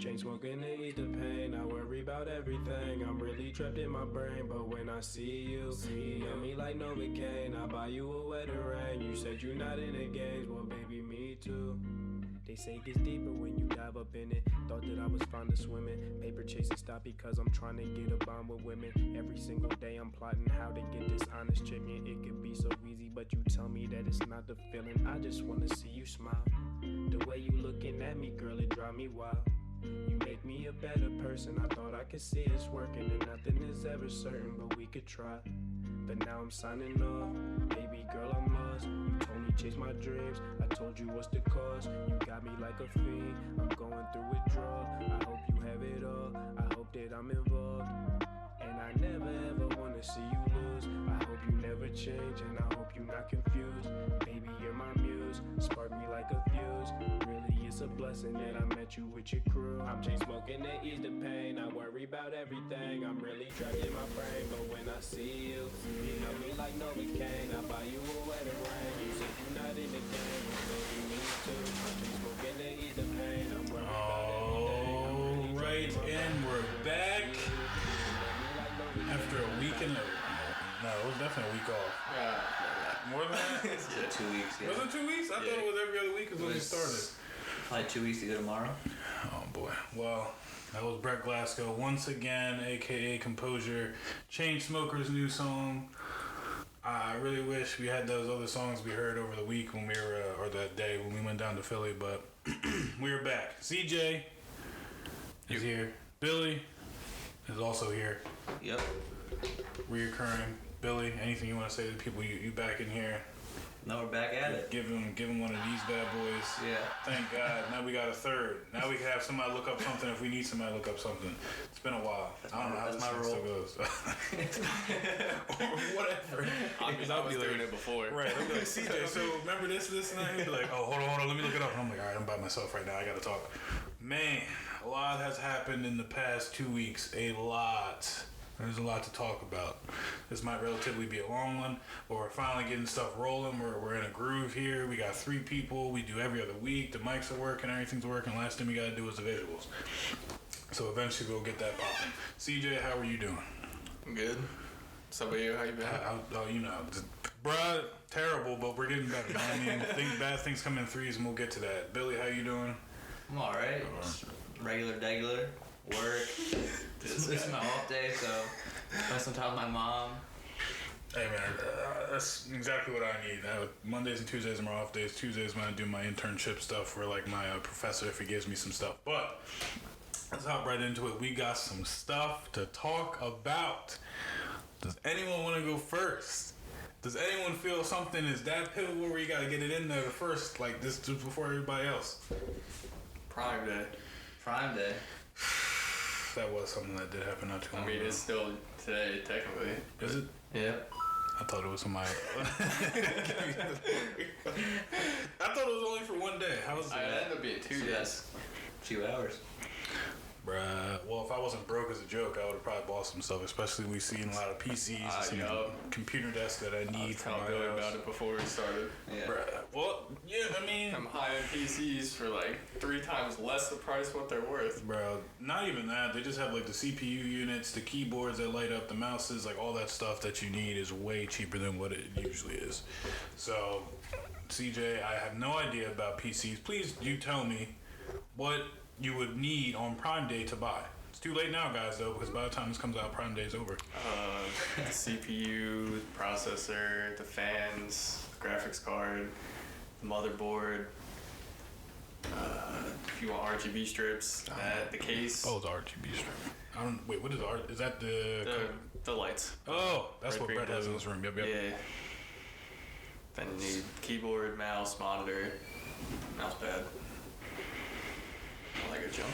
Chain smoking to ease the pain. I worry about everything. I'm really trapped in my brain. But when I see you on me like Novocaine, I buy you a wetter rain. You said you're not in the games. Well, baby, me too. They say it gets deeper when you dive up in it. Thought that I was fond of swimming. Paper chasing stop because I'm trying to get a bond with women. Every single day I'm plotting how to get this honest chicken. It could be so easy, but you tell me that it's not the feeling. I just wanna see you smile. The way you looking at me, girl, it drive me wild. You make me a better person. I thought I could see us working, and nothing is ever certain, but we could try. But now I'm signing off. Baby girl, I'm lost. You told me chase my dreams. I told you what's the cost. You got me like a fiend. I'm going through withdrawal. I hope you have it all. I hope that I'm involved. And I never ever wanna see you lose. I hope you never change, and I hope you're not confused. Baby, you're my muse. Spark me like a fuse. Really, it's a blessing that I met you with your crew. I'm chain smoking to ease the pain. I worry about everything. I'm really trapped in my brain. But when I see you know me like Novocaine. I buy you a wetter rain. You said you're not in the game. Well, baby, me too. I'm chain smoking to ease the pain. I'm worried about everything. All right, and we're back. After a week and no, it was definitely a week off. More than that? Yeah, 2 weeks. Yeah. Was it 2 weeks? I thought it was every other week because when we started. Probably 2 weeks to go tomorrow. Oh boy. Well, that was Brett Glasgow once again, aka Composure, Chainsmokers' new song. I really wish we had those other songs we heard over the week when we were, or that day when we went down to Philly, but we are back. CJ is here. Billy is also here. Yep. Reoccurring. Billy, anything you want to say to the people? You back in here? Now we're back at it. Give him one of these bad boys. Yeah. Thank God. Now we got a third. Now we can have somebody look up something if we need somebody to look up something. It's been a while. I don't know how this thing still goes. Or whatever. I'll be doing it before. Right. I'll be like, CJ, so remember this, and that? He'd be like, oh, hold on, let me look it up. And I'm like, all right, I'm by myself right now. I got to talk. Man, a lot has happened in the past 2 weeks. A lot. There's a lot to talk about. This might relatively be a long one, but we're finally getting stuff rolling. We're in a groove here. We got 3 people. We do every other week. The mics are working. Everything's working. Last thing we got to do is the visuals. So eventually we'll get that popping. CJ, how are you doing? I'm good. So about you, how you been? Bruh, terrible, but we're getting better. I mean, bad things come in threes, and we'll get to that. Billy, how you doing? I'm alright. Regular. Work. This is my off day, so spend some time with my mom. Hey man, that's exactly what I need. Mondays and Tuesdays are my off days. Tuesdays when I do my internship stuff for like my professor if he gives me some stuff. But let's hop right into it. We got some stuff to talk about. Does anyone want to go first? Does anyone feel something is that pivotal where you gotta get it in there first, like this just before everybody else? Prime Day. That was something that did happen not too long ago. I mean, it's still today, technically. Is it? Yep. I thought it was somebody. I thought it was only for one day. How was it? It ended up being 2 days. 2 hours. Bruh. Well, if I wasn't broke as a joke, I would have probably bought some stuff. Especially we seen a lot of PCs and some computer desks that I need for my house. Billy about it before we started. Yeah. Bruh. Well, yeah, I mean, I'm high-end PCs for like 3 times less the price what they're worth. Bro, not even that. They just have like the CPU units, the keyboards that light up, the mouses, like all that stuff that you need is way cheaper than what it usually is. So, CJ, I have no idea about PCs. Please, you tell me what you would need on Prime Day to buy. It's too late now, guys, though, because by the time this comes out, Prime Day is over. The CPU, the processor, the fans, the graphics card, the motherboard. If you want RGB strips, the case. Oh, the RGB strip. Wait, what is art? Is that the lights? Oh, that's Red, what green, Brett has in blue. his room. Yep. Yeah. Then you need keyboard, mouse, monitor, mouse pad. All that good junk.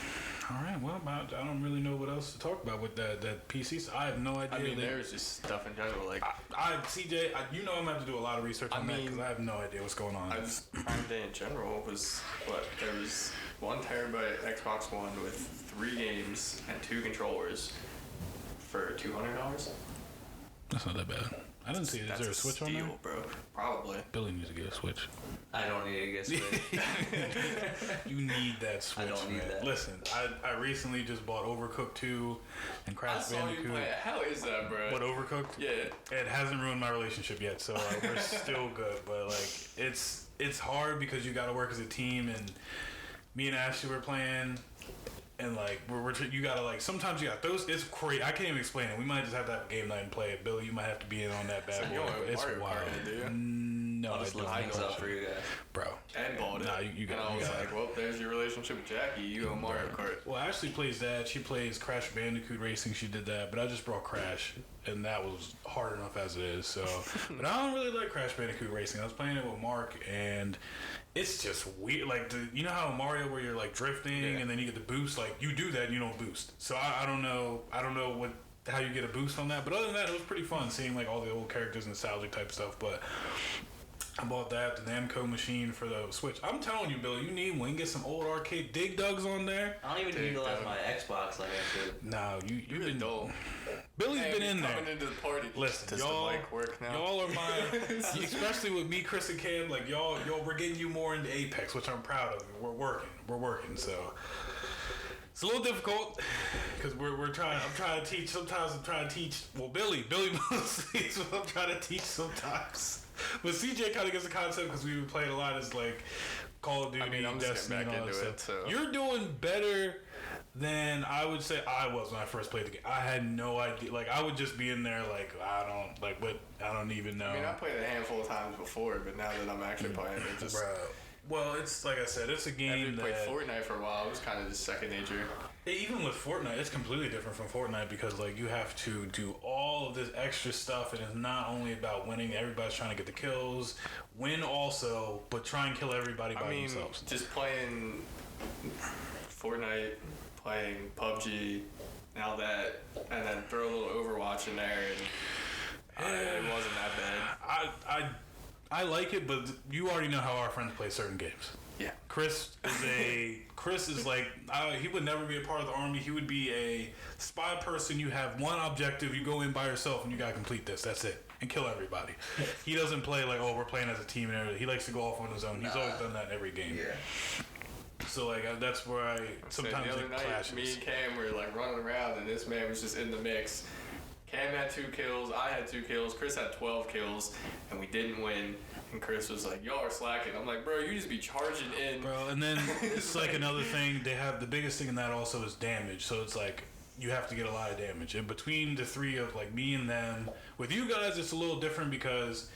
All right. Well, I don't really know what else to talk about with that PC. So I have no idea. I mean, there's just stuff in general. Like CJ, you know I'm gonna have to do a lot of research on that because I have no idea what's going on. Prime Day in general was there was 1 terabyte Xbox One with 3 games and 2 controllers for $200. That's not that bad. I didn't see it. Is there a Switch on there? bro. Probably. Billy needs to get a Switch. I don't need to get Switch. You need that Switch, I don't need man. that. Listen, I recently just bought Overcooked 2 and I Crash saw you Bandicoot. play it. How is that, bro? What, Overcooked? Yeah. It hasn't ruined my relationship yet, so we're still good. But like, it's hard because you got to work as a team, and me and Ashley were playing, and like you gotta like sometimes you got those. It's crazy. I can't even explain it. We might just have to have a game night and play it. Billy, you might have to be in on that bad So boy. you don't It's Mario wild. Kart, do you? No, I'll just I look don't. things up for you guys. Bro. And bought it. Nah, you got. And I you was got like, well, there's your relationship with Jackie. You own Mario Kart. Well, Ashley plays that. She plays Crash Bandicoot Racing. She did that, but I just brought Crash, and that was hard enough as it is. So, but I don't really like Crash Bandicoot Racing. I was playing it with Mark, and it's just weird. Like, you know how in Mario where you're like drifting, and then you get the boost. Like, you do that, and you don't boost. So I don't know. I don't know how you get a boost on that. But other than that, it was pretty fun seeing like all the old characters and nostalgic type stuff. But I bought that, the Namco machine for the Switch. I'm telling you, Billy, you need one. Get some old arcade Dig Dugs on there. I don't even utilize my Xbox like I should. No, you've You're been adult. Billy's Hey, been in there. Coming into the party. Listen, Does y'all, the mic work now? y'all are my, especially with me, Chris and Cam. Like y'all, we're getting you more into Apex, which I'm proud of. We're working. So it's a little difficult because we're trying. I'm trying to teach. Sometimes I'm trying to teach. Well, Billy mostly is what I'm trying to teach sometimes. But CJ kind of gets the concept because we've been playing a lot as like Call of Duty, I mean, I'm just Destiny, getting and all back that into stuff. it, so. You're doing better than I would say I was when I first played the game. I had no idea. Like I would just be in there like I don't even know. I mean, I played it a handful of times before, but now that I'm actually playing it, just... Bro. Well, it's like I said, it's a game After that... played Fortnite for a while, it was kind of just second nature. Even with Fortnite, it's completely different from Fortnite because like you have to do all of this extra stuff, and it's not only about winning. Everybody's trying to get the kills, win also, but try and kill everybody by themselves. Just playing Fortnite, playing PUBG, now that, and then throw a little Overwatch in there, and it wasn't that bad. I like it, but you already know how our friends play certain games. Yeah. Chris is like he would never be a part of the army. He would be a spy person. You have one objective. You go in by yourself and you gotta complete this. That's it, and kill everybody. He doesn't play like we're playing as a team and everything. He likes to go off on his own. He's always done that in every game. Yeah. So like that's where I sometimes the other it night, clashes. me and Cam were like running around, and this man was just in the mix. Cam had 2 kills, I had 2 kills, Chris had 12 kills, and we didn't win. And Chris was like, y'all are slacking. I'm like, bro, you just be charging in. Bro, and then it's like another thing. They have the biggest thing in that also is damage. So it's like you have to get a lot of damage. And between the three of like me and them, with you guys, it's a little different because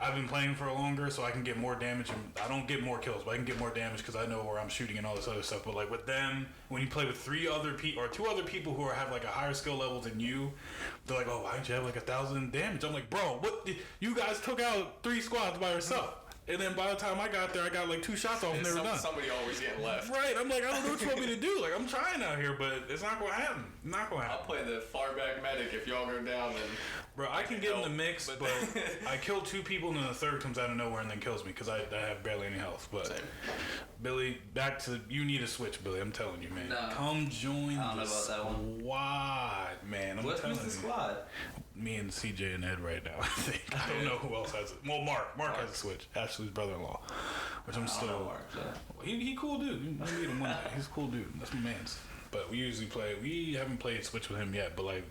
I've been playing for longer, so I can get more damage. And I don't get more kills, but I can get more damage because I know where I'm shooting and all this other stuff. But like with them, when you play with 3 other people or 2 other people who have like a higher skill level than you, they're like, "Oh, why didn't you have like 1,000 damage?" I'm like, "Bro, what? You guys took out 3 squads by yourself." And then by the time I got there, I got like 2 shots off and they were done. Somebody always getting left. Right. I'm like, I don't know what you want me to do. Like, I'm trying out here, but it's not going to happen. Not going to I'll happen. play the far back medic if y'all go down. And Bro, I can get in the mix, but- but I kill 2 people and then the third comes out of nowhere and then kills me because I have barely any health. But Same. Billy, back to you need a switch, Billy. I'm telling you, man. No. Come join I don't know the about that one. squad, man. I'm What's telling the you. squad? Me and CJ and Ed right now, I think. I don't know who else has it. Well, Mark has a switch. Ashley's brother-in-law, which I'm I don't still. know Mark, so. He cool dude. I meet him one day. He's a cool dude. That's my man's. But we usually play. We haven't played Switch with him yet, but like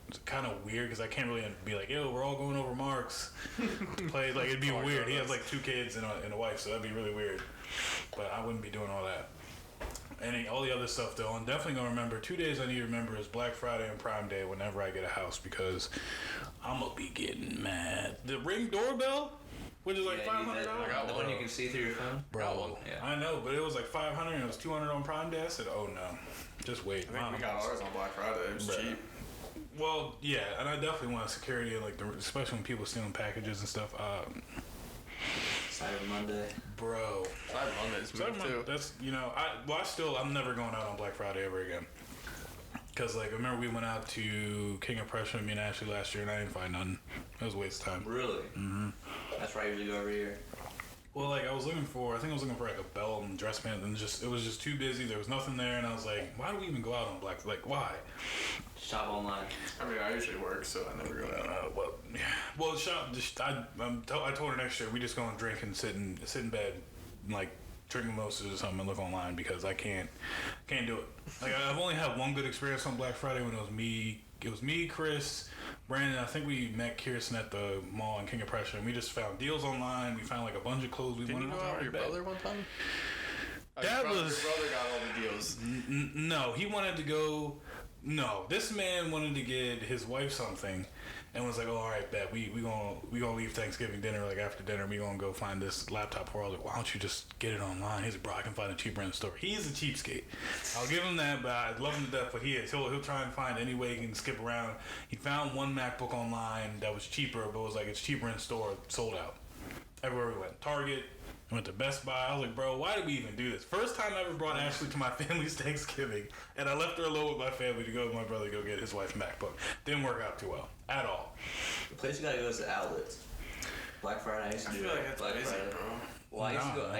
it's kind of weird because I can't really be like, yo, we're all going over Mark's to play. Like it'd be Mark weird. He does. has like 2 kids and a wife, so that'd be really weird. But I wouldn't be doing all that. And all the other stuff though, I'm definitely gonna remember. 2 days I need to remember is Black Friday and Prime Day whenever I get a house because I'm gonna be getting mad. The Ring doorbell, which is like Yeah, you $500. did. got The one. one you can see through your phone? Bro, Yeah. I know, but it was like $500 and it was $200 on Prime Day. I said, oh no, just wait. I think we got ours on Black Friday. It was Bruh. cheap. Well, yeah, and I definitely want security, and like especially when people stealing packages and stuff. Cyber Monday. Bro, Cyber Monday's moved too. that's I'm never going out on Black Friday ever again. Cause like I remember we went out to King of Prussia, me and Ashley last year, and I didn't find none. It was a waste of time. Really? Mm-hmm. That's where I usually go every year. Well, like I think I was looking for like a belt and dress pants, and it was just too busy. There was nothing there, and I was like, why do we even go out on Black? Like, why? Shop online. I mean, I usually work, so I never go out. Well, shop. I told her next year we just go and drink and sit in bed, and, like drink mimosas or something and look online because I can't do it. Like I've only had one good experience on Black Friday when it was me. It was me, Chris, Brandon. I think we met Kirsten at the mall in King of Prussia, and we just found deals online. We found like a bunch of clothes we Didn't wanted. you go out with your brother one time? That your was brother got all the deals. No, he wanted to go. No, this man wanted to get his wife something, and was like, "Oh, all right, bet we gonna leave Thanksgiving dinner like after dinner. We gonna go find this laptop for." I was like, "Why don't you just get it online?" He's like, "Bro, I can find it cheaper in the store." He's a cheapskate. I'll give him that, but I love him to death. But he is. He'll try and find any way he can skip around. He found one MacBook online that was cheaper, but it was like it's cheaper in store, sold out. Everywhere we went, Target. Went to Best Buy. I was like, bro, why did we even do this? First time I ever brought Ashley to my family's Thanksgiving, and I left her alone with my family to go with my brother to go get his wife's MacBook. Didn't work out too well at all. The place you gotta go is the outlets. Black Friday. I used to do feel like that's Black busy, Friday. bro. Well, I used to go.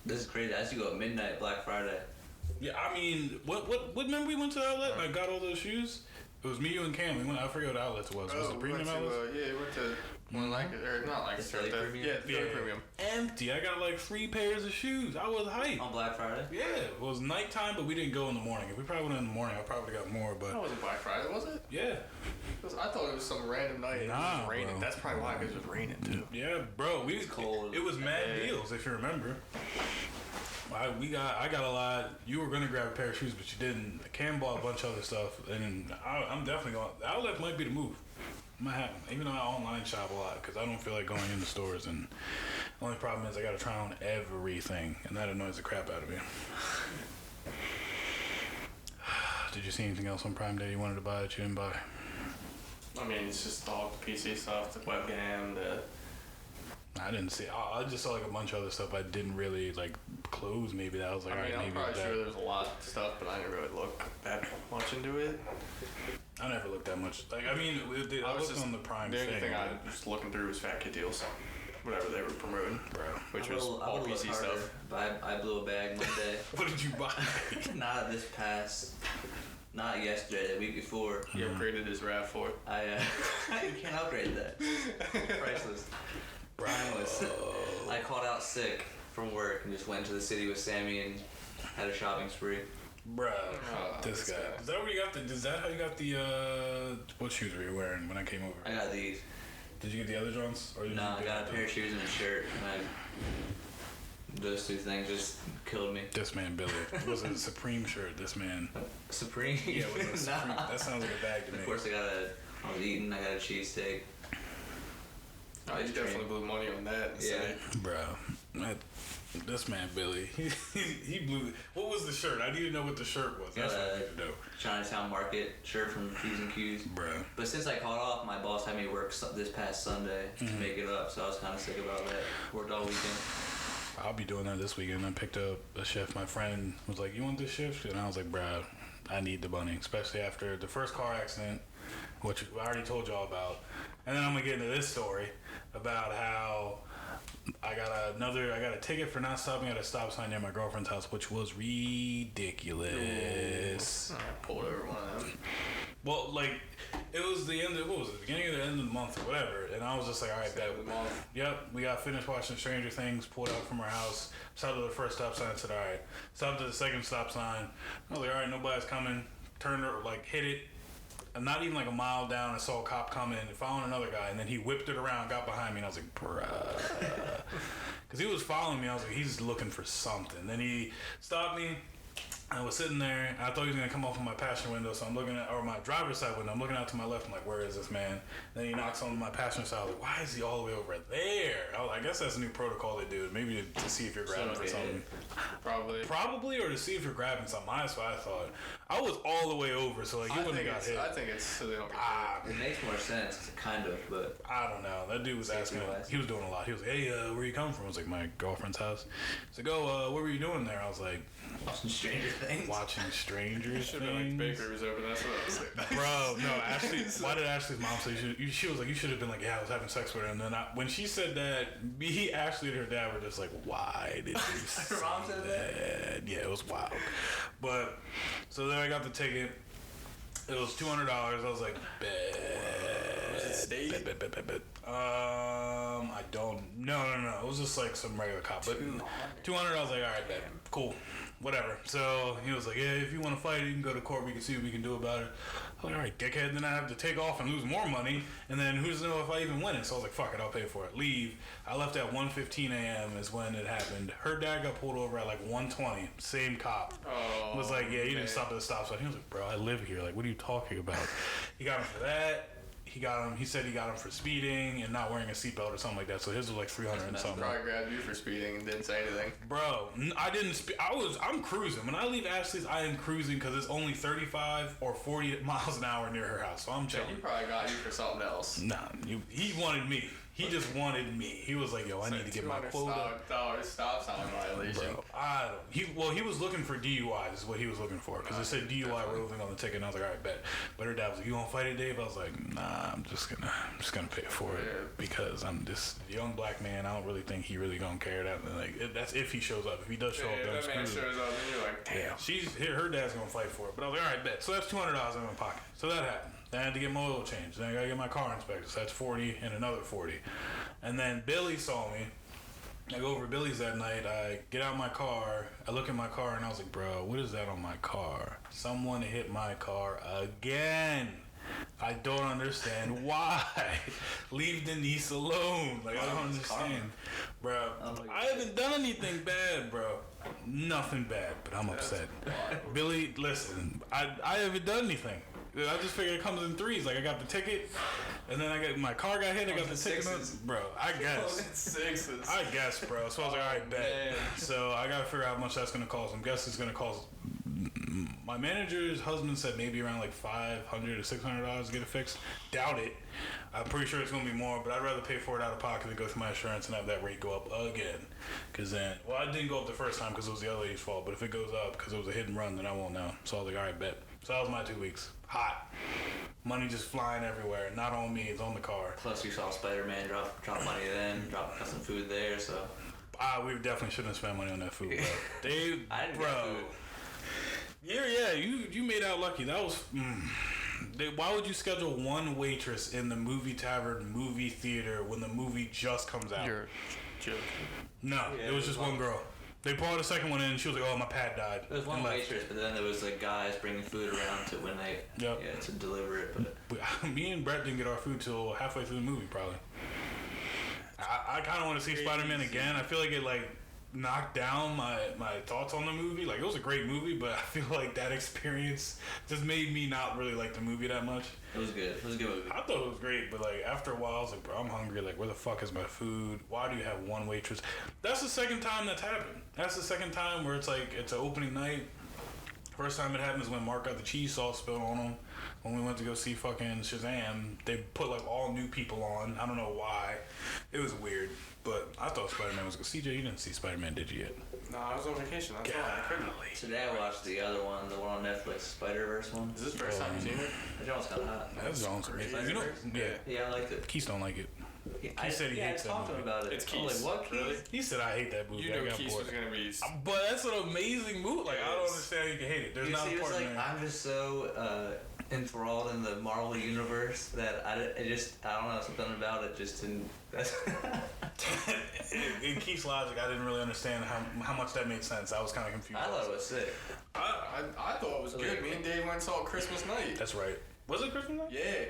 This is crazy. I used to go at midnight Black Friday. Yeah, I mean, what? Remember we went to the outlet and I got all those shoes? It was me, you, and Cam. We went. I forget what the outlets was. Was it we premium went to, outlets? yeah, we went to one like it, or not like The Philly Premium? Yeah, the Philly Premium. Empty. I got like 3 pairs of shoes. I was hyped. On Black Friday? Yeah, it was nighttime, but we didn't go in the morning. If we probably went in the morning, I probably got more. But That wasn't Black Friday, was it? yeah, I thought it was some random night. It was Nah, just raining. bro. That's probably why, because it was raining too. yeah, bro. We cold. It was mad deals if you remember. I got a lot. You were gonna grab a pair of shoes, but you didn't. Cam bought a bunch of other stuff, and I'm definitely going. The outlet might be the move. Might happen, even though I online shop a lot because I don't feel like going in the stores. And the only problem is I got to try on everything, and that annoys the crap out of me. Did you see anything else on Prime Day you wanted to buy that you didn't buy? I mean, it's just all the PC stuff, the webcam, the. I didn't see. I just saw like a bunch of other stuff. I didn't really like clothes. Maybe that was like. I mean, all right, I'm maybe probably sure there's a lot of stuff, but I didn't really look that much into it. I never looked that much. Like I mean, I was looked just on the Prime The only thing. thing I was looking through was Fat Kid Deals, whatever they were promoting, Bro, which was all PC stuff. But I blew a bag one day. what did you buy? Not yesterday, the week before. He upgraded his RAV4. You can't upgrade that. Priceless. Priceless. I called out sick from work and just went to the city with Sammy and had a shopping spree. Bruh, this this guy. guy. Is that where you got the? Is that how you got the? What shoes were you wearing when I came over? I got these. Did you get the other Johns? Or did No, you I get got a pair of shoes and a shirt, and those two things just killed me. This man Billy. It was a Supreme shirt. This man. Supreme? Yeah, it was a Supreme. Nah. That sounds like a bag to me. Of course, I was eating. I got a cheesesteak. Oh, you definitely blew money on that. Yeah. Bro, this man Billy, he blew. What was the shirt? I need to know what the shirt was. That's what I need to know. Chinatown Market shirt from Q's and Q's. Bro. But since I called off, my boss had me work this past Sunday to make it up, so I was kind of sick about that. Worked all weekend. I'll be doing that this weekend. I picked up a shift. My friend was like, "You want this shift?" And I was like, "Bro, I need the money, especially after the first car accident, which I already told y'all about." And then I'm gonna get into this story about how I got a ticket for not stopping at a stop sign near my girlfriend's house, which was ridiculous. I pulled over one of them. Well, like, it was the end of, what was it, beginning of the end of the month or whatever, and I was just like, all right, End of the month. yep, we got finished watching Stranger Things, pulled out from our house, stopped at the first stop sign, said, all right, stopped at the second stop sign, I was like, all right, nobody's coming, turned, like, hit it, and not even like a mile down, I saw a cop coming, following another guy, and then he whipped it around, got behind me, and I was like, bruh, because he was following me, I was like, he's looking for something, then he stopped me, I was sitting there, and I thought he was gonna come off of my passenger window, so I'm looking at, or my driver's side window. I'm looking out to my left. I'm like, where is this man? Then he knocks on my passenger side. I was like, why is he all the way over there? I guess that's a new protocol they do. Maybe to see if you're grabbing for something. Probably, or to see if you're grabbing something. That's what I thought. I was all the way over, so like he wouldn't have got hit. I think it's so they don't get hit. It makes more sense, kind of, but I don't know. That dude was asking. He was doing a lot. He was like, hey, where you coming from? I was like, my girlfriend's house. He's like, oh, what were you doing there? I was like, watching Stranger Things. Watching Stranger Should have been like Things. bakery was open. That's what I was saying. Bro, no, Ashley. Why did Ashley's mom say she was like, you should have been like, yeah, I was having sex with her. And then when she said that, me, Ashley, and her dad were just like, why did you say Her mom said that? Yeah, it was wild. But so then I got the ticket. It was $200. I was like, bet. Was it state? Bet. I don't. No. It was just like some regular cop. But $200. I was like, all right, bet. Cool. Whatever. So he was like, yeah, if you want to fight, you can go to court. We can see what we can do about it. I was like, all right, dickhead. Then I have to take off and lose more money. And then who's to know if I even win it? So I was like, fuck it, I'll pay for it. Leave. I left at 1:15 a.m. is when it happened. Her dad got pulled over at like 1:20. Same cop. Oh, Was like, yeah, you man. didn't stop at the stop sign. He was like, bro, I live here. Like, what are you talking about? He got him for that. He said he got him for speeding and not wearing a seatbelt or something like that. So his was like 300 and something. Probably grabbed you for speeding and didn't say anything. Bro, I didn't. I'm cruising. When I leave Ashley's, I am cruising because it's only 35 or 40 miles an hour near her house. So I'm He chilling. probably got you for something else. Nah, he wanted me. He just wanted me. He was like, yo, I need to get my quota. $200 stop sign violation. Bro, he was looking for DUI is what he was looking for because it said DUI roving on the ticket and I was like, all right, bet. But her dad was like, you gonna fight it, Dave? I was like, nah, I'm just gonna pay for it because I'm this young black man. I don't really think he really gonna care that. Like that's if he shows up. If he does show up, then that man screw it. shows up and you're like, damn. Her dad's gonna fight for it. But I was like, all right, bet. So that's $200 in my pocket. So that happened. Then I had to get my oil changed. Then I gotta get my car inspected. So that's 40 and another 40. And then Billy saw me. I go over to Billy's that night. I get out my car. I look at my car and I was like, bro, what is that on my car? Someone hit my car again. I don't understand why. Leave Denise alone. Like, I don't understand. Bro, I haven't done anything bad, bro. Nothing bad, but I'm upset. Billy, listen, I haven't done anything. I just figured it comes in threes. Like, I got the ticket, and then I got my car got hit. I got the ticket. Bro, I guess. Sixes. I guess, bro. So I was like, all right, bet. Man. So I gotta figure out how much that's gonna cost. I'm guessing it's gonna cost. My manager's husband said maybe around like $500 to $600 to get it fixed. Doubt it. I'm pretty sure it's gonna be more, but I'd rather pay for it out of pocket than go through my insurance and have that rate go up again. Cause then, well, I didn't go up the first time because it was the other lady's fault. But if it goes up because it was a hit and run, then I won't know. So I was like, all right, bet. So that was my 2 weeks. Hot. Money just flying everywhere. Not on me. It's on the car. Plus, you saw Spider-Man drop money then, got some food there, so. We definitely shouldn't have spent money on that food, bro. Dave, I didn't bro. get food. Yeah, you made out lucky. That was. Why would you schedule one waitress in the movie tavern movie theater when the movie just comes out? You're joking. No, Yeah, it was just one girl. They brought a second one in and she was like, oh, my pad died. There was one and left. waitress, but then there was like guys bringing food around to when they to deliver it. But Me and Brett didn't get our food till halfway through the movie, probably. I kind of want to see Spider-Man again. I feel like it knocked down my thoughts on the movie. Like, it was a great movie, but I feel like that experience just made me not really like the movie that much. it was good. It was a good movie. I thought it was great, but like after a while, I was like, bro, I'm hungry. Like, where the fuck is my food? Why do you have one waitress? That's the second time that's happened. That's the second time where it's like it's an opening night. First time it happened is when Mark got the cheese sauce spilled on him. When we went to go see fucking Shazam, they put like all new people on. I don't know why. It was weird, but I thought Spider-Man was good. CJ, you didn't see Spider-Man, did you yet? No, I was on vacation. That's why I couldn't. Today I watched the other one, the one on Netflix, Spider-Verse one. Is this the first time you've seen it? That one's kind of hot. That's Jones amazing. You know, yeah. Yeah, I liked it. Keith don't like it. He said he hates that I talked to him movie. about it. It's I was Keith. like, what, Keith? Really? He said I hate that movie. You I know got Keith bored. was gonna be. But that's an amazing movie. Like, I don't Yes. understand how you can hate it. There's He not a was part like, in there. I'm just so enthralled in the Marvel universe that I don't know, something about it just didn't. In Keith's logic, I didn't really understand how much that made sense. I was kind of confused. I thought it was sick. I thought it was good. Me and Dave went and saw it Christmas night. That's right. Was it Christmas night? Yeah.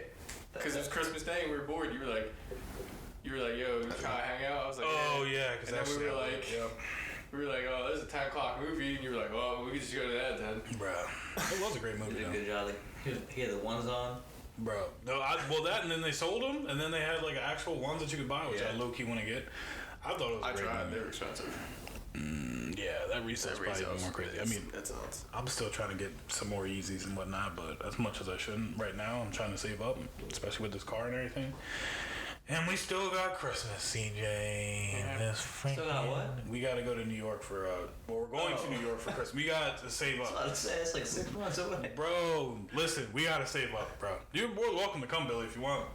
Because it was Christmas Day and we were bored. You were like, yo, you trying to hang out? I was like, Oh yeah, because And then actually we were like, oh, this is a 10 o'clock movie. And you were like, well, we could just go to that then. Bruh, it was a great He movie. did a Though. good job. Like, he had the ones on. Bro, no, that and then they sold them, and then they had like actual ones that you could buy, which I low key want to get. I thought it was I a great tried. movie. They were expensive. Yeah, that resale's probably even more crazy. I mean, that's nuts. I'm still trying to get some more Yeezys and whatnot, but as much as I shouldn't right now, I'm trying to save up, especially with this car and everything. And we still got Christmas, CJ. This Still got what? We got to go to New York for. We're going to New York for Christmas. We got to save up. It's like 6 months away. Bro, listen, we got to save up, bro. You're more than welcome to come, Billy, if you want.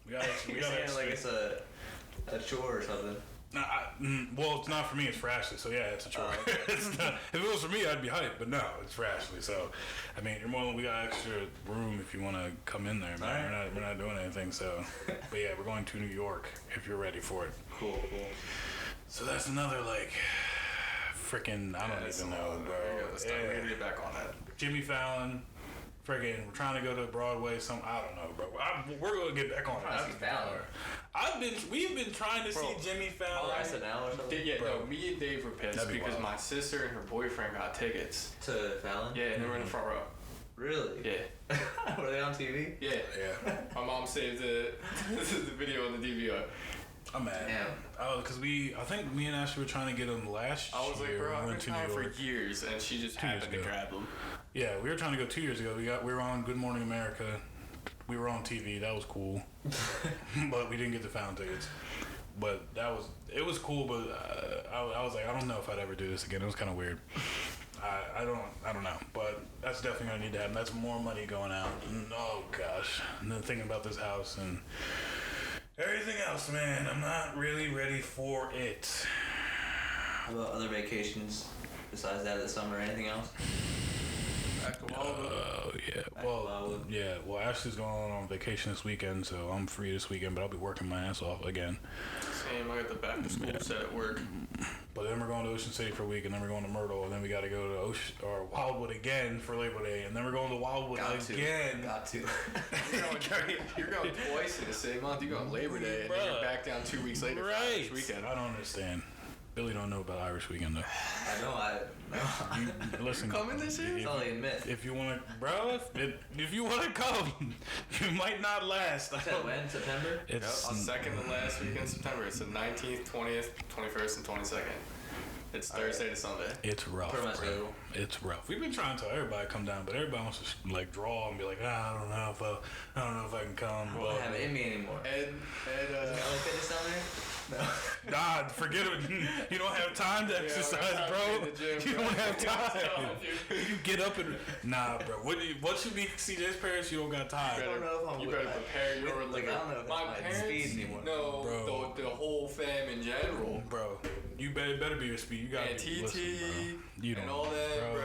We got. You're saying like it's a chore or something. Nah, well, it's not for me. It's for Ashley. So yeah, it's a chore. It's not, if it was for me, I'd be hyped. But no, it's for Ashley. So, I mean, you're more than we got extra room if you want to come in there, man. Right. We're not doing anything. So, but yeah, we're going to New York if you're ready for it. Cool. So that's another like, freaking I don't even know, bro. We're gonna get back on that. Jimmy Fallon. Friggin', we're trying to go to Broadway. I don't know, bro. We're gonna get back on it. We've been trying to see Jimmy Fallon. SNL or something. Yeah, no, me and Dave were pissed because my sister and her boyfriend got tickets To Fallon? Yeah, and they were in the front row. Really? Yeah. Were they on TV? Yeah. My mom saved the video on the DVR. I'm mad. Damn. Because I think me and Ashley were trying to get him last year. I was like, bro, I've been trying for York. years, and she just happened to grab them. Yeah, we were trying to go 2 years ago. We were on Good Morning America. We were on TV. That was cool. But we didn't get the Fallon tickets. But it was cool. But I was like, I don't know if I'd ever do this again. It was kind of weird. I don't know. But that's definitely gonna need to happen. That's more money going out. Oh gosh. And then thinking about this house and everything else, man. I'm not really ready for it. How about other vacations besides that of the summer? Anything else? Yeah. Well, Ashley's going on vacation this weekend, so I'm free this weekend, but I'll be working my ass off again. Same, I got the back to school set at work. But then we're going to Ocean City for a week, and then we're going to Myrtle, and then we got to go to Wildwood again for Labor Day, and then we're going to Wildwood again. Got to. You're going twice in the same month. You're going Labor Day, and then you're back down 2 weeks later for Irish Weekend. I don't understand. Billy don't know about Irish Weekend, though. I know. Listen, you coming this year? That's all I admit. If you want to, bro, if you want to come, you might not last. Is that when? September? It's on second to last week in September. It's the 19th, 20th, 21st, and 22nd. It's Thursday to Sunday. It's rough, bro. It's rough. We've been trying to tell everybody to come down, but everybody wants to like draw and be like, I don't know if I can come. I don't have it in me anymore. Ed, fitness down there? No. Nah, forget it. You don't have time to exercise, bro. You don't have time. You get up and nah, bro. What should be CJ's parents? You don't got time. I don't know if I'm you better prepare your like. I don't know if my parents. Speed anymore. No, bro. The whole fam in general, bro. You better be your speed. You got TT you don't and all that, bro.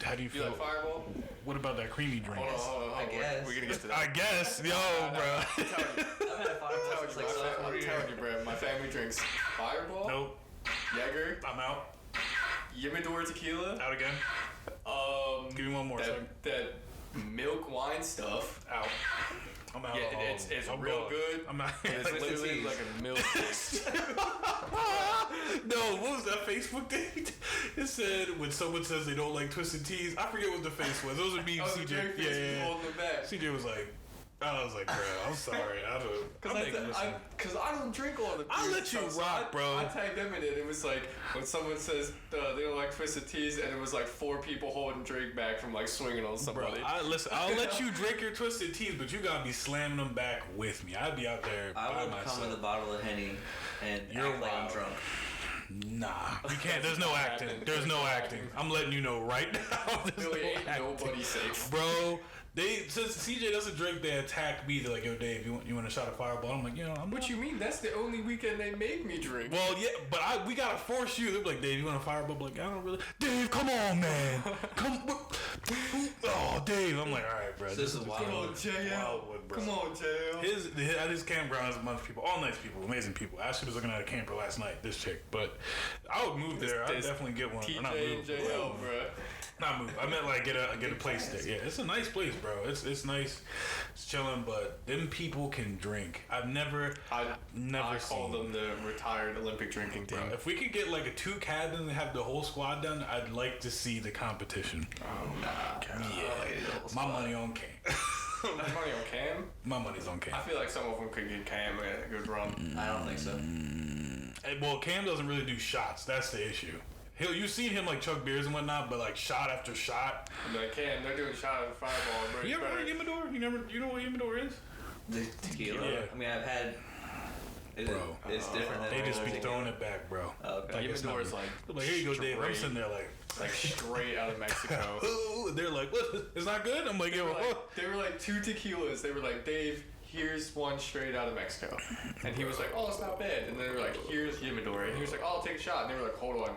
How do you feel? You like Fireball? What about that creamy drink? Hold on. I guess. We're gonna get to that. I guess, yo, bro. I've had a Fireball since like sophomore I'm year. telling you, bro. My family drinks Fireball. Nope. Jaeger. I'm out. Yimador tequila. Out again. Give me one more second. That milk wine stuff. Out. I'm out. Yeah, it's real good. I'm out. It's literally like a milk taste. No, what was that Facebook thing? It said when someone says they don't like twisted teas. I forget what the face was. Those are me and CJ. Yeah. Holding it back. CJ was like, I was like, bro, I'm sorry. Because I don't drink all the I'll let you rock, bro. I tagged them in it. It was like when someone says they don't like twisted teas, and it was like 4 people holding drink back from like swinging on somebody. Bro, I'll let you drink your twisted teas, but you gotta be slamming them back with me. I'd be out there by I would myself. come with a bottle of Henny and act like I'm drunk. Nah, you can't. There's no acting. There's no acting. I'm letting you know right now. Billy, ain't nobody safe, bro. Since CJ doesn't drink, they attack me. They're like, yo, Dave, you want a shot of Fireball? I'm like, What you mean? That's the only weekend they make me drink. Well, yeah, but we gotta force you. They're like, Dave, you want a Fireball? I'm like, I don't really. Dave, come on, man. Oh, Dave. I'm like, all right, bro. So this is Come on, JL. Bro. Come on, JL. At his campground is a bunch of people, all nice people, amazing people. Ashley was looking at a camper last night. This chick, but I would move there. I'd definitely get one. TJ or not move, and JL, bro. Not move. I meant like get a place there. Yeah, it's a nice place, bro. It's nice. It's chilling, but them people can drink. I call them the retired Olympic drinking team. Bro, if we could get like a 2 cabin and have the whole squad done, I'd like to see the competition. Oh nah. Yeah. My money on Cam. Money on Cam? My money's on Cam. I feel like some of them could get Cam a good run. I don't think so. Well, Cam doesn't really do shots. That's the issue. You've seen him like chug beers and whatnot, but like shot after shot. I'm like, Cam, they're doing shot at the Fireball, bro. You ever heard of Yimador? You know what Yimador is? The tequila? Yeah. I mean, I've had... Bro. It's different than They just be regular throwing tequila. it back, bro. Oh, okay. Like, it's not- Humidor's like here you go, Dave. I'm straight- sitting there like straight out of Mexico. ooh, they're like, what? It's not good? I'm like, They yo, were what? like, they were like 2 tequilas. They were like, Dave, here's one straight out of Mexico. And he was like, oh, it's not bad. And then they were like, here's Humidor. And he was like, oh, I'll take a shot. And they were like, hold on.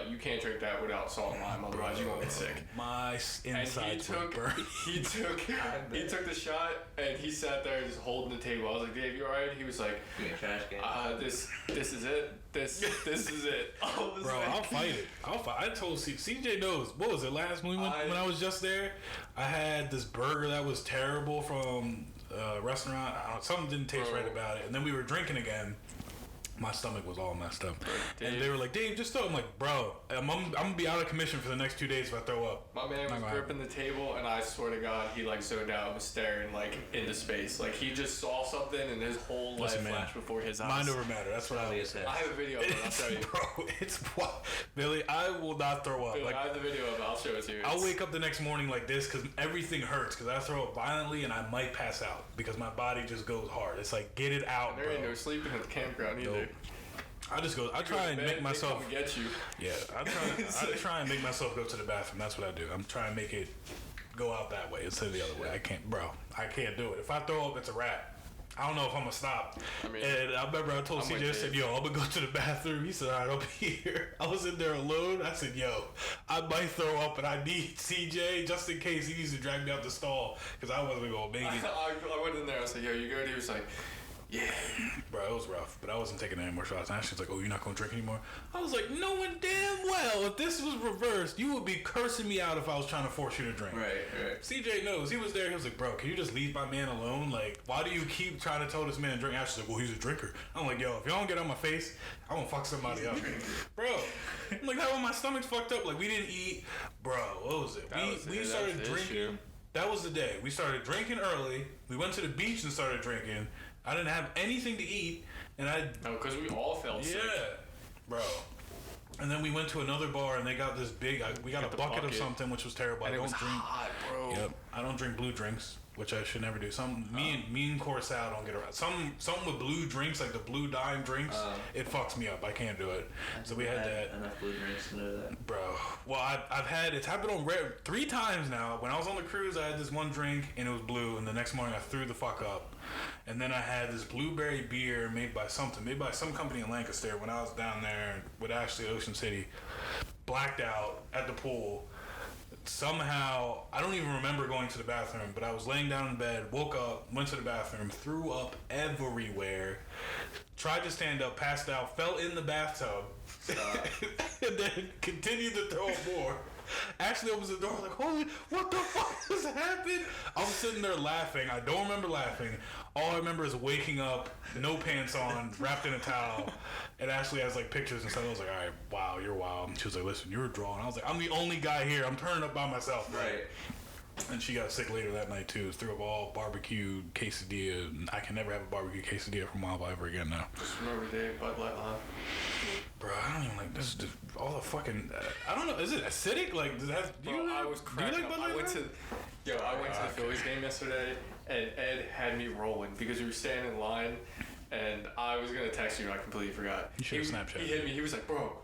You can't drink that without salt and lime, otherwise you won't get sick. My And insides were burned. he took the shot and he sat there just holding the table. I was like, Dave, you alright? He was like, Give me a trash can. this is it. This is it. I was Bro, like, I'll fight it. I told CJ knows. What was it last when when I was just there? I had this burger that was terrible from a restaurant. Something didn't taste right about it. And then we were drinking again. My stomach was all messed up. And they were like, Dave, just throw. I'm like, bro, I'm gonna be out of commission for the next 2 days if I throw up. my man was gripping the table, and I swear to God, he like zoned out and was staring like into space. Like he just saw something, and his whole life flashed before his eyes. Mind over matter. That's what I was saying. I have a video of it. I'll show you. Bro, it's Billy. I will not throw up. Dude, Like, I have the video of it. I'll show it to you. I'll wake up the next morning like this because everything hurts because I throw up violently and I might pass out because my body just goes hard. It's like, get it out, There ain't bro. no sleeping at the campground either. Nope. I try and make myself. They come and get you. Yeah, I try and make myself go to the bathroom. That's what I do. I'm trying to make it go out that way instead of the other way. I can't do it. If I throw up, it's a wrap. I don't know if I'm gonna stop. And I remember I told CJ, I said, yo, I'm gonna go to the bathroom. He said, all right, I'll be here. I was in there alone. I said, yo, I might throw up, and I need CJ just in case he needs to drag me out the stall because I wasn't gonna make it. I went in there. I said, yo, you good? He was like, yeah. Bro, it was rough, but I wasn't taking any more shots. And she was like, oh, you're not gonna drink anymore? I was like, knowing damn well if this was reversed, you would be cursing me out if I was trying to force you to drink. Right. CJ knows. He was there. He was like, bro, can you just leave my man alone? Like, why do you keep trying to tell this man to drink? Ashley's like, well, he's a drinker. I'm like, yo, if y'all don't get on my face, I'm gonna fuck somebody up. Bro, I'm like, that when my stomach's fucked up, like, we didn't eat. Bro, what was it? We started drinking. That was the day. We started drinking early. We went to the beach and started drinking. I didn't have anything to eat, and No, because we all felt sick. Yeah, bro. And then we went to another bar, and they got this big. We got a bucket of something, which was terrible. And I it don't was drink. hot, bro. Yep, I don't drink blue drinks, which I should never do. Me and Corsair don't get around. Something with blue drinks, like the blue dime drinks, it fucks me up. I can't do it. So we had that. Enough blue drinks to know that. Bro, well, I've had it's happened on 3 times now. When I was on the cruise, I had this one drink and it was blue, and the next morning I threw the fuck up. And then I had this blueberry beer made by some company in Lancaster when I was down there with Ashley at Ocean City. Blacked out at the pool. Somehow, I don't even remember going to the bathroom, but I was laying down in bed, woke up, went to the bathroom, threw up everywhere, tried to stand up, passed out, fell in the bathtub, and then continued to throw up more. Ashley opens the door like, holy, what the fuck just happened? I was sitting there laughing. I don't remember laughing. All I remember is waking up, no pants on, wrapped in a towel, and Ashley has like pictures and stuff. I was like, all right, wow, you're wild. And she was like, listen, you're drawing. I was like, I'm the only guy here. I'm turning up by myself. Right. And she got sick later that night too. Threw up all barbecue quesadilla. And I can never have a barbecue quesadilla from Wild ever again now. Just remember Dave Bud Light Lime. Bro, I don't even like this. All the fucking. I don't know. Is it acidic? Like, does that? I was cracking up. I went to the Phillies game yesterday, and Ed had me rolling because we were standing in line, and I was gonna text you, and I completely forgot. You should have Snapchat. He hit me. He was like, "Bro,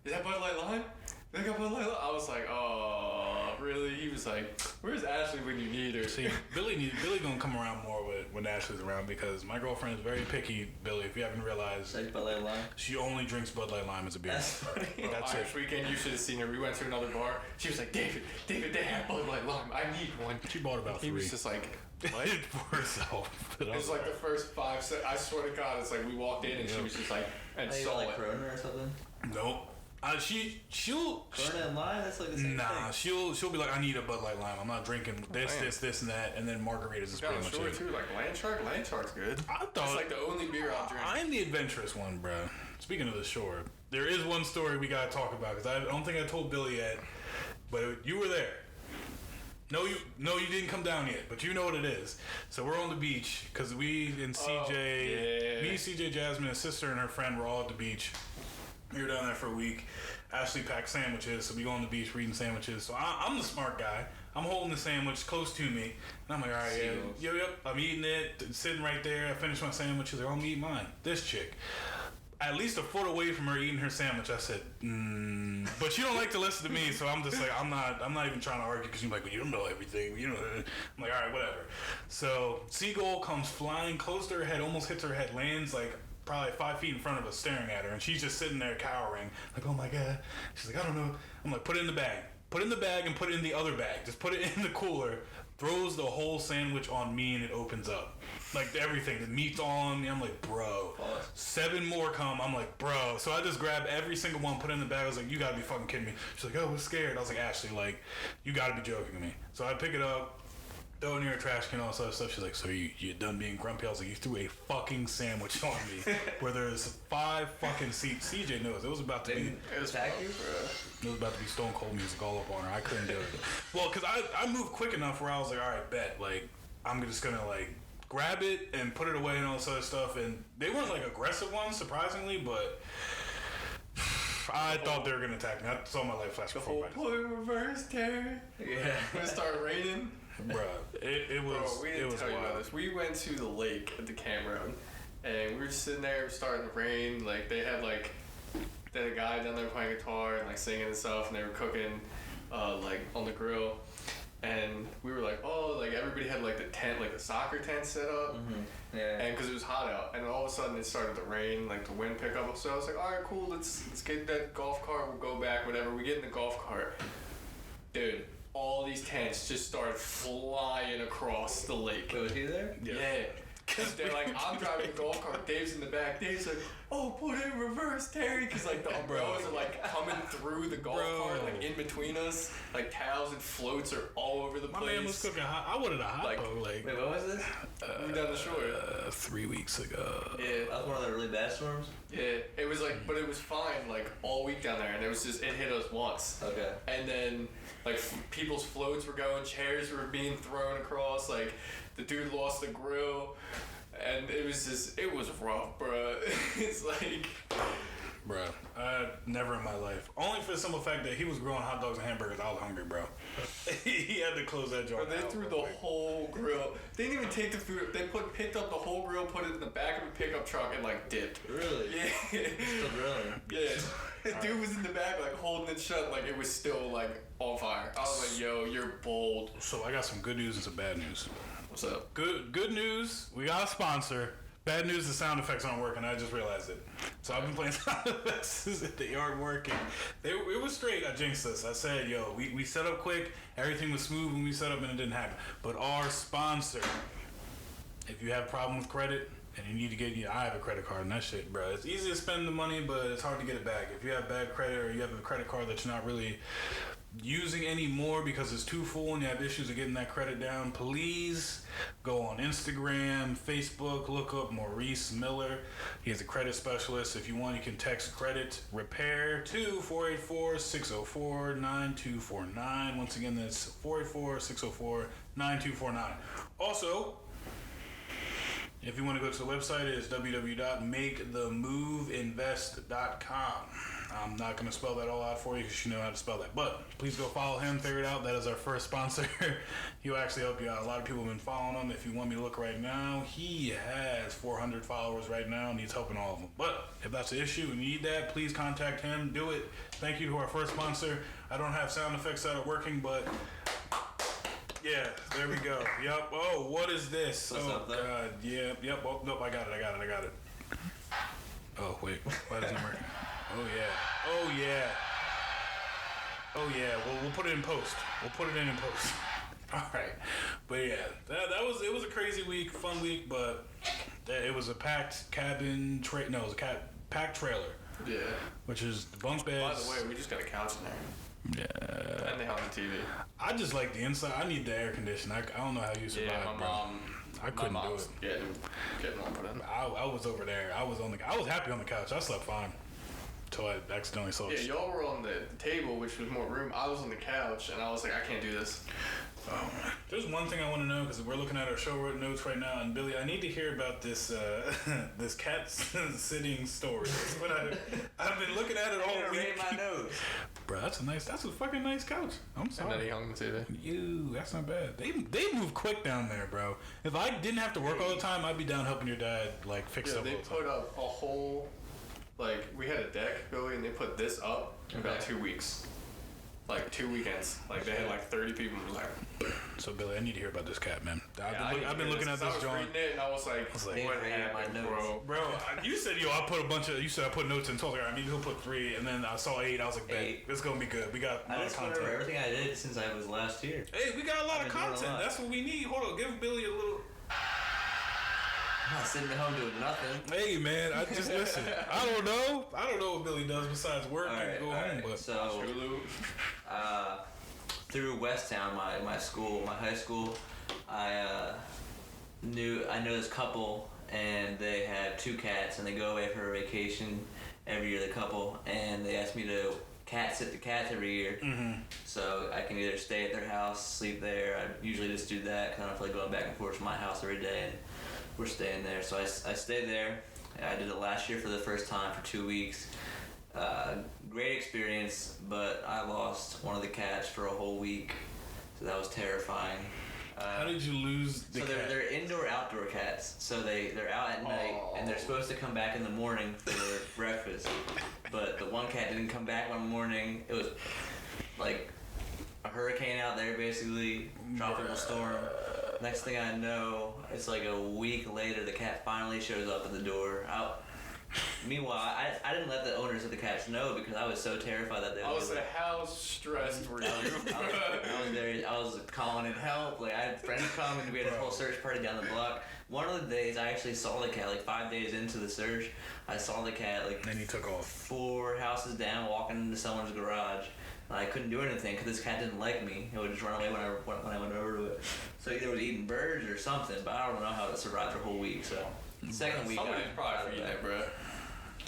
is that Bud Light Lime? They got Bud Light Lime." I was like, "Oh, really?" He was like, "Where's Ashley when you need her?" See, Billy gonna come around more when Ashley's around because my girlfriend is very picky. Billy, if you haven't realized, Like Bud Light Lime. she only drinks Bud Light Lime as a beer. That's funny. That's Irish it. weekend, you should have seen her. We went to another bar. She was like, David, they have Bud Light Lime. I need one. She bought about 3. He was just like, what? for herself. It was like the first 5 seconds. I swear to God, it's like we walked in and she was just like, and Are you saw like it. Corona or something? Nope. She'll Corona and lime? That's like the same nah. thing. She'll be like, I need a Bud Light Lime. I'm not drinking this, and that, and then margaritas is Got pretty a much short it. too, like Land Shark's good. I thought It's like the only beer I'll drink. I'm the adventurous one, bro. Speaking of the shore, there is one story we gotta talk about because I don't think I told Billy yet, but you were there. No, you didn't come down yet, but you know what it is. So we're on the beach because me, CJ, Jasmine, his sister, and her friend were all at the beach. We were down there for a week. Ashley packed sandwiches, so we go on the beach, we're eating sandwiches. So I'm the smart guy. I'm holding the sandwich close to me, and I'm like, all right, yep, I'm eating it, sitting right there. I finished my sandwich. She's like, I'm gonna eat mine. This chick, at least a foot away from her eating her sandwich, I said, but she don't like to listen to me, so I'm just like, I'm not even trying to argue because she's like, well, you don't know everything, you know. I'm like, all right, whatever. So seagull comes flying close to her head, almost hits her head, lands like probably 5 feet in front of us, staring at her, and she's just sitting there cowering, like, oh my god. She's like, I don't know. I'm like, put it in the bag. Put it in the bag and put it in the other bag. Just put it in the cooler. Throws the whole sandwich on me and it opens up. Like everything. The meat's all on me. I'm like, bro. 7 more come. I'm like, bro. So I just grabbed every single one, put it in the bag. I was like, you gotta be fucking kidding me. She's like, oh, I was scared. I was like, Ashley, like, you gotta be joking with me. So I pick it up, throw it near a trash can, all this other stuff. She's like, so you done being grumpy? I was like, you threw a fucking sandwich on me where there's 5 fucking seats. CJ knows. It was about to be... It was tacky, bro. It was about to be Stone Cold music all up on her. I couldn't do it. Well, because I moved quick enough where I was like, all right, bet. Like, I'm just going to, like, grab it and put it away and all this other stuff. And they weren't, like, aggressive ones, surprisingly, but... I thought they were going to attack me. I saw my life flash before. The whole point reverse, Terry. Yeah. When it started raining. Bruh, it was. Bro, we didn't it was tell you wild. about this. We went to the lake at the campground, and we were just sitting there, starting to rain. Like they had a guy down there playing guitar and like singing and stuff, and they were cooking, like on the grill. And we were like, oh, like everybody had like the tent, like the soccer tent set up, Yeah. and because it was hot out, and all of a sudden it started to rain, like the wind picked up. So I was like, all right, cool, let's get that golf cart. We'll go back, whatever. We get in the golf cart, dude. All these tents just started flying across the lake. Wait, was he there? Yeah. Cause they're like, I'm driving the golf cart, Dave's in the back. Dave's like, oh, put it in reverse, Terry. Cause like the umbrellas are like coming through the golf cart, like in between us. Like towels and floats are all over the place. My man was cooking hot. I wanted a hot dog. Like, Wait, what was this? we were down the shore. 3 weeks ago. Yeah. That was one of the really bad storms? Yeah. It was like, but it was fine like all week down there, and it was just, it hit us once. Okay. And then like people's floats were going, chairs were being thrown across, like the dude lost the grill, and it was rough, bro. It's like, Bro, never in my life. Only for the simple fact that he was grilling hot dogs and hamburgers. I was hungry, bro. He had to close that joint. bro, they threw the whole grill. They didn't even take the food. They picked up the whole grill, put it in the back of a pickup truck, and like dipped. Really? Yeah. Still grilling. Yeah. The dude was in the back, like holding it shut, like it was still like on fire. I was like, yo, you're bold. So I got some good news and some bad news. What's up? Good news. We got a sponsor. Bad news, the sound effects aren't working. I just realized it. So I've been playing sound effects that they aren't working. It was straight. I jinxed us. I said, yo, we set up quick. Everything was smooth when we set up and it didn't happen. But our sponsor, if you have a problem with credit and you need to get, I have a credit card and that shit, bro. It's easy to spend the money, but it's hard to get it back. If you have bad credit or you have a credit card that you're not really using anymore because it's too full and you have issues of getting that credit down, please go on Instagram, Facebook, look up Maurice Miller. He is a credit specialist. If you want, you can text credit repair to 484-604-9249. Once again, that's 484-604-9249. Also, if you want to go to the website, it is www.makethemoveinvest.com. I'm not going to spell that all out for you because you know how to spell that. But please go follow him, figure it out. That is our first sponsor. He'll actually help you out. A lot of people have been following him. If you want me to look right now, he has 400 followers right now and he's helping all of them. But if that's an issue and you need that, please contact him. Do it. Thank you to our first sponsor. I don't have sound effects that are working, but... yeah, there we go. Yep. Oh, what is this? What's up, though? God. Yep. Oh, nope. I got it. Oh, wait. Why doesn't it work? Oh, yeah. Well, we'll put it in post. All right. But yeah, it was a crazy week, fun week, but it was a packed cabin, it was a packed trailer. Yeah. Which is bunk beds. By the way, we just got a couch in there. Yeah. And they have the TV. I just like the inside. I need the air conditioning. I don't know how you survive, Yeah, my bro. mom. I couldn't do it. Getting one put in. I was over there. I was happy on the couch. I slept fine until I accidentally saw it. Yeah, y'all were on the table, which was more room. I was on the couch, and I was like, I can't do this. Oh man. There's one thing I want to know because we're looking at our show notes right now, and Billy, I need to hear about this this cat sitting story. But I've been looking at it all week. My nose. Bro, that's a fucking nice couch. I'm And then sorry. he hung the TV. You, that's not bad. They move quick down there, bro. If I didn't have to work all the time, I'd be down helping your dad like fix Yeah, up they all the time. put up a whole, like, we had a deck, Billy, and they put this up in about 2 weeks. Like 2 weekends. Like they had like 30 people who was like. So Billy, I need to hear about this cat, man. Yeah, I've been looking at I this was joint. reading it and I was like, They what rated my happened, notes. bro? You said I put a bunch of. You said I put notes in. So I was like, all right, maybe he'll put 3, and then I saw 8. I was like, bet, 8. it's gonna be good. We got a I lot of just remember content. everything I did since I was last year. Hey, we got a lot of I've been doing a content. lot. That's what we need. Hold on, give Billy a little. I'm not sitting at home doing nothing. Hey man, I just listen. I don't know what Billy does besides work and go home. But So, through Westtown, my school, my high school, I know this couple, and they have 2 cats, and they go away for a vacation every year. The couple, and they asked me to cat sit the cats every year, so I can either stay at their house, sleep there. I usually just do that because I don't feel like going back and forth to my house every day, and we're staying there. So I stayed there. I did it last year for the first time for 2 weeks. Great experience, but I lost one of the cats for a whole week, so that was terrifying. how did you lose the So cat? they're indoor outdoor cats. So they're out at night and they're supposed to come back in the morning for breakfast. But the one cat didn't come back one morning. It was like a hurricane out there, basically, tropical storm. Next thing I know, it's like a week later, the cat finally shows up at the door. Meanwhile, I didn't let the owners of the cats know because I was so terrified that they would I was like, how stressed were you? I was calling in help. Like I had friends come and we had a whole search party down the block. One of the days I actually saw the cat, like 5 days into the search, I saw the cat like Then he took off. 4 houses down, walking into someone's garage. And I couldn't do anything because this cat didn't like me. It would just run away when I went over to it. So either it was eating birds or something, but I don't know how it survived for a whole week. So the second week, Somebody's I probably got it feeding back. it, bro.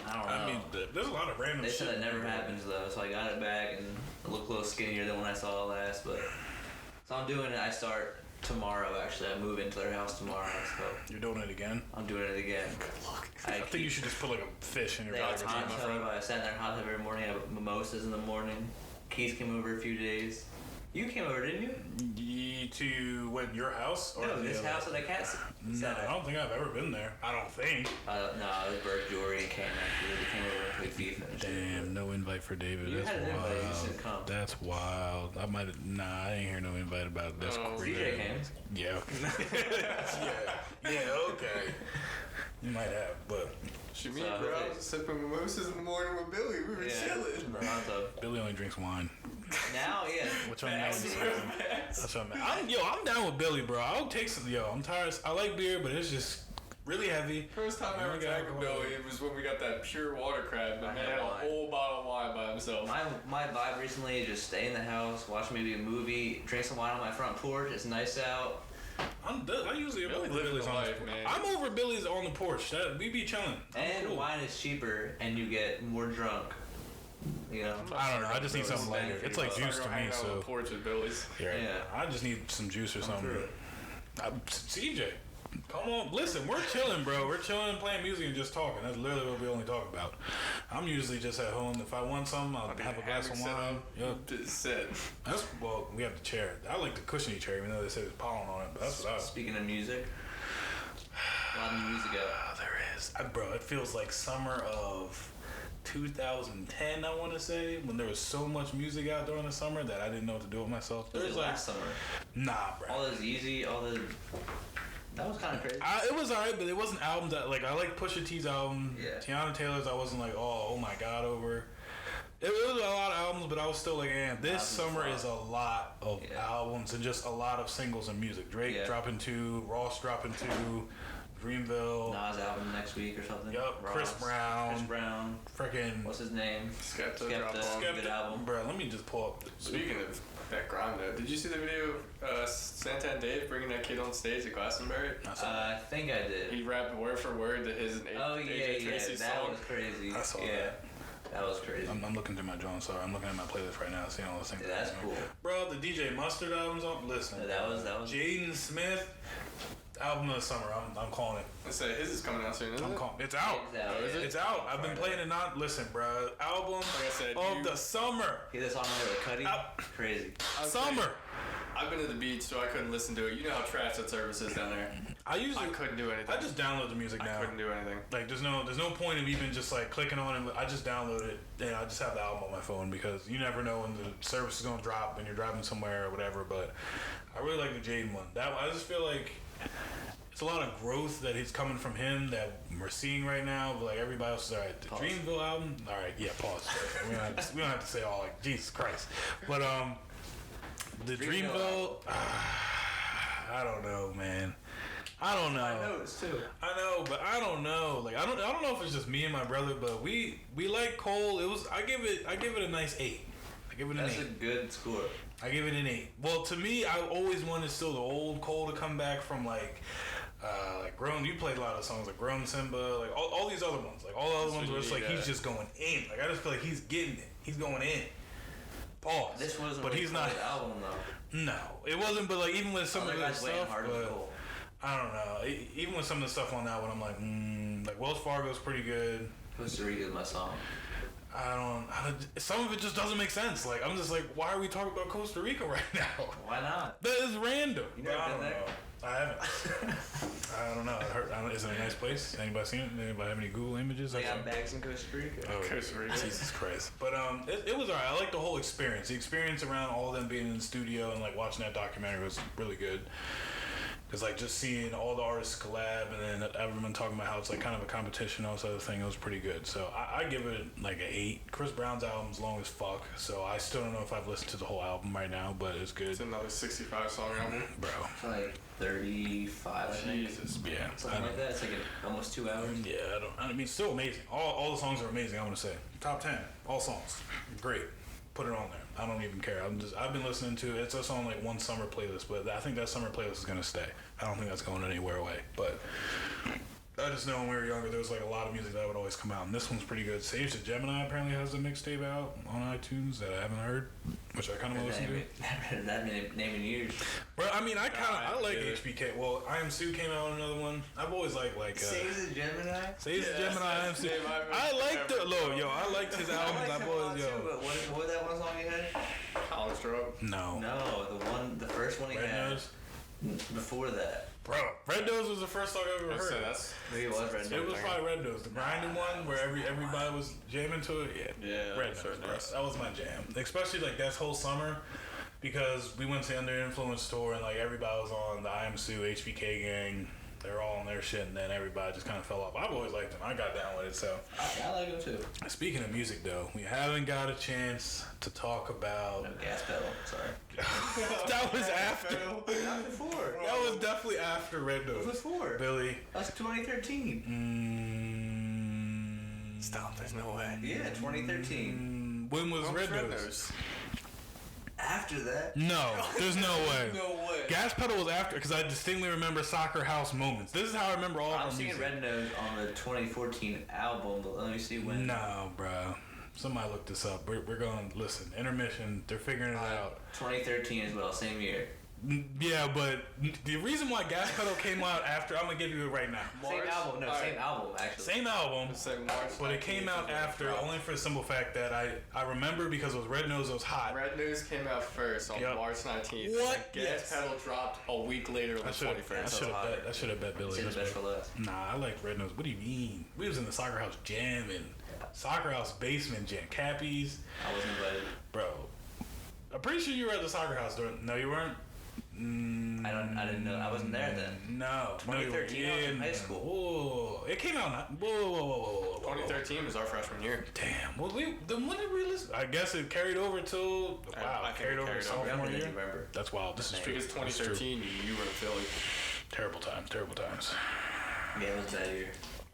I don't know. I mean, there's a lot of random They shit. said that never happens though, so I got it back and it looked a little skinnier than when I saw it last. But so I'm doing it. I start tomorrow. Actually, I move into their house tomorrow. So You're doing it again? I'm doing it again. I think you should just put like a fish in your They have bag a or hot something. tub. I sat in their hot tub every morning. I have mimosas in the morning. Keith came over a few days. You came over, didn't you? To what, your house? Or No, the this other? house that I can't. No, I don't think I've ever been there. I don't think. No, it was Bert, Jory, and Cam actually. They came over and played FIFA and shit. Damn, no invite for David. You That's had an invite, you wild. just didn't come. That's wild. I might have. Nah, I didn't hear no invite about it. That's Oh, crazy. CJ came. Yeah. yeah, okay. You might have, but She me, So, bro. I okay. was sipping mimosas in the morning with Billy. We were chilling. Bro, hot tub. Billy only drinks wine. Now, yeah. Which one That's what I'm down with Billy, bro. I'll take some. I'm tired. I like beer, but it's just really heavy. First time I ever drank with Billy, it was when we got that pure water crab. And I man had had a wine. whole bottle of wine by himself. My vibe recently is just stay in the house, watch maybe a movie, drink some wine on my front porch. It's nice out. I usually am Billy over living Billy's the on life, the man. I'm over Billy's on the porch. We be chilling. And Cool. wine is cheaper, and you get more drunk. You know? I don't know. I just need something Billy's lighter. thing. It's like Start juice to hanging me. out on So the porch with Billy's. Yeah. I just need some juice or something. through it. CJ, come on. Listen, we're chilling, bro. We're chilling, playing music, and just talking. That's literally what we only talk about. I'm usually just at home. If I want something, I'll have a glass of wine. Yep. Just sit. Well, we have the chair. I like the cushiony chair, even though they say there's pollen on it. But that's what I. Speaking of music, a lot of new music out. There is. Bro, it feels like summer of 2010, I want to say, when there was so much music out during the summer that I didn't know what to do with myself. It was last summer. Nah, bro. All those Easy, all the. That was kind of crazy. It was alright, but it wasn't albums that like I like Pusha T's album. Yeah. Tiana Taylor's, I wasn't like oh my god over. It was a lot of albums, but I was still like, man, this summer is a lot of albums and just a lot of singles and music. Drake dropping 2, Ross dropping 2, Dreamville. Nas album next week or something. Yup, Ross, Chris Brown. Freaking. What's his name? Skepta Skepta. dropped off. Good album. Bro, let me just pull up. Speaking of that grind though, did you see the video of Santa and Dave bringing that kid on stage at Glastonbury? I think I did. He rapped word for word to his and Oh AJ yeah, Tracy's that song. was crazy. I saw yeah. That was crazy. I'm looking through my joint. Sorry, I'm looking at my playlist right now, seeing all the things. Yeah, that's cool. Bro, the DJ Mustard album's on. Listen, That was. Jaden Smith album of the summer. I'm calling it. Let's say his is coming out soon, isn't it? It's out. It's out. I've been playing it. Not listen, bro. Album Like I said, of the summer. Hear this song with Cuddy? Crazy. Summer. I've been to the beach, so I couldn't listen to it. You know how trash that service is down there. I couldn't do anything. I just download the music now. I couldn't do anything. Like there's no point of even just like clicking on it. I just download it and I just have the album on my phone because you never know when the service is gonna drop when you're driving somewhere or whatever. But I really like the Jaden one. I just feel like it's a lot of growth that is coming from him that we're seeing right now. But like everybody else is alright. The Dreamville album, all right, yeah, pause. we don't have to say all like Jesus Christ, but the Dreamville, I don't know, man. I don't know. I noticed too. I know, but I don't know. Like I don't know if it's just me and my brother, but we like Cole. I give it a nice 8. I give it an 8. That's a good score. I give it an 8. Well, to me, I always wanted still the old Cole to come back from like Grown. You played a lot of songs like Grown Simba, like all these other ones, like all the other ones where it's like he's just going in. Like I just feel like he's getting it. He's going in. Pause. This wasn't but really he's not album though. No, it wasn't. But like even with some of the stuff, Cool. I don't know. Even with some of the stuff on that one, I'm like Wells Fargo's pretty good. Costa Rica's my song. Some of it just doesn't make sense. Like I'm just like, why are we talking about Costa Rica right now? Why not? That is random. You never been there? I haven't. I don't know. Is it a nice place? Anybody seen it? Anybody have any Google images? They got bags in Costa Rica. Oh, Costa Rica. Jesus Christ. But it was alright. I like the whole experience. The experience around all of them being in the studio and like watching that documentary was really good. Because like just seeing all the artists collab and then everyone talking about how it's like kind of a competition, all this other thing, it was pretty good. So I give it like an 8. Chris Brown's album's long as fuck, so I still don't know if I've listened to the whole album right now, but it's good. It's another 65 song album. Bro. It's like 35, I think. Jesus. Yeah. Something like that. It's like almost 2 hours. Yeah, I mean, still amazing. All the songs are amazing, I want to say. Top 10, all songs. Great. Put it on there. I don't even care. I've been listening to it. It's just on like one summer playlist, but I think that summer playlist is gonna stay. I don't think that's going anywhere away. But I just know when we were younger, there was like a lot of music that would always come out, and this one's pretty good. Sage the Gemini apparently has a mixtape out on iTunes that I haven't heard, which I kind of want to listen to. That name in years. Bro, I mean, I like HBK. Well, I Am Sue came out on another one. I've always liked Sage the Gemini. Sage the Gemini. I Am Sue. I liked I liked his albums. I've always But what was that one song he had? College Drug. No, the first one he Red had. Nose. Before that. Bro, Red Nose was the first song I ever heard. Maybe it was Red Nose. It was probably Red Nose, the grinding one where everybody was jamming to it. Yeah, Red Nose, bro. That was my jam. Especially like that whole summer, because we went to the Under Influence tour and like everybody was on the I Am Sue, HBK gang. They were all on their shit, and then everybody just kind of fell off. I've always liked them. I got down with it, so. I like them too. Speaking of music, though, we haven't got a chance to talk about. No, Gas Pedal. Sorry. That was after. Not before. That was definitely after Red Nose. What was before? Billy. That's 2013. Stop. There's no way. Yeah, 2013. When was Red Nose? After that? No, there's no way. No way. Gas Pedal was after, because I distinctly remember Soccer House moments. This is how I remember all of our I'm music. seeing Red Nose on the 2014 album, but let me see when. No, bro. Somebody look this up. We're going to listen. Intermission. They're figuring it out. 2013 as well, same year. Yeah, but the reason why Gas Pedal came out after, I'm going to give you it right now. Same album. No, same album, actually. Same album, March, but it came out after, only for the simple fact that I remember because it was Red Nose, it was hot. Red News came out first on March 19th. What? Gas Pedal dropped a week later on the 21st. I should have bet Billy. It's the best for last. Nah, I like Red Nose. What do you mean? We was in the Soccer House jamming. Soccer House basement jam. Cappies. I wasn't invited. Bro. I'm pretty sure you were at the Soccer House during. No, you weren't? I didn't know. I wasn't there then. No. 2013, I was in high school. Whoa. It came out. Whoa. 2013 was our freshman year. Damn. Well, then when did we listen? I guess it carried over till. Wow. I carried over to sophomore year. November. That's wild. This is true. Because 2013, you were in Philly. Terrible times. Yeah, it was a bad year.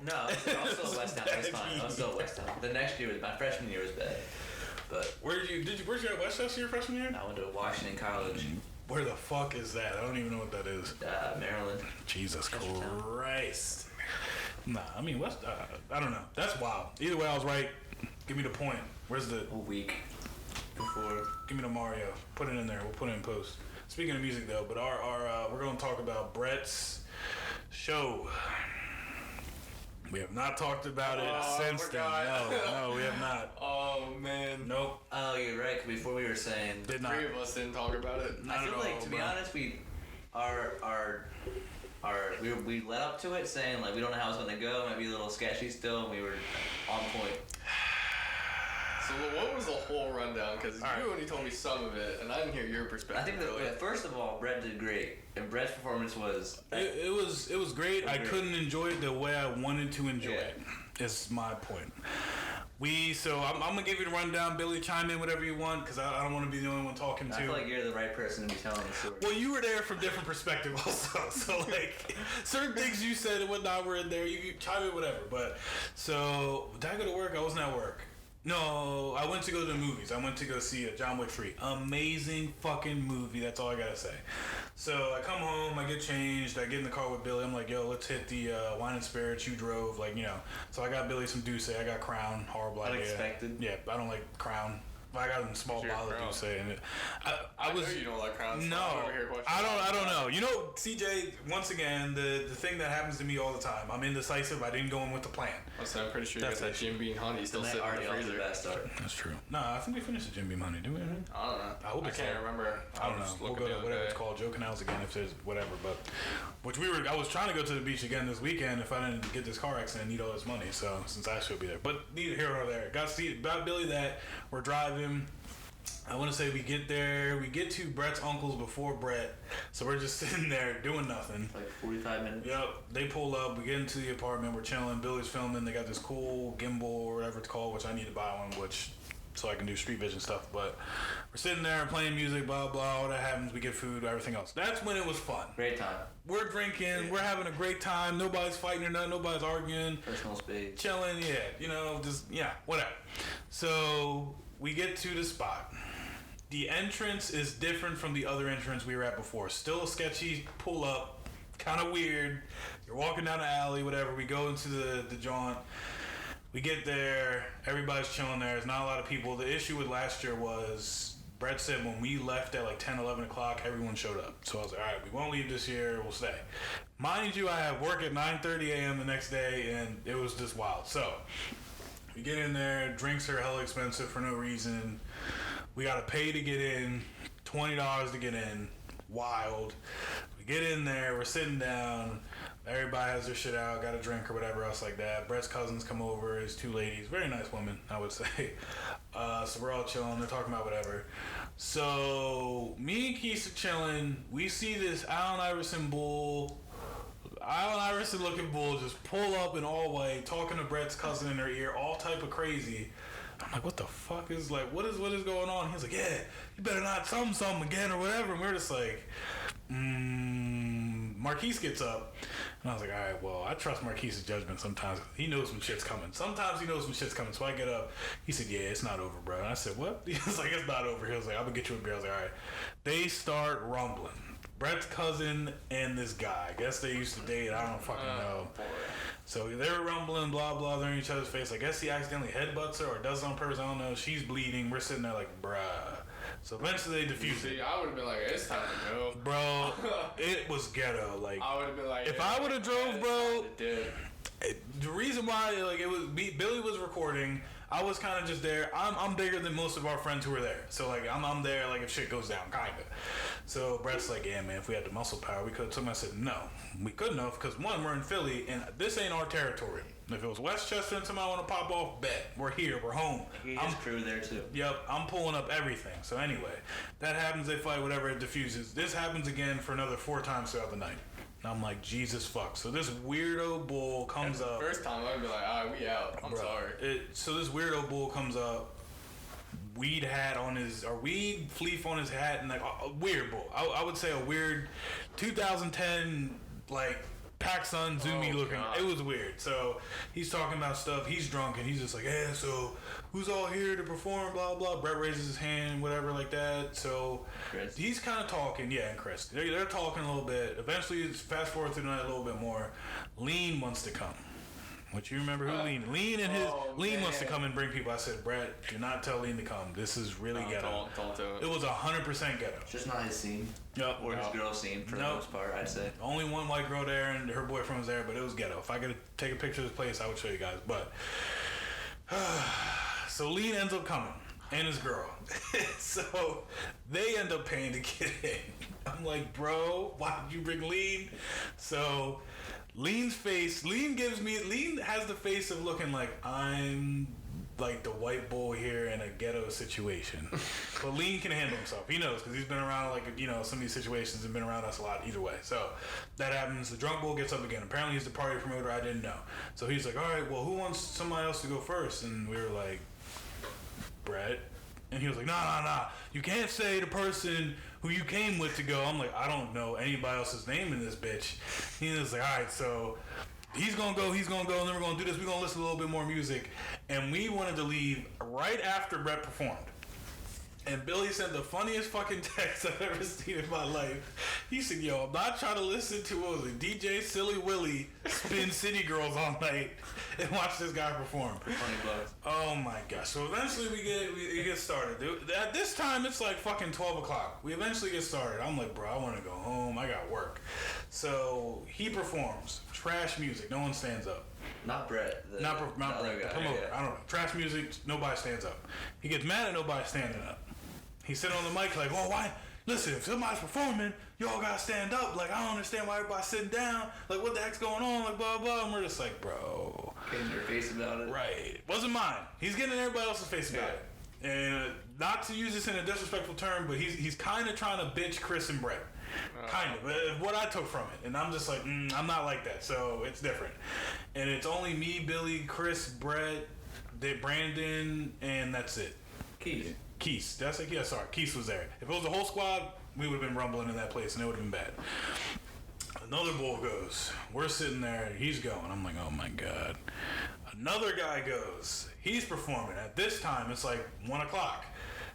No, I was still at West Town. That's fine. I was still at West Town. The next year, my freshman year was bad. But where'd you at West House your freshman year? I went to Washington College. Where the fuck is that? I don't even know what that is. Maryland. Jesus Christ. Nah, I mean, West. I don't know. That's wild. Either way, I was right. Give me the point. Where's the... A week before. Give me the Mario. Put it in there. We'll put it in post. Speaking of music, though, but we're going to talk about Brett's show. We have not talked about it since then. No, we have not. Oh, man. Nope. Oh, you're right. 'Cause before we were saying, Did not. Three of us didn't talk about it. Not I feel at like all, to be bro. honest, we led up to it saying like we don't know how it's gonna go. It might be a little sketchy still, and we were on point. So what was the whole rundown? Because you only told me some of it, and I didn't hear your perspective. I think that really. first of all, Brett did great, and Brett's performance was. It was great. I couldn't enjoy it the way I wanted to enjoy it. Is my point. I'm gonna give you the rundown. Billy, chime in whatever you want, because I don't want to be the only one talking I too. feel like you're the right person to be telling the story. Well, you were there from different perspective also. So like certain things you said and whatnot were in there. You chime in whatever. But so did I go to work? I wasn't at work. No, I went to go to the movies. I went to go see John Wick 3. Amazing fucking movie. That's all I gotta say. So I come home, I get changed, I get in the car with Billy. I'm like, yo, let's hit the Wine and Spirits. You drove, like, you know. So I got Billy some Douce. I got Crown. Horrible idea. Unexpected. Yeah, I don't like Crown. I got a small bottle of Douce. And I was. know you don't like Crown. No, I don't know. You know, CJ. Once again, the thing that happens to me all the time. I'm indecisive. I didn't go in with the plan. I'm pretty sure you got that Jim Beam honey still sitting in the freezer. Best start. That's true. No, I think we finished the Jim Beam honey. Do we? I don't know. I hope I can't remember. I don't know. We'll go to whatever it's called, Joe Canals again, if there's whatever. But I was trying to go to the beach again this weekend if I didn't get this car accident and need all this money. So since I should be there, but neither here nor there. Got to see about Billy that we're driving. I want to say we get there. We get to Brett's uncle's before Brett, so we're just sitting there doing nothing. Like 45 minutes. Yep. They pull up. We get into the apartment. We're chilling. Billy's filming. They got this cool gimbal or whatever it's called, which I need to buy one, so I can do street vision stuff. But we're sitting there playing music, blah blah. All that happens. We get food, everything else. That's when it was fun. Great time. We're drinking. We're having a great time. Nobody's fighting or nothing. Nobody's arguing. Personal space. Chilling. Yeah. You know, just whatever. So we get to the spot. The entrance is different from the other entrance we were at before. Still a sketchy pull up, kind of weird. You're walking down the alley, whatever. We go into the jaunt. We get there. Everybody's chilling there. There's not a lot of people. The issue with last year was Brett said when we left at like 10, 11 o'clock, everyone showed up. So I was like, all right, we won't leave this year. We'll stay. Mind you, I have work at 9:30 a.m. the next day, and it was just wild. So we get in there. Drinks are hella expensive for no reason. We gotta pay to get in, $20 to get in. Wild. We get in there, we're sitting down, everybody has their shit out, got a drink or whatever else like that. Brett's cousins come over, his two ladies, very nice women, I would say. So we're all chilling, they're talking about whatever. So me and Keith are chilling, we see this Allen Iverson looking bull just pull up in all white, talking to Brett's cousin in their ear, all type of crazy. I'm like, what the fuck is what is going on? He's like, yeah, you better not something again or whatever. And we're just like, Marquise gets up. And I was like, all right, well, I trust Marquise's judgment sometimes. He knows when shit's coming. Sometimes he knows when shit's coming. So I get up. He said, yeah, it's not over, bro. And I said, what? He was like, it's not over. He was like, I'm going to get you a beer. I was like, all right. They start rumbling. Brett's cousin and this guy. I guess they used to date. I don't fucking know. Boy. So they were rumbling, blah, blah. They're in each other's face. I guess he accidentally headbutts her or does it on purpose. I don't know. She's bleeding. We're sitting there like, bruh. So eventually they defuse it. I would have been like, it's time to go. Bro, it was ghetto. Like, I would have been like, if I would have drove, bro, the reason why, like, it was Billy was recording. I was kind of just there. I'm bigger than most of our friends who were there. So, like, I'm there, like, if shit goes down, kind of. So, Brett's like, yeah, man, if we had the muscle power, we could have. Somebody said, no, we couldn't have, because, one, we're in Philly, and this ain't our territory. If it was Westchester and somebody want to pop off, bet. We're here. We're home. I'm crew there, too. Yep, I'm pulling up everything. So, anyway, that happens. They fight, whatever, it diffuses. This happens again for another 4 times throughout the night. And I'm like, Jesus fuck. So this weirdo bull comes up. First time I'd be like, alright, we out. I'm sorry. So this weirdo bull comes up, weed fleef on his hat, and like a weird bull. I would say a weird 2010 like PacSun zoomy looking. God. It was weird. So he's talking about stuff. He's drunk and he's just like, yeah. So who's all here to perform? Blah blah. Brett raises his hand, whatever like that. So Chris. He's kind of talking. Yeah, and Chris. They're talking a little bit. Eventually, fast forward through the night a little bit more. Lean wants to come. What you remember who Lean? Lean and his Lean wants to come and bring people. I said, Brett, do not tell Lean to come. This is really ghetto. Don't do it. It was 100% ghetto. It's just not his scene. Yep. Or his girl scene for the most part, I'd say. Only one white girl there and her boyfriend was there, but it was ghetto. If I could take a picture of this place, I would show you guys. But so Lean ends up coming and his girl. So they end up paying to get in. I'm like, bro, why did you bring Lean? So Lean's face, Lean has the face of looking like I'm like the white boy here in a ghetto situation. But Lean can handle himself. He knows because he's been around like, you know, some of these situations and been around us a lot either way. So that happens. The drunk bull gets up again. Apparently he's the party promoter. I didn't know. So he's like, all right, well, who wants somebody else to go first? And we were like, Brett. And he was like, nah. You can't say the person who you came with to go. I'm like, I don't know anybody else's name in this bitch. He was like, all right, so he's gonna go, and then we're gonna do this. We're gonna listen to a little bit more music. And we wanted to leave right after Brett performed. And Billy sent the funniest fucking text I've ever seen in my life. He said, yo, I'm not trying to listen to, what was it, DJ Silly Willy spin City Girls all night and watch this guy perform. $20. Oh my gosh. So eventually we get started. At this time, it's like fucking 12 o'clock. We eventually get started. I'm like, bro, I want to go home. I got work. So he performs. Trash music. No one stands up. Not Brett. Not Brett. The promoter. I don't know. Trash music. Nobody stands up. He gets mad at nobody standing up. He's sitting on the mic like, well, why? Listen, if somebody's performing, y'all gotta stand up. Like, I don't understand why everybody's sitting down. Like, what the heck's going on? Like, blah, blah. And we're just like, bro. Getting your face about it. Right. It wasn't mine. He's getting in everybody else's face about it. And not to use this in a disrespectful term, but he's kind of trying to bitch Chris and Brett. Kind of. What I took from it. And I'm just like, I'm not like that. So it's different. And it's only me, Billy, Chris, Brett, Brandon, and that's it. Keith. Did I say Keith? Yeah, sorry. Keith was there. If it was the whole squad, we would have been rumbling in that place and it would have been bad. Another bull goes. We're sitting there. He's going. I'm like, oh my God. Another guy goes. He's performing. At this time, it's like 1 o'clock.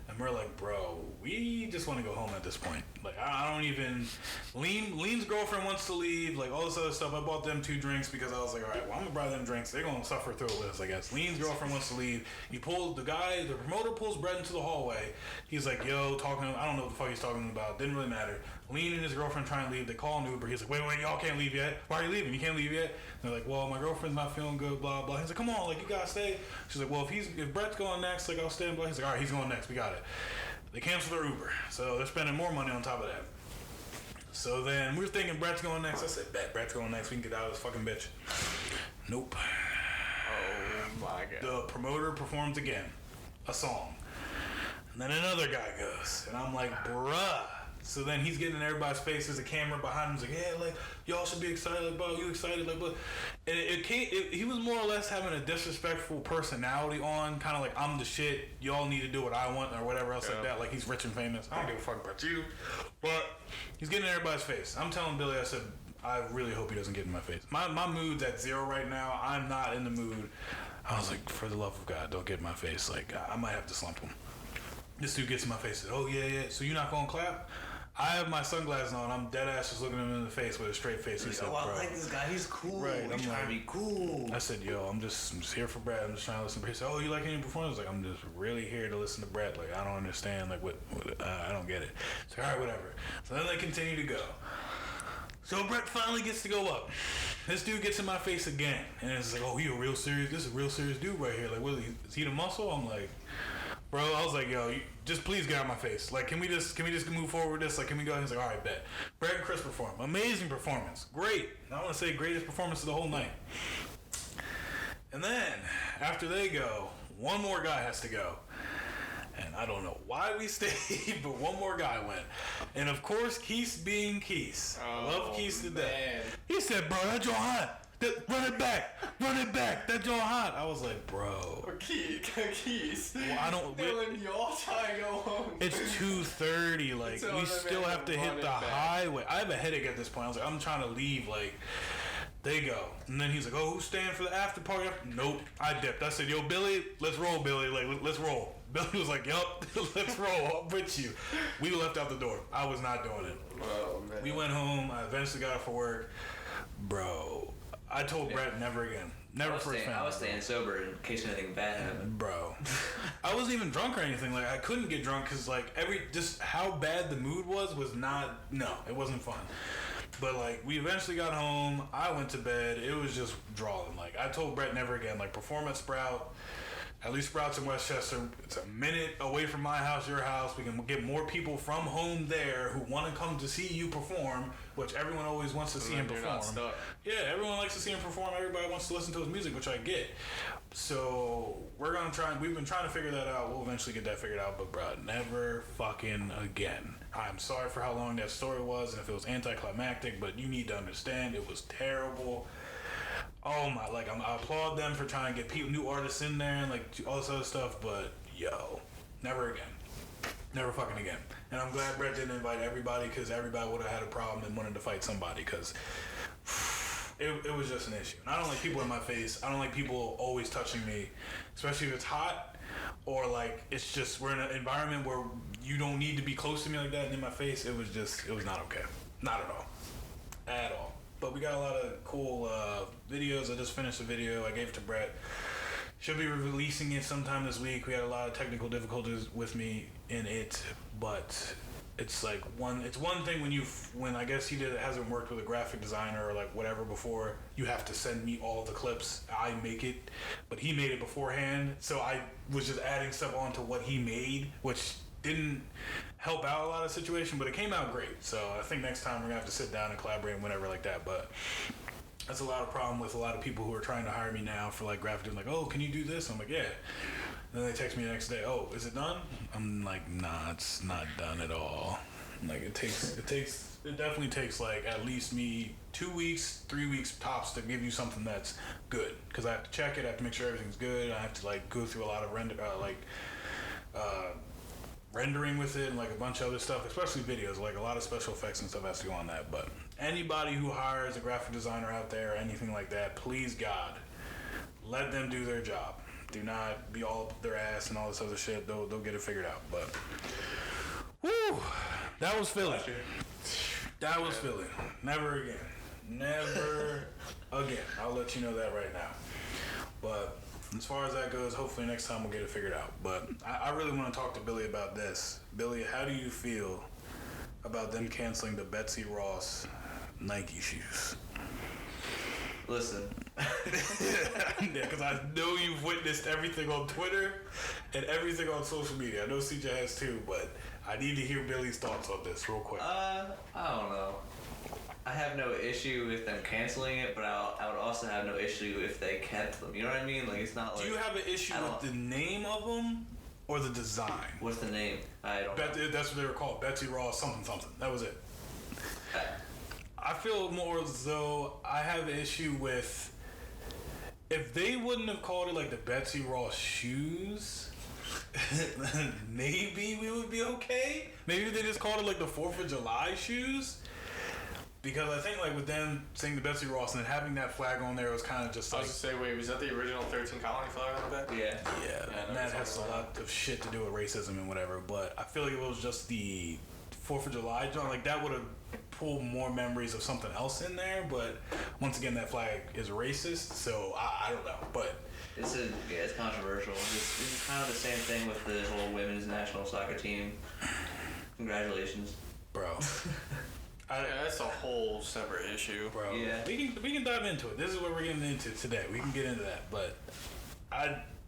And we're like, bro, we just want to go home at this point. Like, I don't even... Lean's girlfriend wants to leave, like, all this other stuff. I bought them 2 drinks because I was like, all right, well, I'm going to buy them drinks. They're going to suffer through it with us, I guess. Lean's girlfriend wants to leave. The promoter pulls Brett into the hallway. He's like, yo, talking to him. I don't know what the fuck he's talking about. Didn't really matter. Lean and his girlfriend try and leave. They call an Uber. He's like, wait, y'all can't leave yet. Why are you leaving? You can't leave yet? And they're like, well, my girlfriend's not feeling good, blah, blah. He's like, come on, like, you gotta stay. She's like, well, if Brett's going next, like, I'll stay. Blah. He's like, all right, he's going next. We got it. They cancel their Uber. So they're spending more money on top of that. So then we were thinking Brett's going next. I said, bet Brett's going next. We can get out of this fucking bitch. Nope. Oh my God. The promoter performs again. A song. And then another guy goes. And I'm like, bruh. So then he's getting in everybody's face. There's a camera behind him. He's like, yeah, like, y'all should be excited. Like, bro, you excited? Like, but and he was more or less having a disrespectful personality on. Kind of like, I'm the shit. Y'all need to do what I want or whatever else like that. Like, he's rich and famous. I don't give a fuck about you. But he's getting in everybody's face. I'm telling Billy, I said, I really hope he doesn't get in my face. My mood's at 0 right now. I'm not in the mood. I was like, for the love of God, don't get in my face. Like, I might have to slump him. This dude gets in my face. Said, oh, yeah. So you're not going to clap? I have my sunglasses on. I'm dead ass just looking him in the face with a straight face. He said, oh, I bro, like this guy. He's cool. Right. He's trying to be cool. I said, yo, I'm just here for Brett. I'm just trying to listen to Brett. He said, oh, you like any performance? Like, I'm just really here to listen to Brett. Like, I don't understand. Like, what I don't get it. So, all right, whatever. So then they continue to go. So Brett finally gets to go up. This dude gets in my face again. And it's like, oh, he a real serious, this is a real serious dude right here. Like, what is he the muscle? I'm like, bro, I was like, yo, just please get out of my face. Like, can we just move forward with this? Like, can we go? He's like, all right, bet. Brett and Chris perform. Amazing performance. Great. I want to say greatest performance of the whole night. And then, after they go, one more guy has to go. And I don't know why we stayed, but one more guy went. And of course, Keith being Keith. I love Keith to death. He said, bro, that joint hot. Run it back. That joint hot. I was like, bro. Keith. Well, I don't. When y'all try to go home. It's 2:30. Like, we still have to hit the highway. I have a headache at this point. I was like, I'm trying to leave. Like, they go. And then he's like, oh, who's staying for the after party? Nope. I dipped. I said, yo, Billy, let's roll, Billy. Like, let's roll. Billy was like, yup, let's roll. I'm with you. We left out the door. I was not doing it. Oh, man. We went home. I eventually got up for work. Bro, I told Brett never again. Never for his family. I was staying sober in case anything bad happened. Bro, I wasn't even drunk or anything. Like, I couldn't get drunk because, like, just how bad the mood was not, no, it wasn't fun. But, like, we eventually got home. I went to bed. It was just drawing. Like, I told Brett never again. Like, perform at Sprout. At least Sprouts in Westchester. It's a minute away from my house, your house. We can get more people from home there who want to come to see you perform, which everyone always wants to see him perform. Yeah, everyone likes to see him perform. Everybody wants to listen to his music, which I get. So we're going to try. We've been trying to figure that out. We'll eventually get that figured out. But, bro, never fucking again. I'm sorry for how long that story was and if it was anticlimactic, but you need to understand it was terrible. Oh my, like, I applaud them for trying to get people, new artists in there and, like, all this other stuff, but, yo, never again. Never fucking again. And I'm glad Brett didn't invite everybody, because everybody would have had a problem and wanted to fight somebody, because it was just an issue. And I don't like people in my face. I don't like people always touching me, especially if it's hot, or, like, it's just, we're in an environment where you don't need to be close to me like that and in my face. It was not okay. Not at all. At all. But we got a lot of cool videos. I just finished a video. I gave it to Brett. Should be releasing it sometime this week. We had a lot of technical difficulties with me in it, but it's like it's one thing when I guess hasn't worked with a graphic designer or like whatever before. You have to send me all of the clips. I make it, but he made it beforehand, so I was just adding stuff onto what he made, which didn't help out a lot of situation, but it came out great. So I think next time we're gonna have to sit down and collaborate and whatever like that. But that's a lot of problem with a lot of people who are trying to hire me now for like graphic design. Like, oh, can you do this? I'm like, yeah. And then they text me the next day, oh, is it done? I'm like, nah, it's not done at all. Like, it definitely takes like at least me 2 weeks, 3 weeks tops to give you something that's good. Because I have to check it, I have to make sure everything's good. I have to like go through a lot of rendering with it and like a bunch of other stuff, especially videos. Like a lot of special effects and stuff has to go on that. But anybody who hires a graphic designer out there or anything like that, please God, let them do their job. Do not be all up their ass and all this other shit. They'll get it figured out. But whoo, that was Philly. That was Philly. Never again. Never again. I'll let you know that right now. But as far as that goes, hopefully next time we'll get it figured out. But I really want to talk to Billy about this. Billy, how do you feel about them canceling the Betsy Ross Nike shoes? Listen. Yeah, because I know you've witnessed everything on Twitter and everything on social media. I know CJ has too, but I need to hear Billy's thoughts on this real quick. I don't know. I have no issue with them canceling it, but I would also have no issue if they kept them. You know what I mean? Like, it's not like... Do you have an issue with the name of them or the design? What's the name? I don't know. That's what they were called. Betsy Ross something. That was it. I feel more as though I have an issue with... If they wouldn't have called it like the Betsy Ross shoes... maybe we would be okay. Maybe they just called it like the 4th of July shoes. Because I think, like, with them saying the Betsy Ross and then having that flag on there, it was kind of just like... I was going to say, wait, was that the original 13 colony flag on the back? Yeah. Yeah, and that has a lot of shit to do with racism and whatever, but I feel like if it was just the 4th of July, like, that would have pulled more memories of something else in there, but once again, that flag is racist, so I don't know, but... It's controversial. It's kind of the same thing with the whole women's national soccer team. Congratulations. Bro. That's a whole separate issue, bro. Yeah, we can dive into it. This is what we're getting into today. We can get into that, but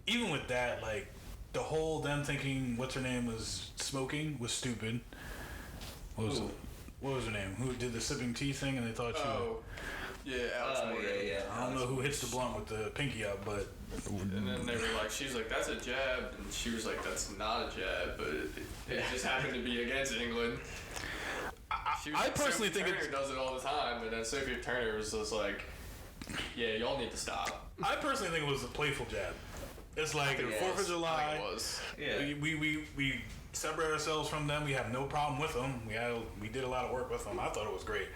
even with that, like the whole them thinking what's her name was smoking was stupid. What was her name? Who did the sipping tea thing? And they thought she. Oh, yeah, Alex Morgan. Yeah. I don't know who hits the blunt with the pinky up, but. And then they were like, she's like, that's a jab, and she was like, that's not a jab, but it just happened to be against England. I personally think Turner does it all the time, and then Sophie Turner was just like, yeah, y'all need to stop. I personally think it was a playful jab. It's like 4th of July. It was. Yeah. We separate ourselves from them. We have no problem with them. We did a lot of work with them. I thought it was great.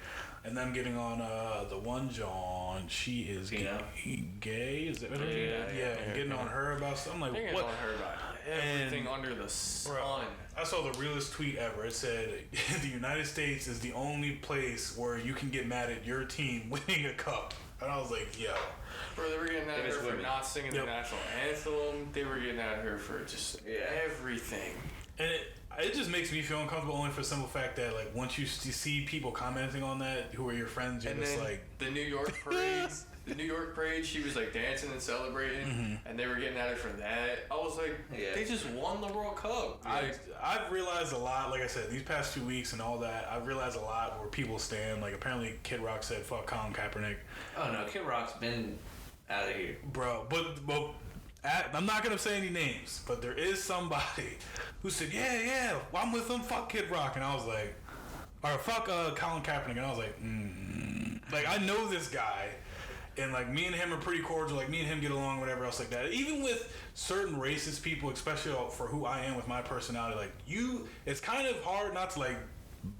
And them getting on the one John, she is gay. Is that what it is? Yeah, and getting on her about stuff. I'm like, what? On her about everything under the sun. Bro, I saw the realest tweet ever. It said, the United States is the only place where you can get mad at your team winning a cup. And I was like, yo. Bro, they were getting at her for women. not singing the national anthem. They were getting at her for just everything. And it just makes me feel uncomfortable only for the simple fact that, like, once you see people commenting on that who are your friends, you're just like... the New York parades... The New York parade, she was like dancing and celebrating, and they were getting at her for that. I was like, they just won the World Cup. I've realized a lot, like I said, these past 2 weeks and all that, I've realized a lot where people stand. Like, apparently Kid Rock said, fuck Colin Kaepernick. Oh, no, Kid Rock's been out of here. Bro, but I'm not going to say any names, but there is somebody who said, yeah, I'm with them, fuck Kid Rock. And I was like, or fuck Colin Kaepernick. And I was like, Like, I know this guy. And, like, me and him are pretty cordial. Like, me and him get along, whatever else like that. Even with certain racist people, especially for who I am with my personality, like, it's kind of hard not to, like,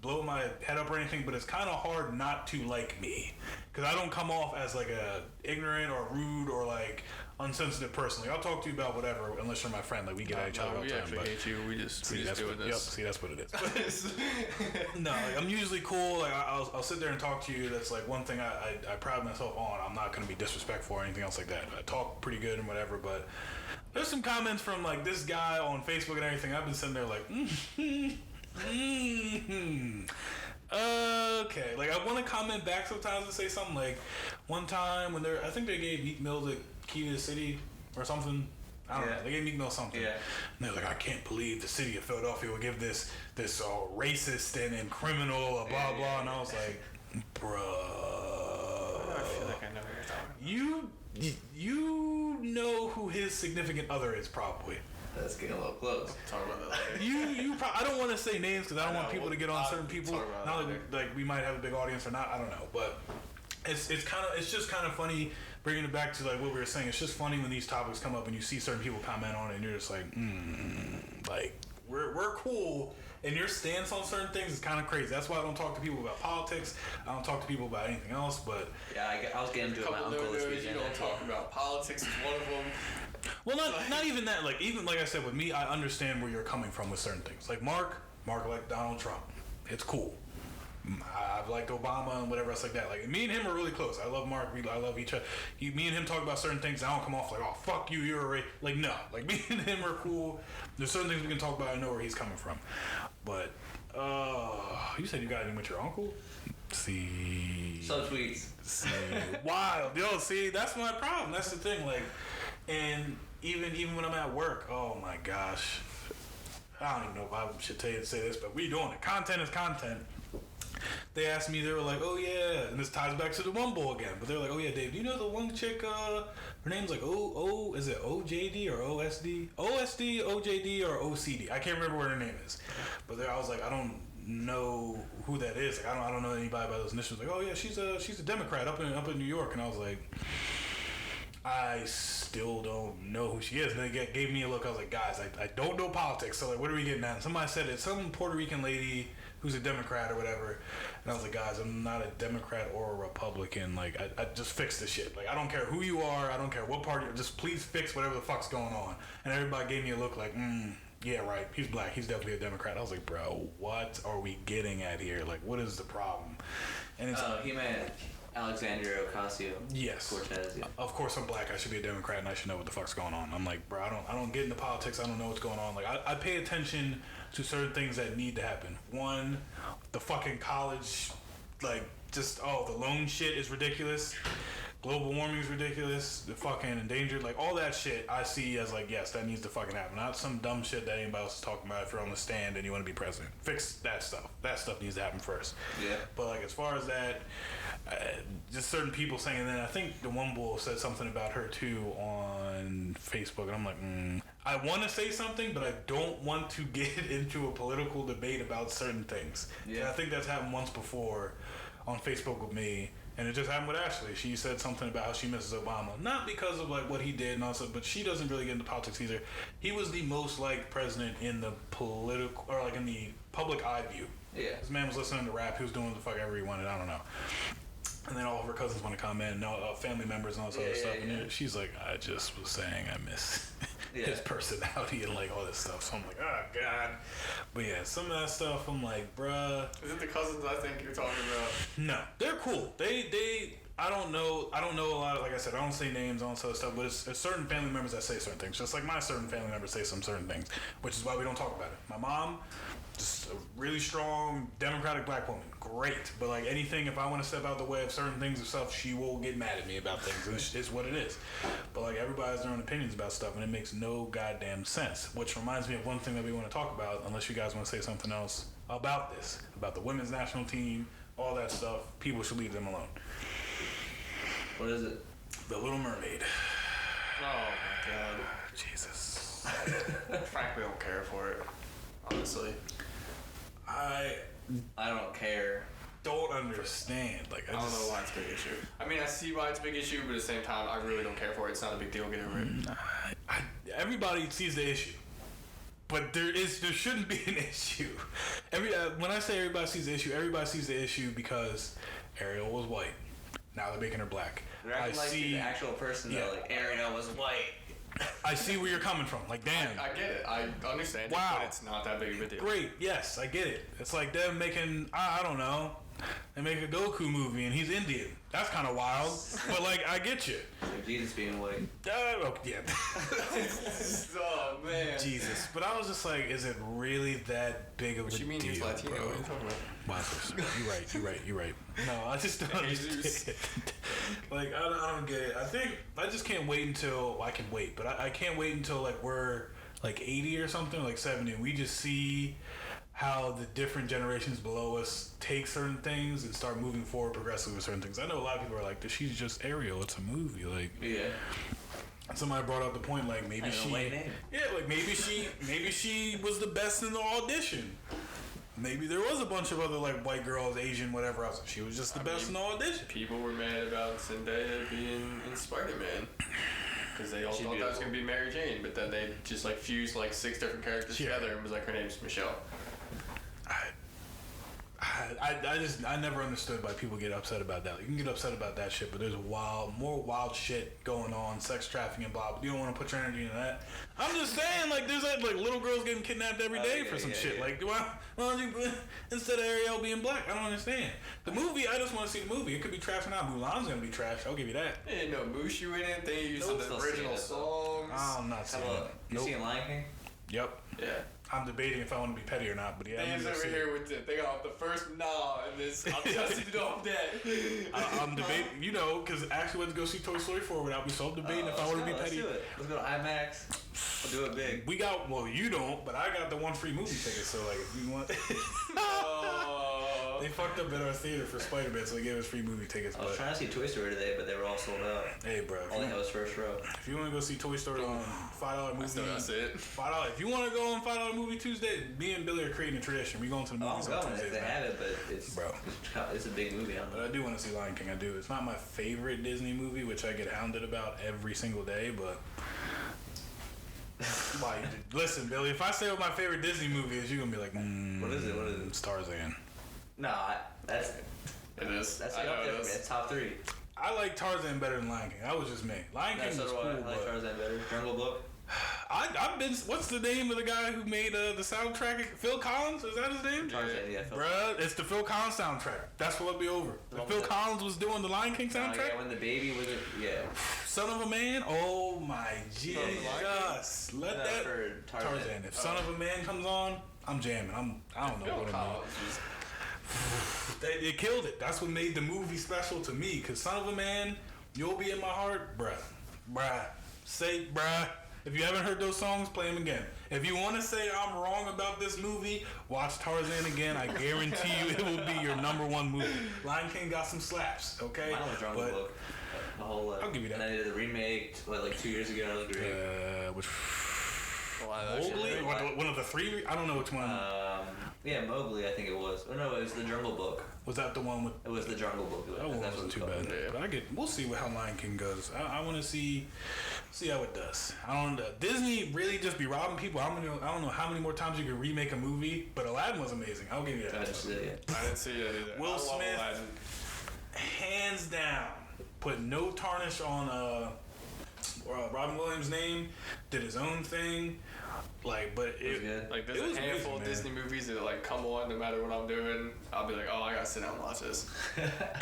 blow my head up or anything, but it's kind of hard not to like me. Because I don't come off as, like, a ignorant or rude or, like, unsensitive person. Like, I'll talk to you about whatever, unless you're my friend. Like, we get at each other all the time. We actually hate you. We just doing this. Yep, see, that's what it is. No, like, I'm usually cool. Like, I'll sit there and talk to you. That's, like, one thing I pride myself on. I'm not going to be disrespectful or anything else like that. I talk pretty good and whatever, but there's some comments from, like, this guy on Facebook and everything. I've been sitting there like, okay. Like, I want to comment back sometimes and say something. Like, one time when I think they gave Meek Mill the key to the city or something. I don't know. They gave Meek Mill something. Yeah. And they're like, I can't believe the city of Philadelphia would give this racist and criminal, blah, blah. And I was like, bruh. I feel like I know what you're talking about. You know who his significant other is, probably. That's getting a little close. Talk about that later. I don't want to say names because I don't want people to get on certain people. Not like we might have a big audience or not. I don't know, but it's just kind of funny bringing it back to like what we were saying. It's just funny when these topics come up and you see certain people comment on it and you're just like, like we're cool. And your stance on certain things is kind of crazy. That's why I don't talk to people about politics. I don't talk to people about anything else. But yeah, I was getting into it with my uncle this weekend. You don't talk about politics is one of them. Well, not even that. Like even like I said with me, I understand where you're coming from with certain things. Like Mark like Donald Trump. It's cool. I've liked Obama and whatever else like that. Like me and him are really close. I love Mark. I love each other. Me and him talk about certain things. I don't come off like, oh fuck you, you're a like no. Like me and him are cool. There's certain things we can talk about. I know where he's coming from. But you said you got him with your uncle. See, subtweets. See, wild. Yo, see, that's my problem. That's the thing. Like, and even when I'm at work, oh my gosh, I don't even know if I should say this, but we doing it. Content is content. They asked me, they were like, oh yeah, and this ties back to the One Bowl again, but they were like, oh yeah, Dave, do you know the one chick, her name's like is it OJD or OSD? OSD, OJD, or OCD? I can't remember what her name is. But I was like, I don't know who that is. Like, I don't know anybody by those initials. Like, oh yeah, she's a Democrat up in New York. And I was like, I still don't know who she is. And they gave me a look. I was like, guys, I don't know politics. So like, what are we getting at? And somebody said it's some Puerto Rican lady who's a Democrat or whatever. And I was like, guys, I'm not a Democrat or a Republican. Like, I just fix the shit. Like, I don't care who you are. I don't care what party. Just please fix whatever the fuck's going on. And everybody gave me a look like, yeah, right. He's black. He's definitely a Democrat. I was like, bro, what are we getting at here? Like, what is the problem? And it's he meant Alexandria Ocasio. Yes. Cortez. Yeah. Of course, I'm black. I should be a Democrat, and I should know what the fuck's going on. I'm like, bro, I don't get into politics. I don't know what's going on. Like, I pay attention to certain things that need to happen. One, the fucking college, like, just the loan shit is ridiculous. Global warming is ridiculous. The fucking endangered, like all that shit, I see as like, yes, that needs to fucking happen. Not some dumb shit that anybody else is talking about. If you're on the stand and you want to be president, fix that stuff. That stuff needs to happen first. Yeah. But like as far as that, just certain people saying, and then I think the one bull said something about her too on Facebook, and I'm like, I want to say something, but I don't want to get into a political debate about certain things. Yeah. And I think that's happened once before on Facebook with me. And it just happened with Ashley. She said something about how she misses Obama. Not because of like what he did and all that, but she doesn't really get into politics either. He was the most liked president in the political, or like in the public eye view. Yeah. This man was listening to rap. He was doing the fuck ever he wanted. I don't know. And then all of her cousins want to comment, and family members and all this other stuff. Yeah. And she's like, I just was saying I miss his personality and like all this stuff. So I'm like, oh god. But yeah, some of that stuff I'm like, bruh. Is it the cousins I think you're talking about? No, they're cool. I don't know a lot of, like I said, I don't say names, I don't say stuff, but it's certain family members that say certain things. Just like my certain family members say some certain things, which is why we don't talk about it. My mom, just a really strong Democratic black woman, great. But like anything, if I want to step out the way of certain things and stuff, she will get mad at me about things. And it's what it is. But like everybody has their own opinions about stuff, and it makes no goddamn sense. Which reminds me of one thing that we want to talk about, unless you guys want to say something else about this, about the women's national team, all that stuff. People should leave them alone. What is it? The Little Mermaid. Oh my god. Jesus. Frankly, I don't care for it. Honestly. I don't care. don't understand. Like I don't just, know why it's a big issue. I mean, I see why it's a big issue, but at the same time, I really don't care for it. It's not a big deal. Get over it. Everybody sees the issue, but there shouldn't be an issue. When I say everybody sees the issue because Ariel was white. Now they're making her black. They're acting like the actual person that like Ariel was white. I see where you're coming from. Like, damn. I get it. I understand Wow. it, but it's not that big of a deal. Great. Yes, I get it. It's like them making, I don't know, they make a Goku movie and he's Indian. That's kind of wild. But, like, I get you. Like Jesus being white. Oh, yeah. Oh, man. Jesus. But I was just like, is it really that big of a deal? What you mean he's Latino? bro? What are you talking about? You're right. No, I just don't understand. Like, I don't get it. I just can't wait until, I can wait, but I can't wait until, like, we're, like, 80 or something, like 70, and we just see how the different generations below us take certain things and start moving forward progressively with certain things. I know a lot of people are like, she's just Ariel, it's a movie, like... Yeah. Somebody brought up the point, like, maybe she... Yeah, like, maybe she was the best in the audition. Maybe there was a bunch of other, like, white girls, Asian, whatever else. She was just the best in the audition. People were mad about Zendaya being in Spider-Man. Because they all thought that was going to be Mary Jane. But then they just, like, fused, like, 6 different characters together and was like, her name's Michelle. I never understood why people get upset about that. Like, you can get upset about that shit, but there's more wild shit going on, sex trafficking, blah. You don't want to put your energy into that. I'm just saying, like, there's like little girls getting kidnapped every day for some shit. Yeah. Like, why don't you instead of Ariel being black? I don't understand. The movie, I just want to see the movie. It could be trash or not. Mulan's gonna be trash. I'll give you that. Ain't no Mushu in it. They used the original songs. I'm not seeing it. You seen Lion King? Yep. Yeah. I'm debating if I want to be petty or not, but yeah. Dan's over here with it. They got the first and this. I'm testing it off that. I'm debating, because I actually went to go see Toy Story 4 without me, so I'm debating if I want to be petty. Let's do it. Let's go to IMAX. We'll do it big. We got, you don't, but I got the one free movie ticket, so like if you want. They fucked up at our theater for Spider-Man, so they gave us free movie tickets. I was trying to see Toy Story today, but they were all sold out. Hey, bro. All they had was first row. If you want to go see Toy Story on $5 movie, that's it. $5. If you want to go on $5 movie Tuesday, me and Billy are creating a tradition. We going to the movies on Tuesdays. If they have it, but it's a big movie. But I do want to see Lion King. I do. It's not my favorite Disney movie, which I get hounded about every single day, but. Listen, Billy, if I say what my favorite Disney movie is, you're gonna be like, What is it? It's Tarzan. No, that's it is. That's up there for me. It's top 3. I like Tarzan better than Lion King. That was just me. Lion King was cool, I like Tarzan better. Jungle Book. I've been. What's the name of the guy who made the soundtrack? Phil Collins? Is that his name? Tarzan, yeah. Bruh, it's the Phil Collins soundtrack. That's what it'll be over. Phil Collins was doing the Lion King soundtrack. Yeah, when the baby was Son of a Man. Oh my Jesus! Let that for Tarzan. If Son of a Man comes on, I'm jamming. I don't know what I'm doing. They killed it. That's what made the movie special to me. Cause Son of a Man, You'll Be in My Heart, bruh. Say, bruh. If you haven't heard those songs, play them again. If you want to say I'm wrong about this movie, watch Tarzan again. I guarantee you it will be your #1 movie. Lion King got some slaps, okay? Mine was Jungle Book. The whole, I'll give you that. And I did the remake, like 2 years ago. It was great. Which Mowgli? One of the 3? I don't know which one. Yeah, Mowgli, I think it was. Oh no, it was the Jungle Book. Was that the one with? It was the Jungle Book. That one wasn't too bad. But we'll see how Lion King goes. I want to see how it does. I don't know. Disney really just be robbing people. I don't know how many more times you can remake a movie, but Aladdin was amazing. I'll give you that. I didn't see it either. Will Smith, hands down, put no tarnish on Robin Williams' name. Did his own thing. But there's a handful of Disney movies that come on no matter what I'm doing. I'll be like, oh, I gotta sit down and watch this.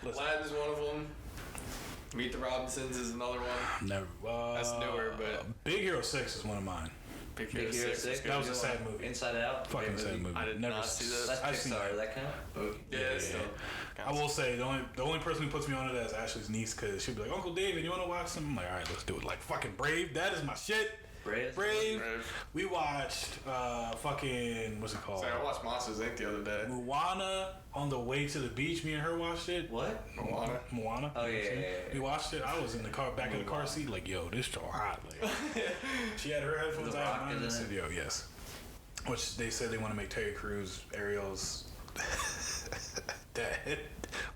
Aladdin's one of them. Meet the Robinsons is another one. Never. That's newer, but Big Hero 6 is one of mine. Big Hero 6 was good. That was a sad movie. Inside Out. Fucking sad movie. I did Never not see that. That's I've seen Pixar. that. Does that count? Okay. Yeah, it's still. I will say the only person who puts me on it is Ashley's niece, because she'll be like, Uncle David, you want to watch some? I'm like, all right, let's do it. Like fucking Brave. That is my shit. Brave. We watched fucking what's it called? So I watched Monsters Inc. the other day. Moana on the way to the beach. Me and her watched it. What? Moana. Oh yeah. We watched it. I was in the car, back of the car seat, like, yo, this show hot. Like, she had her headphones The out. Rock Mine in the is in it? studio, yes. Which they said they want to make Terry Crews, Ariel's dad.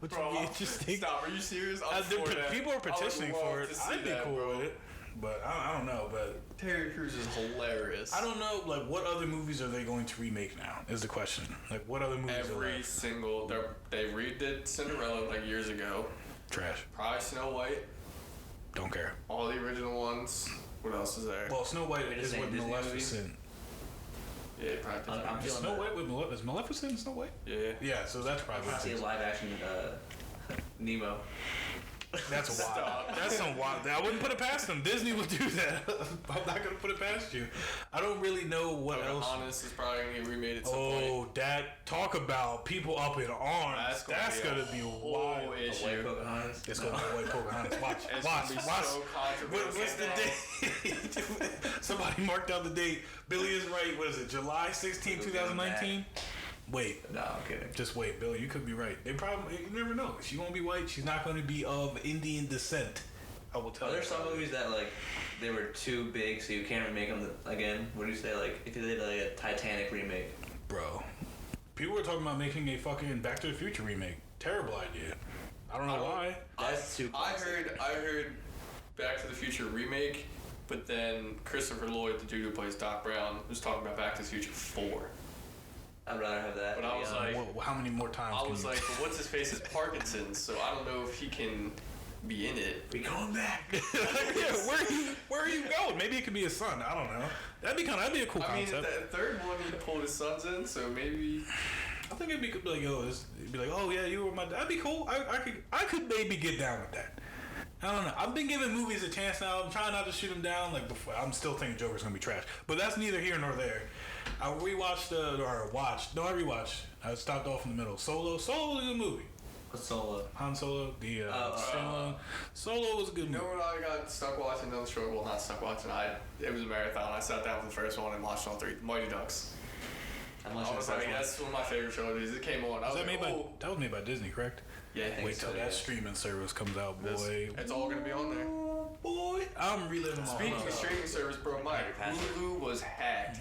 Which would be interesting. Stop. Are you serious? I'm for that. People are petitioning I would for love it. to see I'd be that, cool bro. with it. But I don't know. But Terry Crews is hilarious. I don't know. Like, what other movies are they going to remake now? Is the question. Like, what other movies? Every single. They redid Cinderella like years ago. Trash. Probably Snow White. Don't care. All the original ones. What else is there? Well, Snow White Wait, is this with ain't Disney Maleficent. Yeah, probably. I'm Is feeling Snow that. White with is Maleficent in Snow White? Yeah. Yeah, so that's I probably want to see a live action Nemo. that's wild. Stop. That's some wild. I wouldn't put it past them. Disney would do that. I'm not gonna put it past you. I don't really know what else. Pocahontas is probably gonna get remade at some point. Oh, that talk about people up in arms. That's gonna be whole wild. White issue. Pocahontas. It's gonna be white Pocahontas. Watch, It's watch, gonna be watch. so controversial. What's the date? Somebody marked out the date. Billy is right. What is it? July 16, 2019. Wait. No, I'm kidding. Just wait, Billy. You could be right. They probably, you never know. She's gonna be white. She's not gonna be of Indian descent. I will tell Are you. there some movies that like they were too big, so you can't remake them again? What do you say? Like if you did like a Titanic remake, Bro, people were talking about making a fucking Back to the Future remake. Terrible idea. I don't know why. that's too. I Classic. heard Back to the Future remake, but then Christopher Lloyd, the dude who plays Doc Brown, was talking about Back to the Future 4. I'd rather have that. But I was like, How many more times? I can was you- like, but what's his face is Parkinson's, so I don't know if he can be in it. we going back. yeah, where are you going? Maybe it could be his son. I don't know. That'd be a cool I mean, concept. that third one he pulled his sons in, so maybe. I think it'd be like, it'd be like, oh yeah, you were my. That'd be cool. I could maybe get down with that. I don't know. I've been giving movies a chance now. I'm trying not to shoot them down. Like before, I'm still thinking Joker's gonna be trash, but that's neither here nor there. I rewatched I rewatched. I stopped off in the middle. Solo was a good movie. What's Solo? Han Solo, standalone. Solo was a good You movie. know what I got stuck watching on the show? Well, not stuck watching. It was a marathon. I sat down for the first one and watched all three. Mighty Ducks. I'm I watching the was first like, one. that's one of my favorite shows. It came on. I was Was that like, made oh. that was made by Disney, correct? Yeah, I think Wait so. till that streaming service comes out, It's- boy. It's all gonna be on there. Boy, I'm reliving my Speaking life. of streaming service, bro, my Hulu was hacked.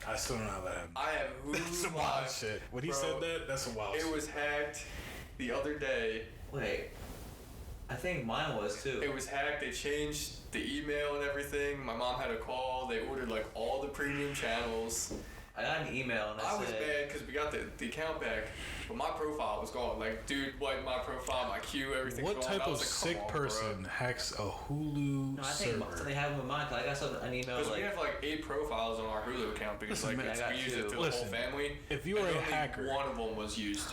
I still don't know how that happened. I have That's some Hulu wild Live. shit. When he Bro, said that, that's some wild It shit. was hacked the other day. Wait, I think mine was too. It was hacked. They changed the email and everything. My mom had a call. They ordered like all the premium channels. I got an email and I I was said, mad because we got the account back, but my profile was gone. Like, dude, wiped my profile, my queue, everything. What gone. type I of was like, sick come on, bro. person hacks a Hulu no, I think server? they have them in mine. 'Cause I got an email Because like, we have like 8 profiles on our Hulu account because Listen, like man, it's, I got we use two. it to Listen, the whole family. if you and are a only hacker- one of them was used.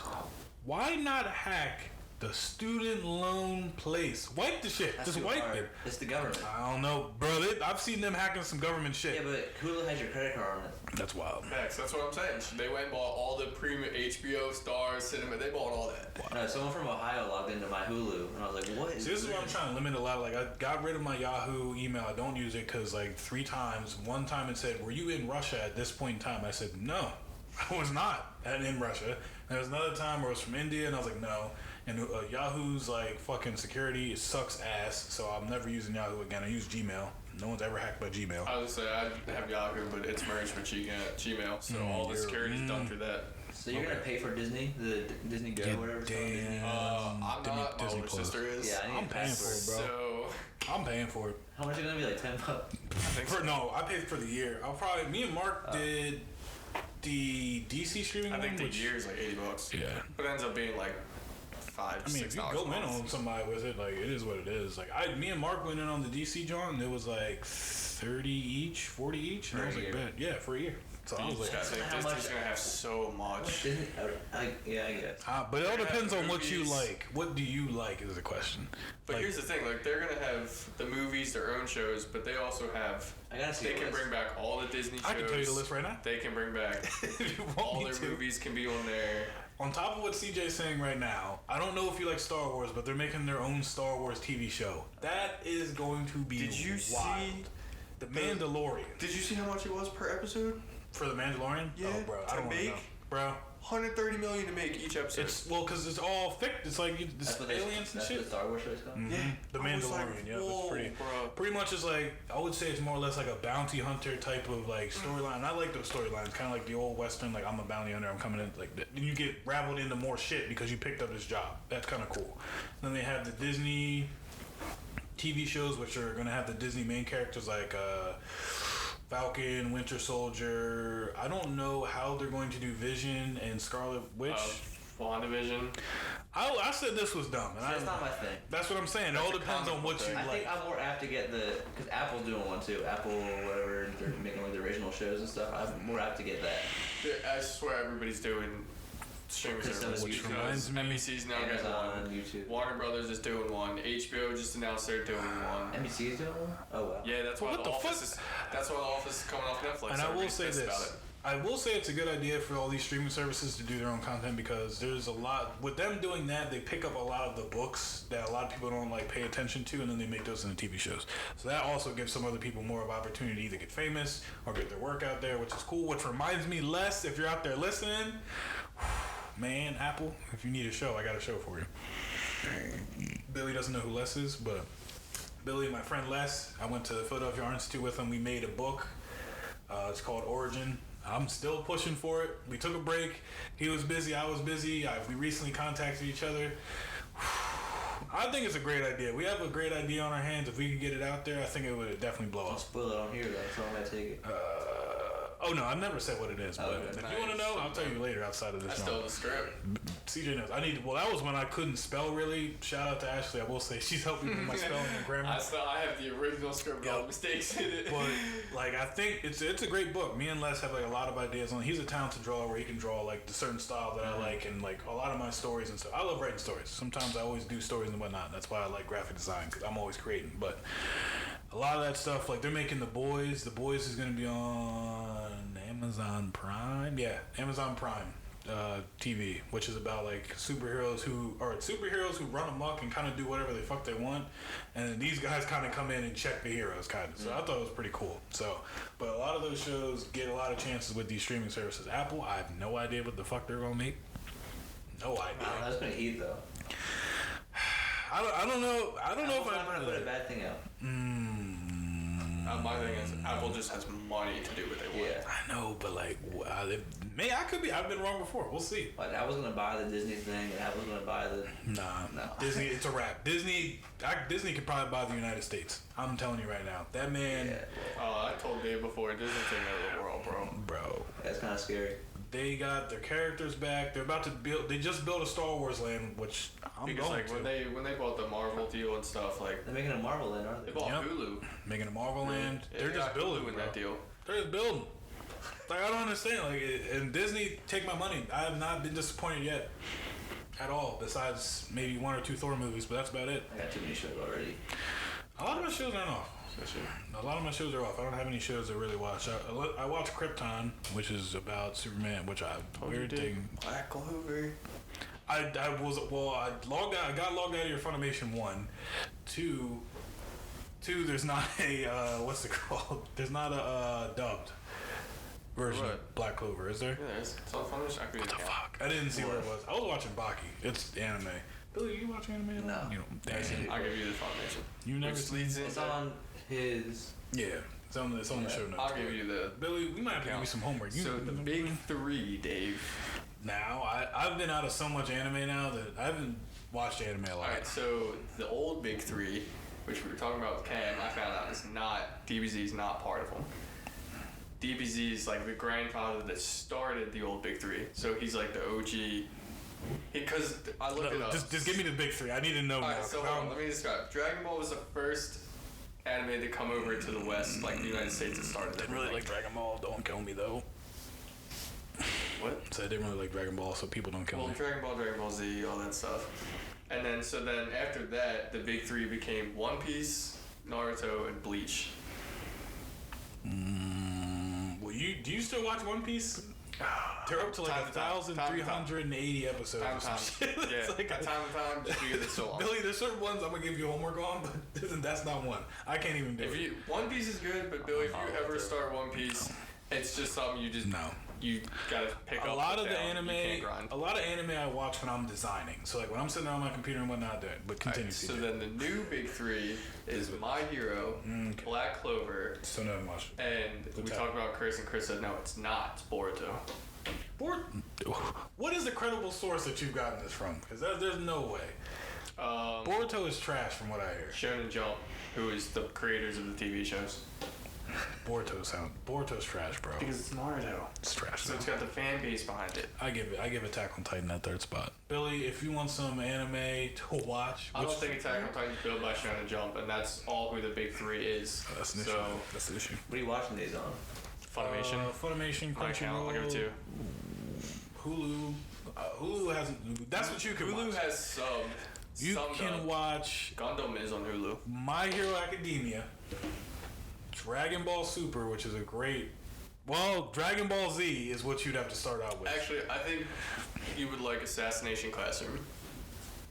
Why not hack the student loan place? Wipe the shit. that's Just too wipe hard. it. It's the government. I don't know, bro. I've seen them hacking some government shit. Yeah, but Hulu has your credit card on it. That's wild. Max, that's what I'm saying. They went and bought all the premium HBO, Stars, Cinema. They bought all that. No, someone from Ohio logged into my Hulu, and I was like, "What is See, this is what I'm this?" trying to limit a lot. Like, I got rid of my Yahoo email. I don't use it because, like, 3 times. One time it said, "Were you in Russia at this point in time?" I said, "No, I was not in Russia." And there was another time where it was from India, and I was like, "No." And Yahoo's like fucking security, it sucks ass. So I'm never using Yahoo again. I use Gmail. No one's ever hacked by Gmail. I would say I have Yahoo, but it's merged with Gmail, so all the security's done through that. So you're gonna pay for Disney, the Disney Go, whatever it's called. Damn. I'm not. My Disney older Plus. sister is. Yeah, I need I'm a paying for password. it, bro. So I'm paying for it. How much is it gonna be? Like $10? No, I paid for the year. Me and Mark did the DC streaming. I think one, the which- year is like $80. Yeah. But it ends up being like $5, I mean, $6 if you a go in month. on somebody with it, like, it is what it is. Like, me and Mark went in on the DC joint, and it was like 30 each, 40 each, and For I was a like, year. bet, yeah, for a year. So I was like, I think How Disney's much- gonna have so much. I guess. but it all They're gonna depends have on what you movies. like. What do you like is the question. But Like, here's the thing, like they're gonna have the movies, their own shows, but they also have. I gotta see They the can list. bring back all the Disney shows. I can tell you the list right now. They can bring back If you want all me their to. movies can be on there. On top of what CJ's saying right now, I don't know if you like Star Wars, but they're making their own Star Wars TV show. That is going to be Did you wild. see The Mandalorian. Did you see how much it was per episode? For The Mandalorian? Yeah, Oh, bro, to I don't want to make? know. Bro, 130 million to make each episode. it's, well, because it's all fict. It's like, it's That's what aliens and that's shit. what Star Wars show is called. yeah, The I was Mandalorian, like, yeah, whoa, it's pretty. bro. Pretty much is like, I would say it's more or less like a bounty hunter type of like storyline. And I like those storylines, kind of like the old western. Like, I'm a bounty hunter, I'm coming in like that. Then you get raveled into more shit because you picked up this job. That's kind of cool. Then they have the Disney TV shows, which are gonna have the Disney main characters like Falcon, Winter Soldier. I don't know how they're going to do Vision and Scarlet Witch. WandaVision. I said this was dumb, and That's not my thing. that's what I'm saying. It all That's a depends on comic what book you thing. I like. think I'm more apt to get because Apple's doing one too. Apple, whatever, they're making like the original shows and stuff. I'm more apt to get that. I swear everybody's doing streaming Because services. which reminds me- NBC's now got Amazon, one. YouTube. Warner Brothers is doing one. HBO just announced they're doing one. NBC is doing one? Oh, wow. Yeah, that's why What the the Office fuck? is. That's why the Office is coming off Netflix. And I will Everybody's say pissed about this. it. I will say it's a good idea for all these streaming services to do their own content because there's a lot with them doing that. They pick up a lot of the books that a lot of people don't like pay attention to, and then they make those into TV shows. So that also gives some other people more of opportunity to either get famous or get their work out there, which is cool. Which reminds me, Les, if you're out there listening, man, Apple, if you need a show, I got a show for you. Billy doesn't know who Les is, but Billy, my friend Les, I went to the Philadelphia Art Institute with him. We made a book. It's called Origin. I'm still pushing for it. We took a break. He was busy. I was busy. We recently contacted each other. I think it's a great idea. We have a great idea on our hands. If we could get it out there, I think it would definitely blow Don't up. spoil it on here, though, so I'm going to take it. Oh no, I've never said what it is. But Okay. if you want to know, I'll tell you later outside of I this. still have Show. the script. CJ knows. Well, that was when I couldn't spell really. Shout out to Ashley. I will say she's helped me with my spelling and grammar. I have the original script with all the mistakes in it. But like I think it's a great book. Me and Les have like a lot of ideas on. He's a talented drawer where he can draw like the certain style that I like and like a lot of my stories and stuff. I love writing stories. Sometimes I always do stories and whatnot. That's why I like graphic design because I'm always creating. But a lot of that stuff, like they're making The Boys. The Boys is gonna be on Amazon Prime. Yeah, Amazon Prime. TV, which is about like superheroes who run amok and kind of do whatever the fuck they want, and then these guys kind of come in and check the heroes, kind of. So I thought it was pretty cool. So, but a lot of those shows get a lot of chances with these streaming services. Apple, I have no idea what the fuck they're gonna make. No idea. Wow, that's going to eat, though. I don't know. I don't know if I'm going to put a I. bad thing out. My thing is, Apple just has money to do what they want. Yeah. I know, but like, I could be. I've been wrong before. We'll see. Like, I was going to buy the Disney thing, and I was going to buy the... Nah, No. Disney. It's a wrap. Disney could probably buy the United States. I'm telling you right now. That man, Yeah, I told Dave before, Disney taking over the world, bro. bro. that's kind of scary. They got their characters back. They're about to build. They just built a Star Wars land, which I'm Because going like to. when they bought the Marvel deal and stuff, like They're making a Marvel then, aren't they they? bought Yep. Hulu. Making a Marvel land. Yeah, They're they just got building Hulu in bro. that deal. They're just building. Like I don't understand. Like and Disney, take my money. I have not been disappointed yet, at all. Besides maybe one or two Thor movies, but that's about it. I got too many shows already. A lot of my shows aren't off. A lot of my shows are off. I don't have any shows to really watch. I watch Krypton, which is about Superman, which I weird thing. Black Clover. I got logged out of your Funimation 1. 2, there's not a what's it called? There's not a dubbed version of What? Black Clover, is there? Yeah, there's it's on Funimation. What the fuck? I didn't see where it was. I was watching Baki. It's anime. Billy, you watch anime? at all? No. You don't. Damn. I'll give you the Funimation. You never Which seen? leads It's into. on his... Yeah, it's on the show notes. I'll give you the. Billy, we might have to give you some homework. So the big three, Dave. Now, I've been out of so much anime now that I haven't watched anime a lot. All right, so the old big three, which we were talking about with Cam, I found out is not DBZ is not part of them. DBZ is like the grandfather that started the old big three, so he's like the OG. Because I looked it up. Just give me the big three. I need to know now. Alright, so hold on, let me describe. Dragon Ball was the first anime to come over to the West, like the United States, that started I everything. really like Dragon Ball. Don't kill me though. What? So I didn't really like Dragon Ball, so people don't kill Well, me. Dragon Ball Z, all that stuff. And then, after that, the big three became One Piece, Naruto, and Bleach. Well, do you still watch One Piece? They're up to like 1,380 episodes. Time or to some time. shit. Yeah, It's like time to time, just because it's so long. Billy, there's certain ones I'm gonna give you homework on, but that's not one. I can't even do it. One Piece is good, but Billy, if you ever start One Piece, it's just something you just you gotta pick up. A lot of the down. anime I watch when I'm designing. So like when I'm sitting on my computer and whatnot, I do it. But continue. Right, so then the new big three is My Hero, Black Clover, Still never watched it. and we talked about Chris, and Chris said no, it's not. It's Boruto. What is the credible source that you've gotten this from? Because there's no way. Boruto is trash from what I hear. Shonen Jump, who is the creators of the TV shows. Boruto's trash, bro. Because it's Naruto. It's trash. So it's got the fan base behind it. I give Attack on Titan that third spot. Billy, if you want some anime to watch, I don't think Attack on Titan is built by Shonen Jump, and that's all who the big three is. That's an issue. That's the issue. What are you watching these on? Funimation. Funimation, My account, I'll give it to you. Hulu. Hulu hasn't. That's what you can watch. Hulu has subbed. You can watch Gundam is on Hulu. My Hero Academia, Dragon Ball Super, which is a great. Well, Dragon Ball Z is what you'd have to start out with. Actually, I think you would like Assassination Classroom.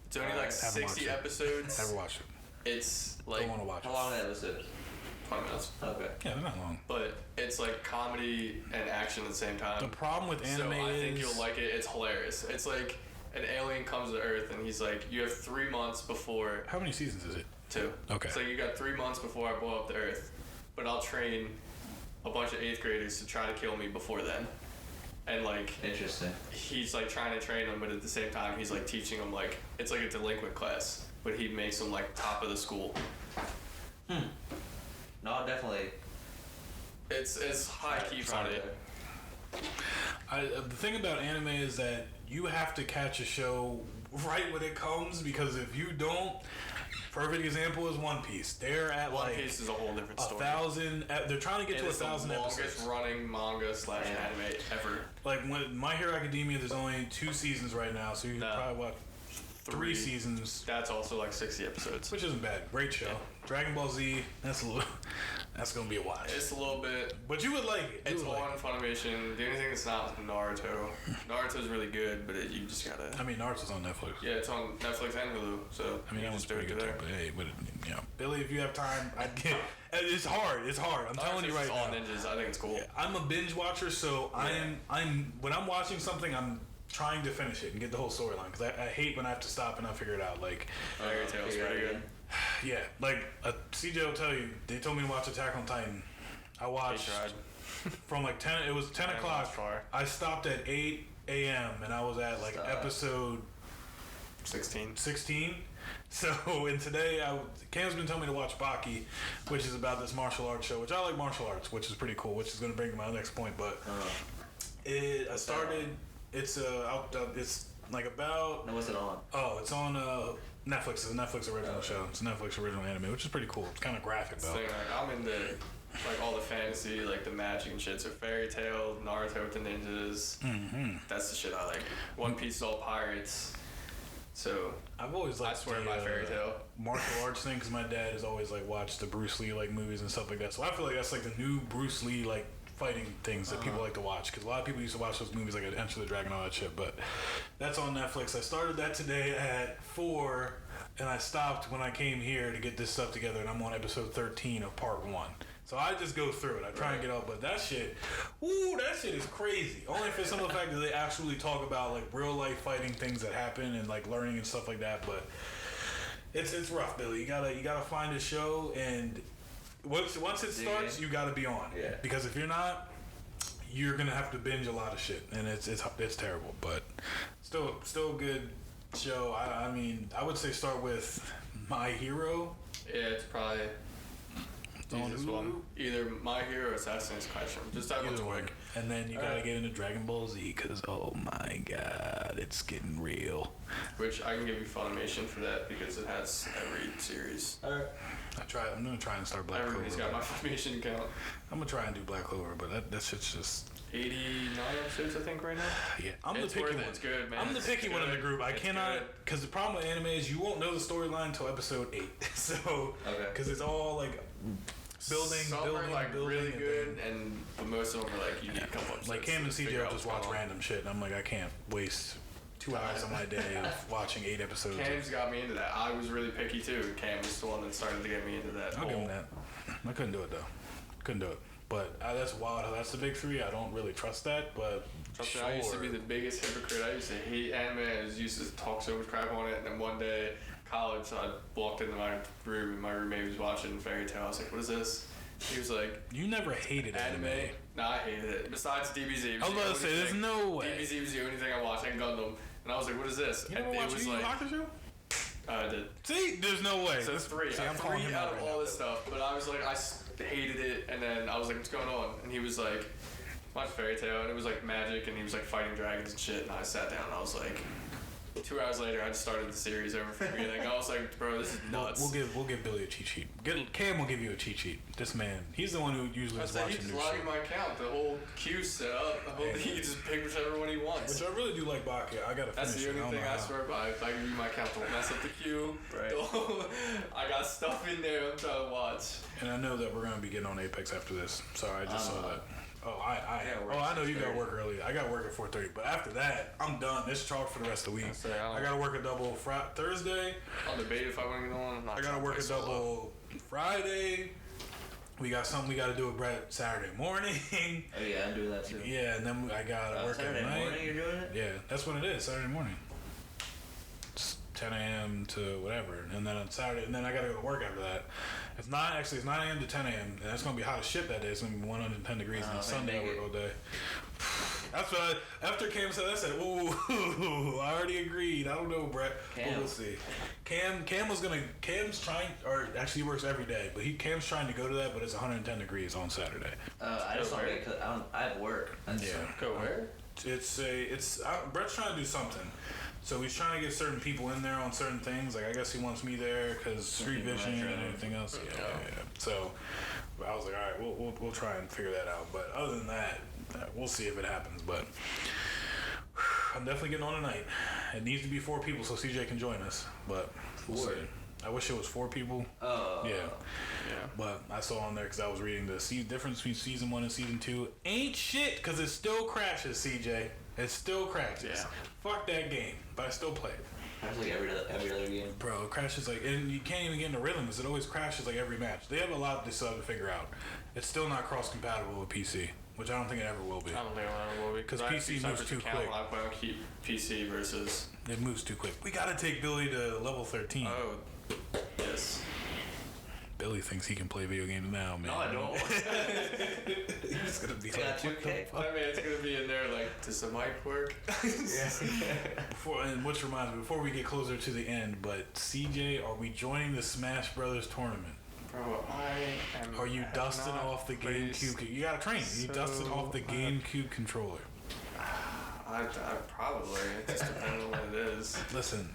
It's only like 60 episodes. Never watched it. It's like. Don't want to watch How it. long are the episodes? 20 minutes. Okay. Yeah, they're not long. But it's like comedy and action at the same time. The problem with anime so I is think you'll like it. It's hilarious. It's like an alien comes to Earth and he's like, you have 3 months before. How many seasons is it? 2. Okay. So you got 3 months before I blow up the Earth, but I'll train a bunch of 8th graders to try to kill me before then. And like, Interesting. he's like trying to train them, but at the same time he's like teaching them like it's like a delinquent class, but he makes them like top of the school. No, definitely. It's high key funny. The thing about anime is that you have to catch a show right when it comes, because if you don't, perfect example is One Piece. They're at One Piece is a whole different story. 1,000. They're trying to get to 1,000 the episodes. longest running manga / anime ever. Like when My Hero Academia, there's only 2 seasons right now, so you can probably watch 3 seasons. That's also like 60 episodes. Which isn't bad. Great show. Dragon Ball Z, that's gonna be a watch. It's a little bit. But you would like it. It's on Funimation. The only thing that's not is Naruto. Naruto's really good, but you just gotta. I mean, Naruto's on Netflix. Yeah, it's on Netflix and Hulu. So I mean, that one's just do pretty it good there. too. But hey, you know, Billy, if you have time, I'd get. It's hard. It's hard. I'm telling you right all now. ninjas. I think it's cool. I'm a binge watcher, so I'm when I'm watching something, I'm trying to finish it and get the whole storyline, because I hate when I have to stop and not figure it out. Like, Fairy Tail's pretty good. yeah, like CJ will tell you, they told me to watch Attack on Titan. I watched from like 10. It was 10 o'clock. I stopped at 8 a.m. and I was at like episode 16. So, and today, Cam's been telling me to watch Baki, which is about this martial arts show, which I like martial arts, which is pretty cool, which is going to bring me to my next point. But I started. It's like about. And what's it on? Oh, it's on Netflix. It's a Netflix original show. It's a Netflix original anime, which is pretty cool. It's kind of graphic though. I'm into like all the fantasy, like the magic and shit. So Fairy Tail, Naruto with the ninjas. Mm-hmm. That's the shit I like. One Piece is all pirates. So I've always liked. I swear by Fairy Tail. Martial arts thing, because my dad has always like watched the Bruce Lee like movies and stuff like that. So I feel like that's like the new Bruce Lee like fighting things that people like to watch, because a lot of people used to watch those movies like Enter the Dragon and all that shit. But that's on Netflix. I started that today at 4, and I stopped when I came here to get this stuff together, and I'm on episode 13 of part 1. So I just go through it. I try and get out, but that shit is crazy. Only for some of the fact that they actually talk about like real life fighting things that happen and like learning and stuff like that. But it's rough, Billy. You gotta find a show, and once it starts, you gotta be on. Yeah. Because if you're not, you're gonna have to binge a lot of shit, and it's terrible. But still a good show. I mean, I would say start with My Hero. Yeah, it's probably this one. Either My Hero or Assassination Classroom. Just that one's quick. And then you gotta get into Dragon Ball Z, because oh my god, it's getting real. Which I can give you Funimation for that, because it has every series. Alright. I'm gonna try and start Black Everybody's Clover. got my Funimation account. I'm gonna try and do Black Clover, but that shit's just 89 episodes, I think, right now. Yeah, I'm It's the picky worth it. one. It's good, man. I'm the It's picky one in the good. group. I It's cannot, good. because the problem with anime is you won't know the storyline until episode 8. So, Okay. because it's all like building, Some building, are like building, really and good, then- but most of them are like you need a couple episodes. like Cam and to figure CJ out will just what's watch going on. random shit, and I'm like, I can't waste 2 hours of my day of watching 8 episodes. Cam's got me into that. I was really picky too. Cam was the one that started to get me into that. I'll give whole- him that. I couldn't do it though. Couldn't do it. But that's wild. That's the big 3. I don't really trust that, but Trust me, sure. I used to be the biggest hypocrite. I used to hate anime. I used to talk so much crap on it. And then one day, college, I walked into my room and my roommate was watching Fairy Tail. I was like, "What is this?" He was like, You never hated "Anime." Nah, I hated it. Besides DBZ. It I was the about to say, only there's thing- no way. DBZ was the only thing I watched. And Gundam. And I was like, "What is this?" You and never it watched was Yu Yu like, Hakusho? I did. See, there's no way. So it's 3. See, I'm I'm calling 3 him out of right all now. this stuff, but I was like, hated it, and then I was like, what's going on? And he was like, watch Fairy Tail, and it was like magic, and he was like fighting dragons and shit, and I sat down, and I was like, 2 hours later, I just started the series over from the beginning. I was like, bro, this is nuts. We'll give Billy a cheat sheet. Cam will give you a cheat sheet. This man, he's the one who usually I is said, watching he's new logging shit. my account, the whole queue set up, the whole Yeah. thing, he just pick whichever one he wants. Which I really do like Baki. I gotta That's finish the it. only thing don't I know swear by. If I give you my account, don't mess up the queue. Right. I got stuff in there I'm trying to watch. how. And I know that we're gonna be getting on Apex after this. Sorry, I just saw that. Oh, Yeah, we're I at know you got 6:30. work early. I got work at 4:30. But after that, I'm done. This chalk for the rest of the week. Say, I don't- I gotta work a double Thursday. I'll debate if I want to get on. I'm not I gotta trying to work play a solo. double Friday. We got something we gotta do with Brett Saturday morning. Oh yeah, I'm doing that too. Yeah, and then I gotta work Saturday at night. morning you're doing it? Yeah, that's what it is. Saturday morning. It's 10 a.m. to whatever, and then on Saturday, and then I gotta go to work after that. It's 9 a.m. to 10 a.m. and that's gonna be hot as shit that day. It's gonna be 110 degrees on if I Sunday. I make work it. all day. That's what after Cam said that, I said, ooh, I already agreed. I don't know, Brett. But Cam. we'll see. Cam's trying, or actually he works every day, but Cam's trying to go to that, but it's 110 degrees on Saturday. I just don't get because I have work. Yeah. Go where? Brett's trying to do something. So he's trying to get certain people in there on certain things. Like I guess he wants me there because street people vision metro. and everything else. Yeah. So I was like, all right, we'll try and figure that out. But other than that, we'll see if it happens. But I'm definitely getting on tonight. It needs to be 4 people so CJ can join us. But we'll 4? see. I wish it was 4 people. Oh. Yeah. Yeah. But I saw on there because I was reading the difference between season 1 and season 2. Ain't shit because it still crashes, CJ. It still crashes. Yeah. Fuck that game, but I still play it. That's like every other game. Bro, it crashes like, and you can't even get in the rhythm because it always crashes like every match. They have a lot they still have to figure out. It's still not cross compatible with PC, which I don't think it ever will be. I don't think it will be 'Cause I have PC two moves separate too accounts quick. When I play on PC versus. It moves too quick. We gotta take Billy to level 13. Oh, yes. Billy thinks he can play video games now, man. No, I don't. He's gonna be I got like, what the 2K. fuck? I mean, it's gonna be in there like, does the mic work? And which reminds me, before we get closer to the end, but CJ, are we joining the Smash Brothers tournament? Bro, I am. Are you have dusting not off the placed- GameCube? You gotta train. You dusting off the GameCube controller. I probably. It just depends on what it is. Listen,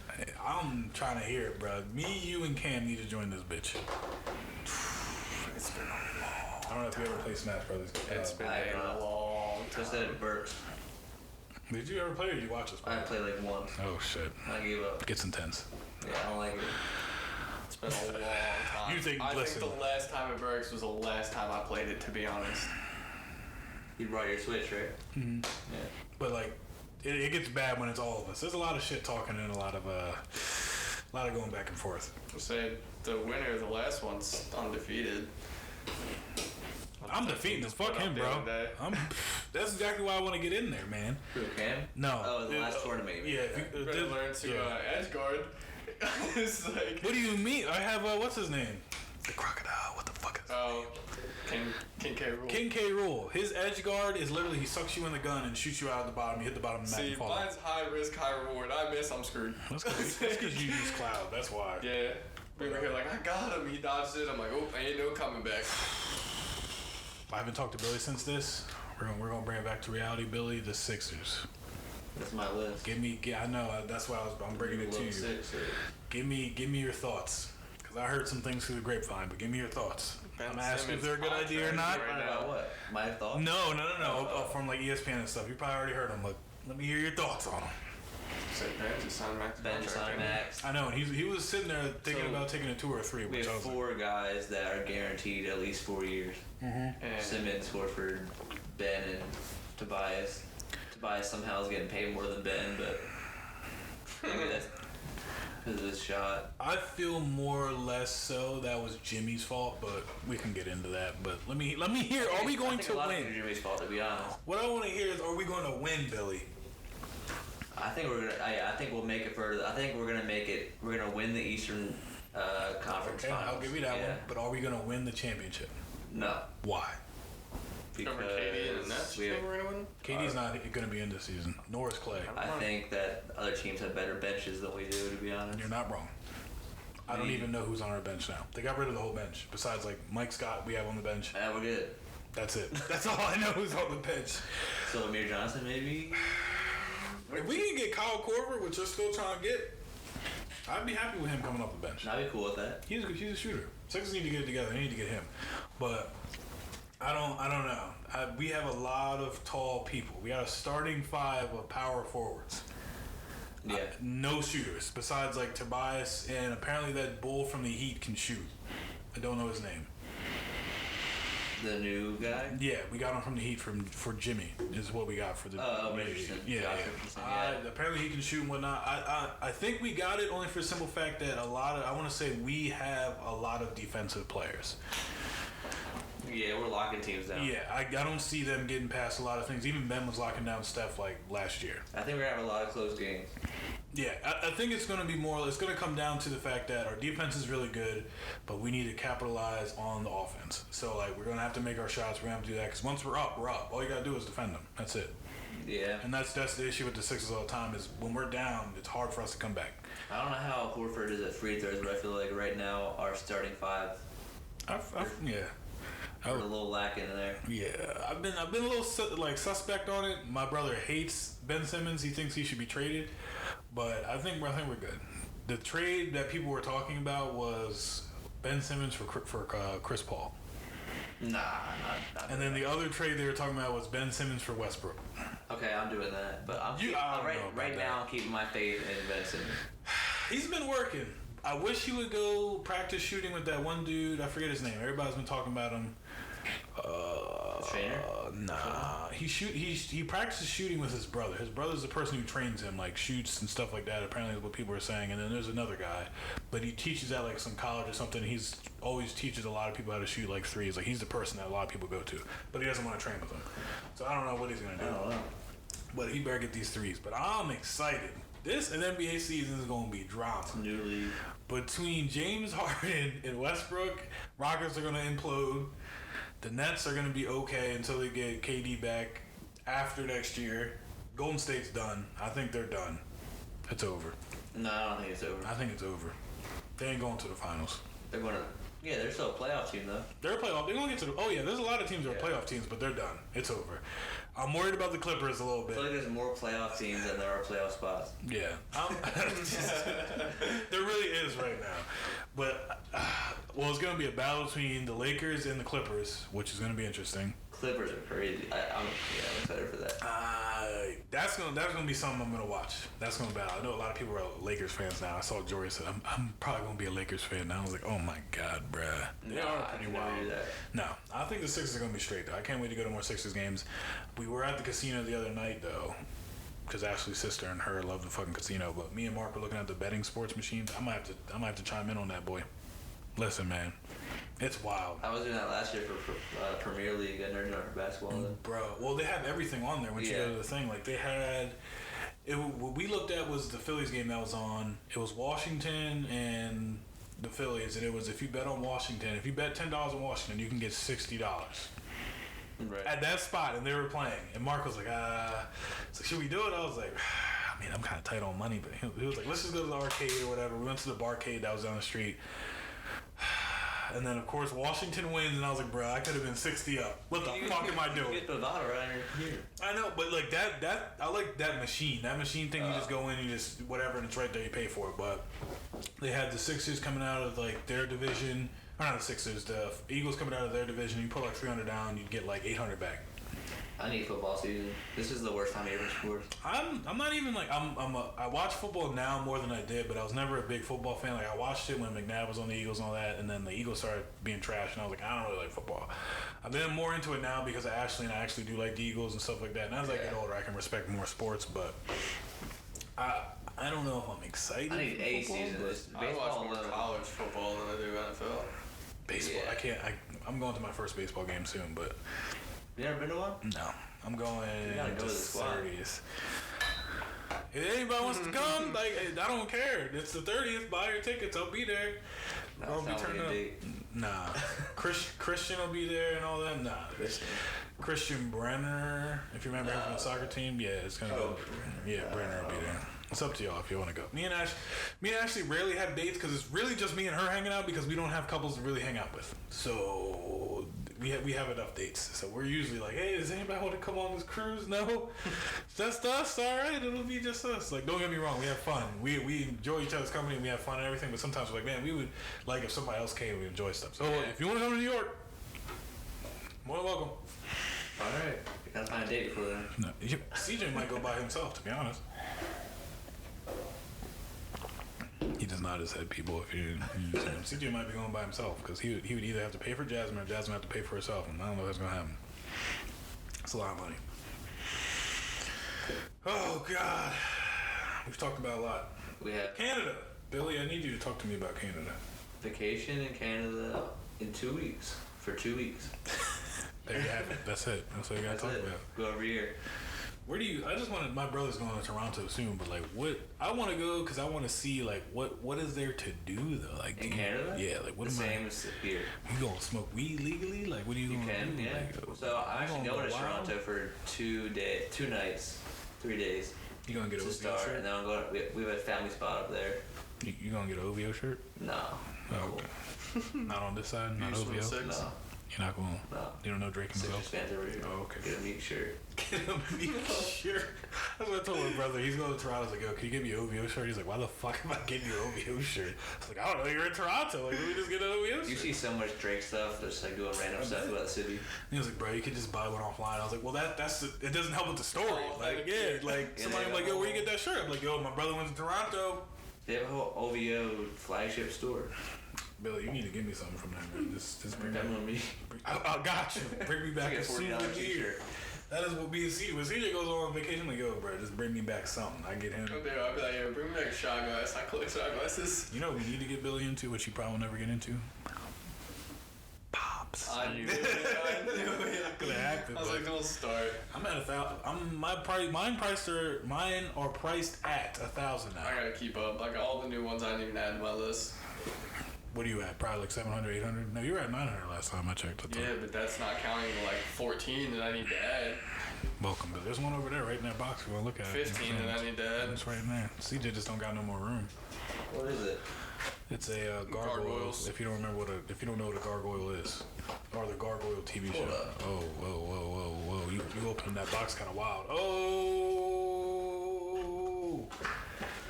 I'm trying to hear it, bro. Me, you, and Cam need to join this bitch. It's been a I don't know if you ever play Smash Brothers. It's been I have a not. long Just time. that it burps. Did you ever play or did you watch us play? I played like once. Oh shit, I gave up. gets intense. Yeah, I don't like it. It's been a long time. You think- I listen. think the last time it breaks was the last time I played it, to be honest. You brought your Switch, right? Mm-hmm. Yeah. But like, it gets bad when it's all of us. There's a lot of shit talking and a lot of going back and forth. I'm saying the winner of the last one's undefeated. I'm defeating this. Fuck Put up him, the bro. other day. That's exactly why I want to get in there, man. Who, Cam? No. Oh, the last tournament. you mean. Yeah. If you, Better learn to yeah. edge guard. It's like, What do you mean? I have what's his name? The crocodile. What the fuck is it? oh, King K. Rool. King K. Rool. His edge guard is literally he sucks you in the gun and shoots you out of the bottom. You hit the bottom of the map See, and fall. mine's high risk, high reward. I miss, I'm screwed. That's because you use cloud. That's why. Yeah. We were here like, I got him. He dodged it. I'm like, oh, ain't no coming back. I haven't talked to Billy since this. We're gonna bring it back to reality, Billy. The Sixers. That's my list. I know. That's why I'm bringing it to you. Six, or... Give me your thoughts. Cause I heard some things through the grapevine, but give me your thoughts. I'm asking if they're a good idea or not. Right About now. what? My thoughts? No. From like ESPN and stuff. You probably already heard them. Look, let me hear your thoughts on them. Said Ben just signed Max. Ben signed Max. I know, and he was sitting there thinking about taking a 2 or 3. We Which I have was 4 guys that are guaranteed at least 4 years. And Simmons, Horford, Ben, and Tobias. Tobias somehow is getting paid more than Ben, but maybe that's because of his shot. I feel more or less so that was Jimmy's fault, but we can get into that. But let me hear. Are we going I think to a lot win? Of it's Jimmy's fault, to be honest. What I want to hear is, are we going to win, Billy? I think we're gonna. I think we'll make it further. I think we're gonna make it. We're gonna win the Eastern Conference Okay, Finals. I'll give you that Yeah. one. But are we going to win the championship? No, Why? because over KD and the Nets, we you have, think we're gonna win? KD's not going to be in this season, nor is Clay. I think that other teams have better benches than we do. To be honest. You're not wrong. I don't even know who's on our bench now. They got rid of the whole bench. Besides, like, Mike Scott, we have on the bench. Yeah, we're good. That's it. That's all I know who's on the bench. So Amir Johnson, maybe. If we can get Kyle Korver, which we're still trying to get, I'd be happy with him coming off the bench. I'd be cool with that. He's a shooter. Sixers need to get it together. They need to get him. But I don't know. We have a lot of tall people. We got a starting 5 of power forwards. Yeah. No shooters besides like Tobias, and apparently that bull from the Heat can shoot. I don't know his name. The new guy. Yeah, we got him from the Heat for Jimmy is what we got for the Richardson. Yeah, Josh yeah. Richardson, yeah. Apparently he can shoot and whatnot. I think we got it only for the simple fact that I want to say we have a lot of defensive players. Yeah, we're locking teams down. Yeah, I don't see them getting past a lot of things. Even Ben was locking down Steph like last year. I think we're gonna have a lot of close games. Yeah, I think it's going to be more. It's going to come down to the fact that our defense is really good, but we need to capitalize on the offense. So like we're going to have to make our shots. We're going to have to do that because once we're up, we're up. All you got to do is defend them. That's it. Yeah. And that's the issue with the Sixers all the time is when we're down, it's hard for us to come back. I don't know how Horford is at free throws, but I feel like right now our starting 5 Yeah. are a little lacking in there. Yeah, I've been a little suspect on it. My brother hates Ben Simmons. He thinks he should be traded, but I think we're good. The trade that people were talking about was Ben Simmons for Chris Paul. Nah, not And then the other trade they were talking about was Ben Simmons for Westbrook. Okay, I'm doing that, but I don't know about right that. now I'm keeping my faith in Ben Simmons. He's been working. I wish he would go practice shooting with that one dude. I forget his name. Everybody's been talking about him. The trainer? Nah. He practices shooting with his brother. His brother's the person who trains him, like shoots and stuff like that. Apparently, is what people are saying. And then there's another guy, but he teaches at like some college or something. He's always teaches a lot of people how to shoot like threes. Like he's the person that a lot of people go to, but he doesn't want to train with them. So I don't know what he's gonna do. I don't know. But he better get these threes. But I'm excited. This NBA season is gonna be drama. New league. Between James Harden and Westbrook, Rockets are going to implode. The Nets are going to be okay until they get KD back after next year. Golden State's done. I think they're done. It's over. No, I don't think it's over. I think it's over. They ain't going to the finals. They're gonna. Yeah, they're still a playoff team though. They're a playoff. They're going to get to the... Oh, yeah, there's a lot of teams that are playoff teams, but they're done. It's over. I'm worried about the Clippers a little I bit. feel like there's more playoff teams than there are playoff spots. Yeah. There really is right now. But, well, it's going to be a battle between the Lakers and the Clippers, which is going to be interesting. Clippers are crazy. I'm excited for that. That's gonna be something I'm gonna watch. That's gonna be. I know a lot of people are Lakers fans now. I saw Jory said I'm probably gonna be a Lakers fan now. I was like, oh my god, bruh. They are I pretty can never wild. do that. No, I think the Sixers are gonna be straight though. I can't wait to go to more Sixers games. We were at the casino the other night though, because Ashley's sister and her love the fucking casino. But me and Mark were looking at the betting sports machines. I might have to chime in on that, boy. Listen, man. It's wild. I was doing that last year for Premier League. I never done it for basketball. Then. Bro, well, they have everything on there once you go to the thing. Like, they had... what we looked at was the Phillies game that was on. It was Washington and the Phillies, and it was if you bet on Washington, if you bet $10 on Washington, you can get $60. Right. At that spot, and they were playing. And Mark was like, so should we do it? I was like, I mean, I'm kind of tight on money, but he was like, let's just go to the arcade or whatever. We went to the barcade that was down the street. And then, of course, Washington wins, and I was like, bro, I could have been 60 up. What the fuck am I doing? You get the bottle right here. I know, but like that I like that machine. That machine thing, you just go in, you just whatever, and it's right there. You pay for it. But they had the Sixers coming out of like their division Or not the Sixers. The Eagles coming out of their division. You put like 300 down, you get like 800 back. I need football season. This is the worst time of year for sports. I'm not even like I watch football now more than I did, but I was never a big football fan. Like I watched it when McNabb was on the Eagles and all that, and then the Eagles started being trash, and I was like, I don't really like football. I've been more into it now because of Ashley, and I actually do like the Eagles and stuff like that. And as I get older, I can respect more sports, but I don't know if I'm excited. I need a season. I watch more college football than I do NFL. Baseball. Yeah. I can't. I'm going to my first baseball game soon, but You never been to one? no, I'm going You gotta go to the squad. 30th. If anybody wants to come, like I don't care. It's the 30th. Buy your tickets. I'll be there. No, I'll it's be not turning really a up. date. Nah, Christian will be there and all that. Nah, Christian Brenner. If you remember him from the soccer team, yeah, it's gonna go. Yeah, Brenner will be there. It's up to y'all if you want to go. Me and Ashley rarely have dates because it's really just me and her hanging out because we don't have couples to really hang out with. So we have enough dates. So we're usually like, hey, does anybody want to come on this cruise? No, just us. All right, it'll be just us. Like, don't get me wrong, we have fun. We enjoy each other's company. We have fun and everything. But sometimes we're like, man, we would like if somebody else came, we enjoy stuff. So if you want to come to New York, more than welcome. All right. You gotta find a date before then. No, CJ might go by himself, to be honest. He does not his head, people. If you see him. CJ might be going by himself because he would either have to pay for Jasmine or Jasmine have to pay for herself, and I don't know what's gonna happen. It's a lot of money. Oh God, we've talked about a lot. We have Canada, Billy. I need you to talk to me about Canada. vacation in Canada in 2 weeks. For 2 weeks. There you have it. That's it. That's what you gotta That's talk it. about. Go every year. Where do you? I just wanted. My brother's going to Toronto soon, but like, what? I want to go because I want to see like what is there to do though? Like In Canada? Yeah, like what The am same as here. You gonna smoke weed legally? Like what are you You gonna can, do? yeah. Like, So I'm actually you going gonna to go wild? Toronto for 2 nights, 3 days You gonna get an to OVO start, shirt? and then I'm going. We have a family spot up there. You gonna get an OVO shirt? No. Oh, okay. Not on this side. Not Usually OVO. six. No. You're not going. No. You don't know Drake Sixers himself. fans over here. Oh, okay. Get a meat shirt. Get a meat shirt. That's what I told my brother. He's going to Toronto. I was like, yo, can you get me an OVO shirt? He's like, why the fuck am I getting you an OVO shirt? I was like, I don't know. You're in Toronto. Like, let me just get an OVO shirt. You see so much Drake stuff, just like doing random stuff about the city. He was like, bro, you could just buy one offline. I was like, well, it doesn't help with the story. Like, yeah, like Yeah, somebody they like, got yo, where you one. get that shirt? I'm like, yo, my brother went to Toronto. They have a whole OVO flagship store. Billy, you need to give me something from that, man. Just bring That me. one me. I got you. Bring me back Like a a $40 souvenir. t-shirt. That is what me and CJ. When CJ goes on vacation, like, yo, bro, just bring me back something. I get him. I'll be like, yo, bring me back a shot glass. I collect shot glasses. You know what we need to get Billy into, which he probably will never get into? Pops. I knew it. Gonna happen, I was but like, don't start. I'm at 1,000. Mine are priced at 1,000 now. I gotta keep up. Like all the new ones I didn't even add to my list. What are you at? Probably like 700, 800? No, you were at 900 last time I checked. Yeah, but that's not counting the like 14 that I need to add. Welcome, Bill. There's one over there right in that box. You want to look at 15 that I need to add. It's right in there. CJ just don't got no more room. What is it? It's a gargoyle. Gargoyles. If you don't remember if you don't know what a gargoyle is, or the gargoyle TV show. Hold up. Oh, whoa! You opened that box kind of wild. Oh,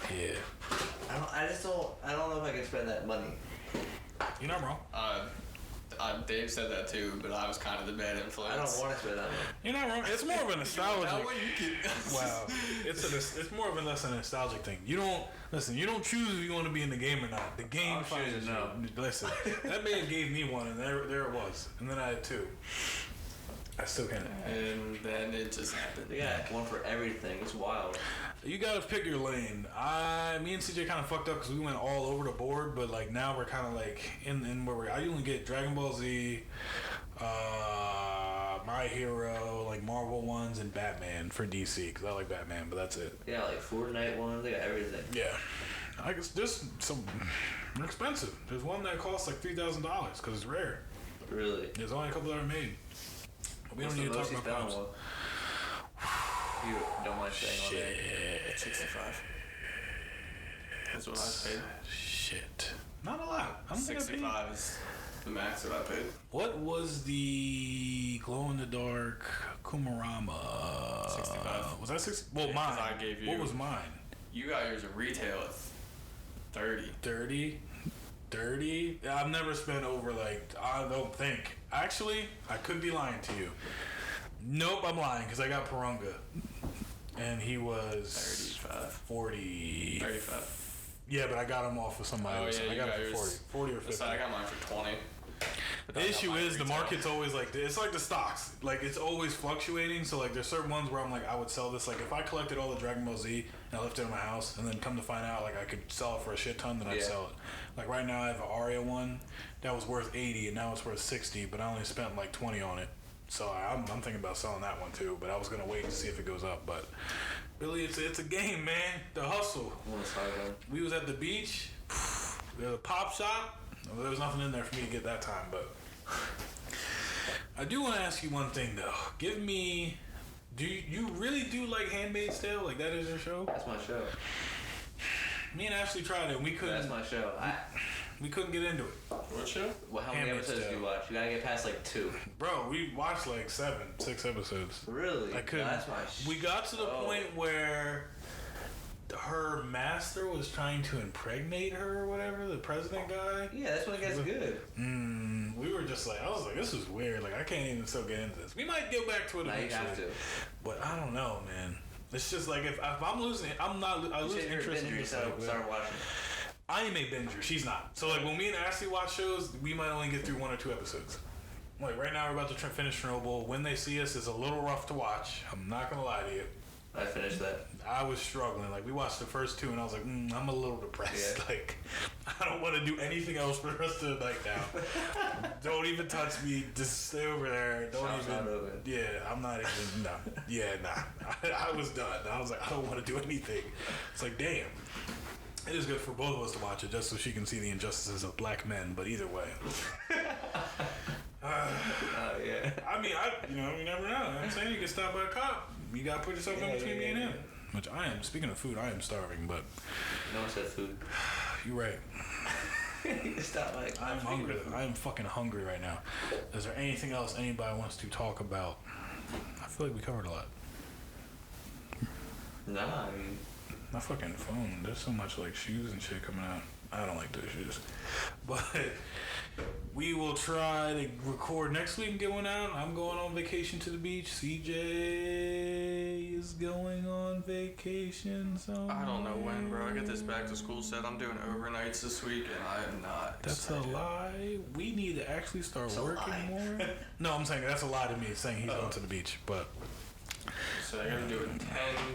yeah. I don't know if I can spend that money. You're not wrong. Dave said that too, but I was kind of the bad influence. I don't want to spend that money. You're not wrong. It's more of a nostalgic. That one you can. Wow, it's more of a less a nostalgic thing. You don't You don't choose if you want to be in the game or not. The game I'm finds choosing you. no. Listen, that man gave me one, and there it was, and then I had two. I still can't. And then it just happened. They got one for everything. It's wild. You gotta pick your lane. Me and CJ kind of fucked up because we went all over the board, but like now we're kind of like in where I only get Dragon Ball Z, My Hero, like Marvel ones, and Batman for DC because I like Batman, but that's it. Yeah, like Fortnite one. They got everything. Yeah, I guess there's some. They're expensive. There's one that costs like $3,000 because it's rare. Really. There's only a couple that are made. We don't need to talk about pops. You don't mind staying on there. 65. That's what I paid. Shit. Not a lot. I'm 65 is the max that I paid. What was the glow in the dark Kumarama? 65. Was that 60? Well, Yeah, 'cause mine. I gave you- What was mine? You got yours at retail at 30. 30. $30. I've never spent over like, I don't think. Actually, I could be lying to you. Nope, I'm lying because I got Parunga. And he was 35. 40. 35. Yeah, but I got him off with somebody else. Yeah, I got it for 40 or 50. So I got mine for 20. The issue is the market's always like this. It's like the stocks. Like, it's always fluctuating. So, like, there's certain ones where I'm like, I would sell this. Like, if I collected all the Dragon Ball Z and I left it in my house and then come to find out, like, I could sell it for a shit ton, then I'd sell it. Like, right now I have an Aria one that was worth 80 and now it's worth 60, but I only spent like 20 on it. So I'm thinking about selling that one too, but I was gonna wait to see if it goes up. But Billy, it's a game, man. The hustle. We was at the beach, the pop shop. Well, there was nothing in there for me to get that time, but I do want to ask you one thing though. Do you really do like Handmaid's Tale? Like, that is your show? That's my show. Me and Ashley tried it and we couldn't. That's my show. We couldn't get into it. What show? Well, how many Handmaid's episodes Tale. do you watch? You gotta get past like 2. Bro, we watched like 6 episodes. Really? I couldn't. That's my We got to the point where her master was trying to impregnate her or whatever, the president guy. Yeah, that's when it gets good. We were just like, I was like, this is weird. Like, I can't even still get into this. We might go back to it Now you eventually. have to. But I don't know, man. It's just like, if I'm losing, I lose interest in this. So start watching. I am a binger. She's not. So, like, when me and Ashley watch shows, we might only get through 1 or 2 episodes. Like, right now, we're about to finish Chernobyl. When They See Us is a little rough to watch. I'm not going to lie to you. I finished that. I was struggling. Like, we watched the first 2, and I was like, I'm a little depressed. Yeah. Like, I don't want to do anything else for the rest of the night now. Don't even touch me. Just stay over there. Don't Shop's even. not open. Yeah, I'm not even. No. Yeah, nah. I was done. I was like, I don't want to do anything. It's like, damn. It is good for both of us to watch it, just so she can see the injustices of black men. But either way. Yeah. I mean, you never know. You know what I'm saying? You can stop by a cop. You gotta put yourself in between me and him. Which I am. Speaking of food, I am starving, but No one said food. you're right. Stop like I'm hungry. I am fucking hungry right now. Is there anything else anybody wants to talk about? I feel like we covered a lot. Nah, I mean, My fucking phone. There's so much like shoes and shit coming out. I don't like those shoes. But we will try to record next week and get one out. I'm going on vacation to the beach. CJ is going on vacation somewhere. I don't know when, bro. I get this back to school set. I'm doing overnights this week, and I am not. That's excited. a lie. We need to actually start It's a working lie. more. No, I'm saying that's a lie to me, saying he's going to the beach. But So I gotta do it 10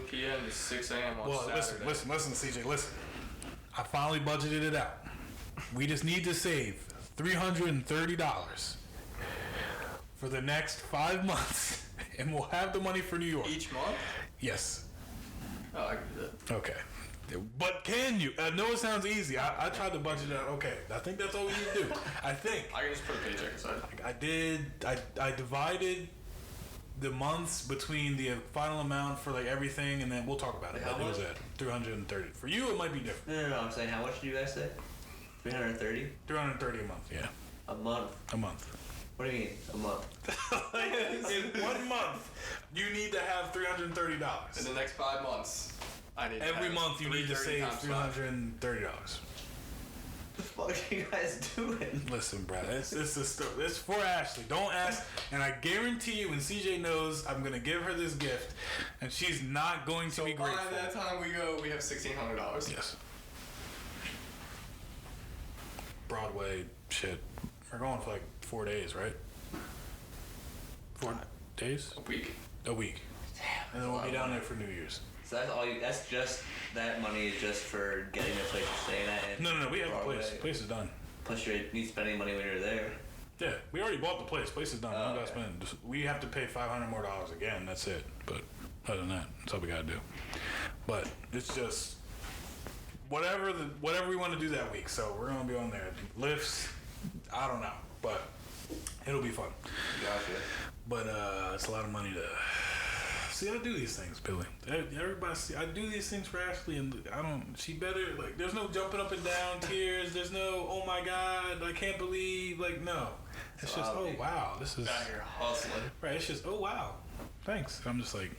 p.m. to 6 a.m. on Saturday. listen, CJ, listen. I finally budgeted it out. We just need to save $330 for the next 5 months, and we'll have the money for New York. Each month? Yes. Oh, I can do that. Okay. But can you? I know it sounds easy. I tried to budget it out. Okay. I think that's all we need to do. I think. I can just put a paycheck aside. I did. I divided the months between the final amount for like everything, and then we'll talk about it. How But it was much? at 330. For you, it might be different. no. I'm saying, how much did you guys say? 330 330 a month. Yeah, a month. a month. What do you mean a month? In 1 month, you need to have $330. In the next 5 months, I need to Every have month, you need to 330 save times 5. $330. What the fuck are you guys doing? Listen, bro, it's for Ashley. Don't ask, and I guarantee you, when CJ knows, I'm gonna give her this gift, and she's not going to So be by grateful. that time we go, we have $1,600. Yes. Broadway shit. We're going for like 4 days, right? 4 days? A week. A week. Damn. And then we'll be down there for New Year's. So that's all you. That's just that money is just for getting the place you're staying at. And No. We have the Broadway. place. Place is done. Plus, you need spending money when you're there. Yeah, we already bought the place. Place is done. We don't gotta okay. spend. We have to pay $500 more again. That's it. But other than that, that's all we gotta do. But it's just whatever we want to do that week. So we're gonna be on there. Lifts. I don't know, but it'll be fun. Gotcha. But it's a lot of money to. See, I do these things, Billy. Everybody see, I do these things for Ashley, and I don't. She better like. There's no jumping up and down, tears. There's no, oh my God, I can't believe. Like, no. It's just, oh wow, this is Out here hustling. right. It's just, oh wow, thanks. I'm just like,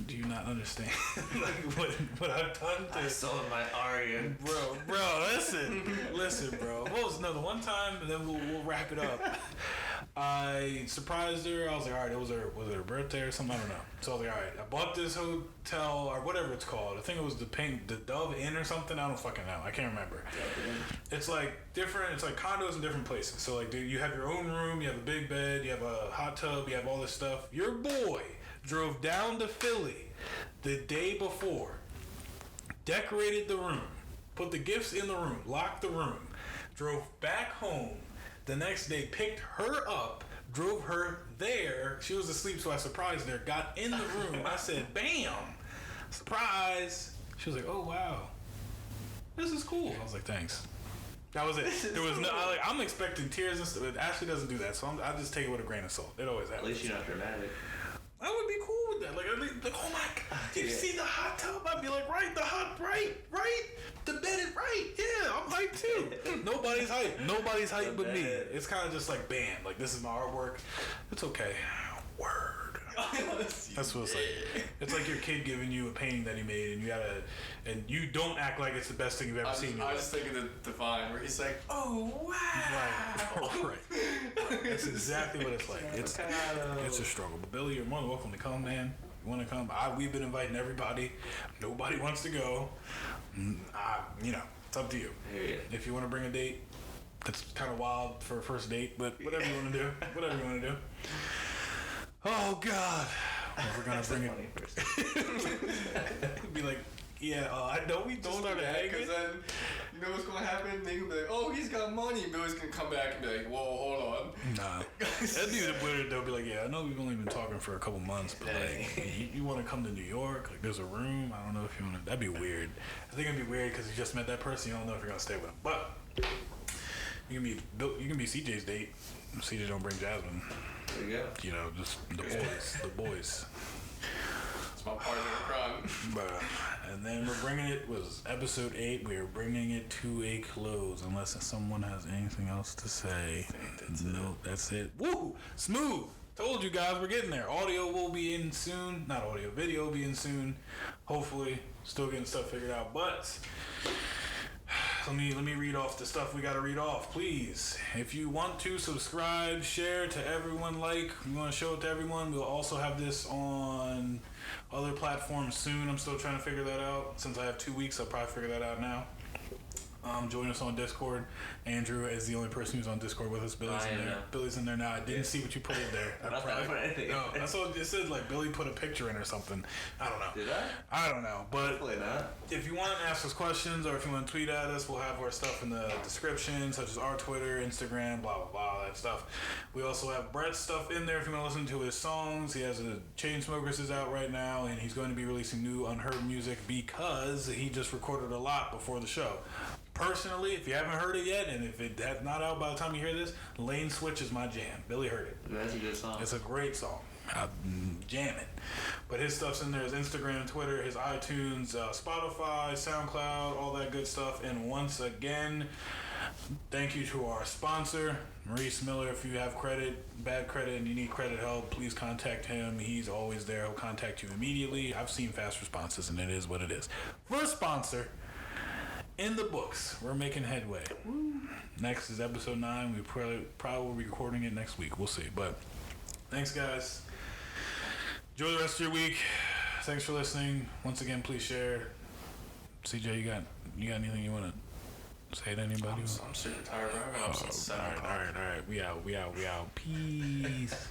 Do you not understand like what I've done to I sold my Aria. bro, listen, bro. What was the one time, and then we'll wrap it up. I surprised her. I was like, all right, was it her birthday or something? I don't know. So I was like, all right, I bought this hotel or whatever it's called. I think it was the Dove Inn or something. I don't fucking know. I can't remember. It's like different. It's like condos in different places. So like, dude, you have your own room. You have a big bed. You have a hot tub. You have all this stuff. Your boy drove down to Philly the day before, decorated the room, put the gifts in the room, locked the room, drove back home the next day, picked her up, drove her there. She was asleep, so I surprised her, got in the room. I said, bam, surprise. She was like, oh, wow, this is cool. I was like, thanks. That was it. There was no. I'm expecting tears and stuff. Ashley doesn't do that, so I just take it with a grain of salt. It always happens. At least you're not dramatic. I would be cool with that. Like, I'd be like, oh my god, did you see the hot tub? I'd be like, right, the bed is right. Yeah, I'm hyped too. Nobody's hyped but me. It's kind of just like, bam, like this is my artwork. It's okay. Word. That's what it's like. It's like your kid giving you a painting that he made, and you don't act like it's the best thing you've ever seen. I was just thinking the Divine, where he's like, "Oh wow!" Right. That's exactly what it's like. It's a struggle. But Billy, you're more than welcome to come, man. You want to come? We've been inviting everybody. Nobody wants to go. It's up to you. Yeah. If you want to bring a date, that's kind of wild for a first date, but whatever you want to do. Oh God, we're gonna bring it. Be like, I know we don't start hanging. Because then, you know what's gonna happen? They gonna be like, oh, he's got money. Billy's gonna come back and be like, whoa, hold on. Nah, that'd be weird. They'll be like, yeah, I know we've only been talking for a couple months, but like, you want to come to New York? Like, there's a room. I don't know if you want to. That'd be weird. I think it'd be weird because you just met that person. You don't know if you're gonna stay with him. But you can be CJ's date. CJ don't bring Jasmine. There you go. You know, just the boys. It's my partner in crime. But, and then we're bringing it, was episode 8, we are bringing it to a close, unless someone has anything else to say. That's it. Woo! Smooth! Told you guys, we're getting there. Audio will be in soon. Not audio, video will be in soon. Hopefully. Still getting stuff figured out, but let me read off the stuff we gotta read off, please. If you want to subscribe, share to everyone, you want to show it to everyone. We'll also have this on other platforms soon. I'm still trying to figure that out. Since I have 2 weeks, I'll probably figure that out now. Join us on Discord. Andrew is the only person who's on Discord with us. Billy's in there. Billy's in there now. I didn't see what you put in there. No, I saw it said like Billy put a picture in or something. I don't know. Did I? I don't know. But hopefully not. If you want to ask us questions or if you want to tweet at us, we'll have our stuff in the description, such as our Twitter, Instagram, blah, blah, blah, that stuff. We also have Brett's stuff in there if you want to listen to his songs. He has a Chainsmokers is out right now, and he's going to be releasing new unheard music because he just recorded a lot before the show. Personally, if you haven't heard it yet, and if that's not out by the time you hear this, Lane Switch is my jam. Billy heard it. That's a good song. It's a great song. I'm jamming. But his stuff's in there. His Instagram, Twitter, his iTunes, Spotify, SoundCloud, all that good stuff. And once again, thank you to our sponsor, Maurice Miller. If you have bad credit, and you need credit help, please contact him. He's always there. He'll contact you immediately. I've seen fast responses, and it is what it is. First sponsor in the books. We're making headway. Next is episode 9. We probably will be recording it next week. We'll see. But thanks, guys. Enjoy the rest of your week. Thanks for listening. Once again, please share. CJ, you got anything you want to say to anybody? I'm super tired, bro. I'm up since 7 o'clock. All right. We out. Peace.